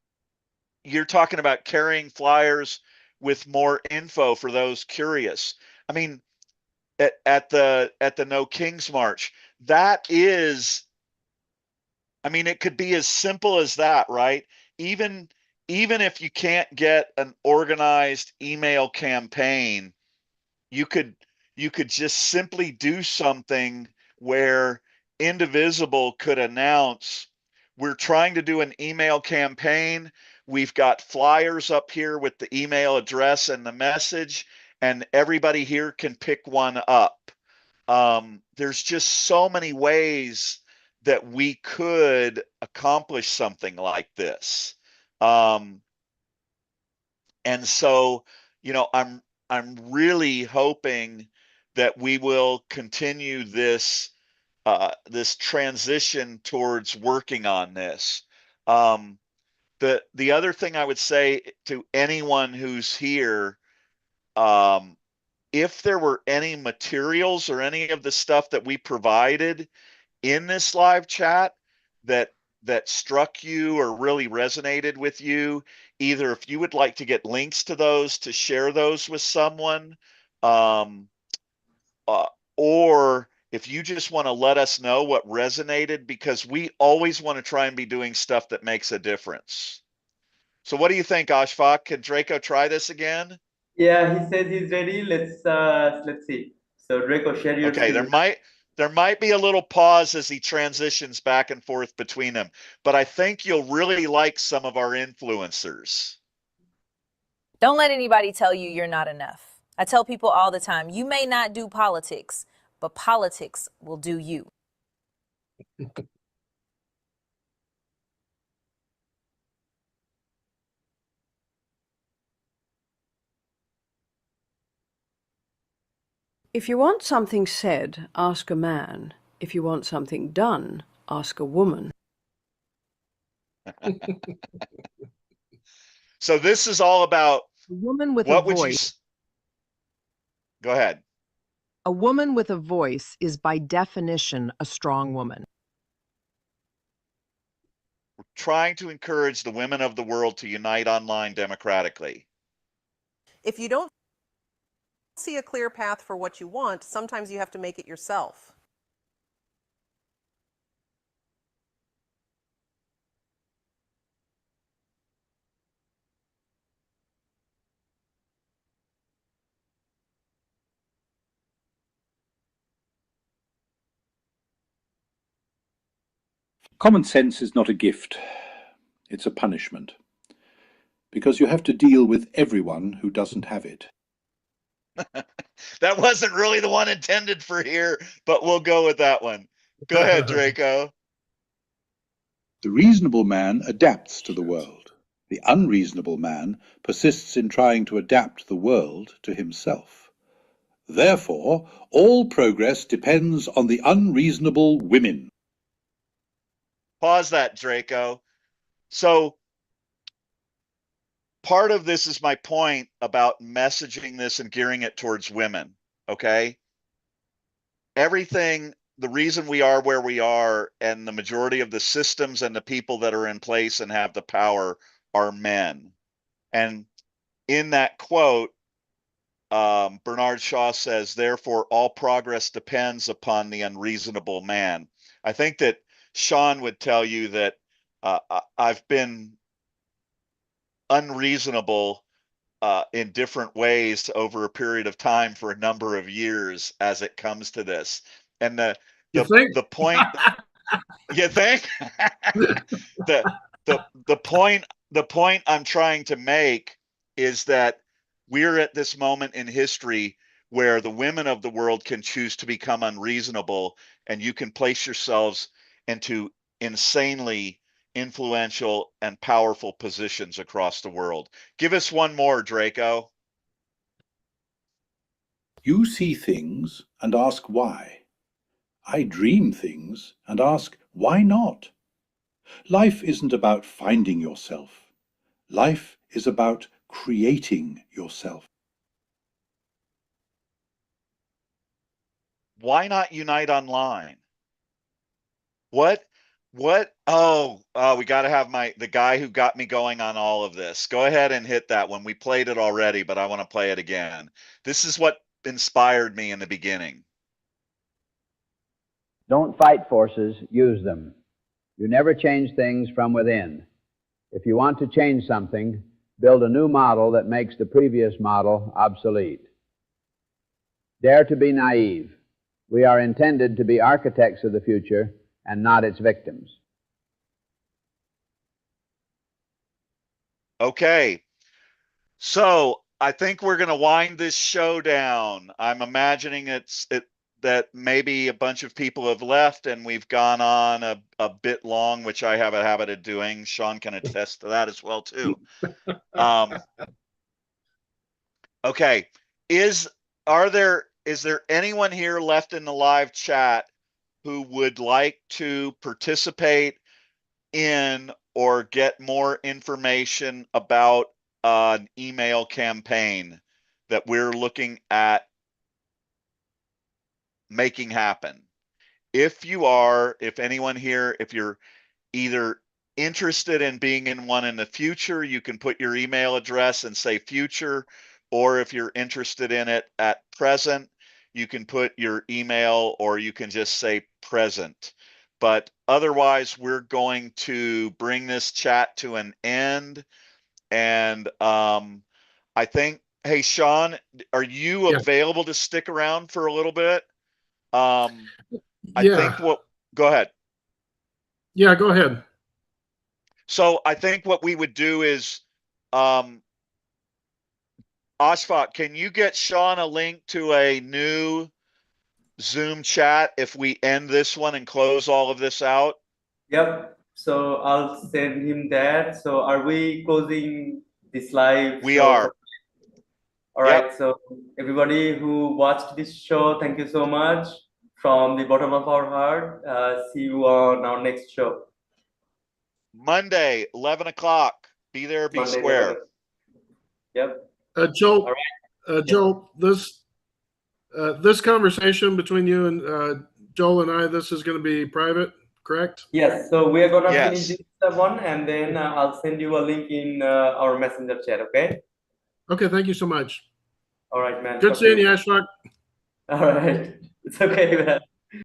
Speaker 2: you're talking about carrying flyers with more info for those curious. I mean, at the No Kings March, that is, I mean, it could be as simple as that, right? Even if you can't get an organized email campaign, you could just simply do something where Indivisible could announce, we're trying to do an email campaign. We've got flyers up here with the email address and the message, and everybody here can pick one up. There's just so many ways that we could accomplish something like this. And so, you know, I'm really hoping that we will continue this this transition towards working on this. The other thing I would say to anyone who's here, if there were any materials or any of the stuff that we provided in this live chat that struck you or really resonated with you, either if you would like to get links to those to share those with someone, or if you just want to let us know what resonated, because we always want to try and be doing stuff that makes a difference. So what do you think, Ashfaq? Can Draco try this again?
Speaker 1: Yeah, he says he's ready. Let's see. So Draco, share your
Speaker 2: Okay,
Speaker 1: screen.
Speaker 2: there might be a little pause as he transitions back and forth between them, but I think you'll really like some of our influencers.
Speaker 21: Don't let anybody tell you you're not enough. I tell people all the time, you may not do politics, but politics will do you.
Speaker 22: If you want something said, ask a man. If you want something done, ask a woman.
Speaker 2: So this is all about
Speaker 22: a woman with
Speaker 2: what
Speaker 22: a
Speaker 2: would
Speaker 22: voice.
Speaker 2: Go ahead.
Speaker 22: A woman with a voice is by definition a strong woman.
Speaker 2: We're trying to encourage the women of the world to unite online democratically.
Speaker 23: If you don't see a clear path for what you want, sometimes you have to make it yourself.
Speaker 24: Common sense is not a gift, it's a punishment, because you have to deal with everyone who doesn't have it.
Speaker 2: That wasn't really the one intended for here, but we'll go with that one. Go ahead, Draco.
Speaker 24: The reasonable man adapts to the world. The unreasonable man persists in trying to adapt the world to himself. Therefore, all progress depends on the unreasonable women.
Speaker 2: Pause that, Draco. So part of this is my point about messaging this and gearing it towards women, okay? Everything, the reason we are where we are and the majority of the systems and the people that are in place and have the power are men. And in that quote, Bernard Shaw says, therefore, all progress depends upon the unreasonable man. I think that Sean would tell you that I've been unreasonable in different ways over a period of time for a number of years as it comes to this. And the point you think the point I'm trying to make is that we're at this moment in history where the women of the world can choose to become unreasonable, and you can place yourselves into insanely influential and powerful positions across the world. Give us one more, Draco.
Speaker 24: You see things and ask why. I dream things and ask why not. Life isn't about finding yourself. Life is about creating yourself.
Speaker 2: Why not unite online? What? Oh, we got to have the guy who got me going on all of this. Go ahead and hit that one. We played it already, but I want to play it again. This is what inspired me in the beginning.
Speaker 13: Don't fight forces, use them. You never change things from within. If you want to change something, build a new model that makes the previous model obsolete. Dare to be naive. We are intended to be architects of the future and not its victims.
Speaker 2: Okay, so I think we're going to wind this show down. I'm imagining that maybe a bunch of people have left and we've gone on a bit long, which I have a habit of doing. Sean can attest to that as well too. Okay, is there anyone here left in the live chat who would like to participate in or get more information about an email campaign that we're looking at making happen? If anyone here, if you're either interested in being in one in the future, you can put your email address and say future, or if you're interested in it at present, you can put your email or you can just say present. But otherwise, we're going to bring this chat to an end. And I think, hey, Sean, are you available to stick around for a little bit? I think go ahead.
Speaker 3: Yeah, go ahead.
Speaker 2: So I think what we would do is, Ashfaq, can you get Sean a link to a new Zoom chat if we end this one and close all of this out?
Speaker 1: Yep. So I'll send him that. So are we closing this live?
Speaker 2: We are.
Speaker 1: All right. So everybody who watched this show, thank you so much from the bottom of our heart. See you on our next show.
Speaker 2: Monday, 11 o'clock. Be there, be
Speaker 1: Monday,
Speaker 2: square.
Speaker 1: 11. Yep.
Speaker 3: Joe,
Speaker 1: all right.
Speaker 3: Joe, this conversation between you and Joel and I, this is going to be private, correct?
Speaker 1: Yes. So we are going to finish this one, and then I'll send you a link in our messenger chat. Okay.
Speaker 3: Okay. Thank you so much.
Speaker 1: All right, man.
Speaker 3: Good seeing you, Ashfaq.
Speaker 1: All right. It's okay, man.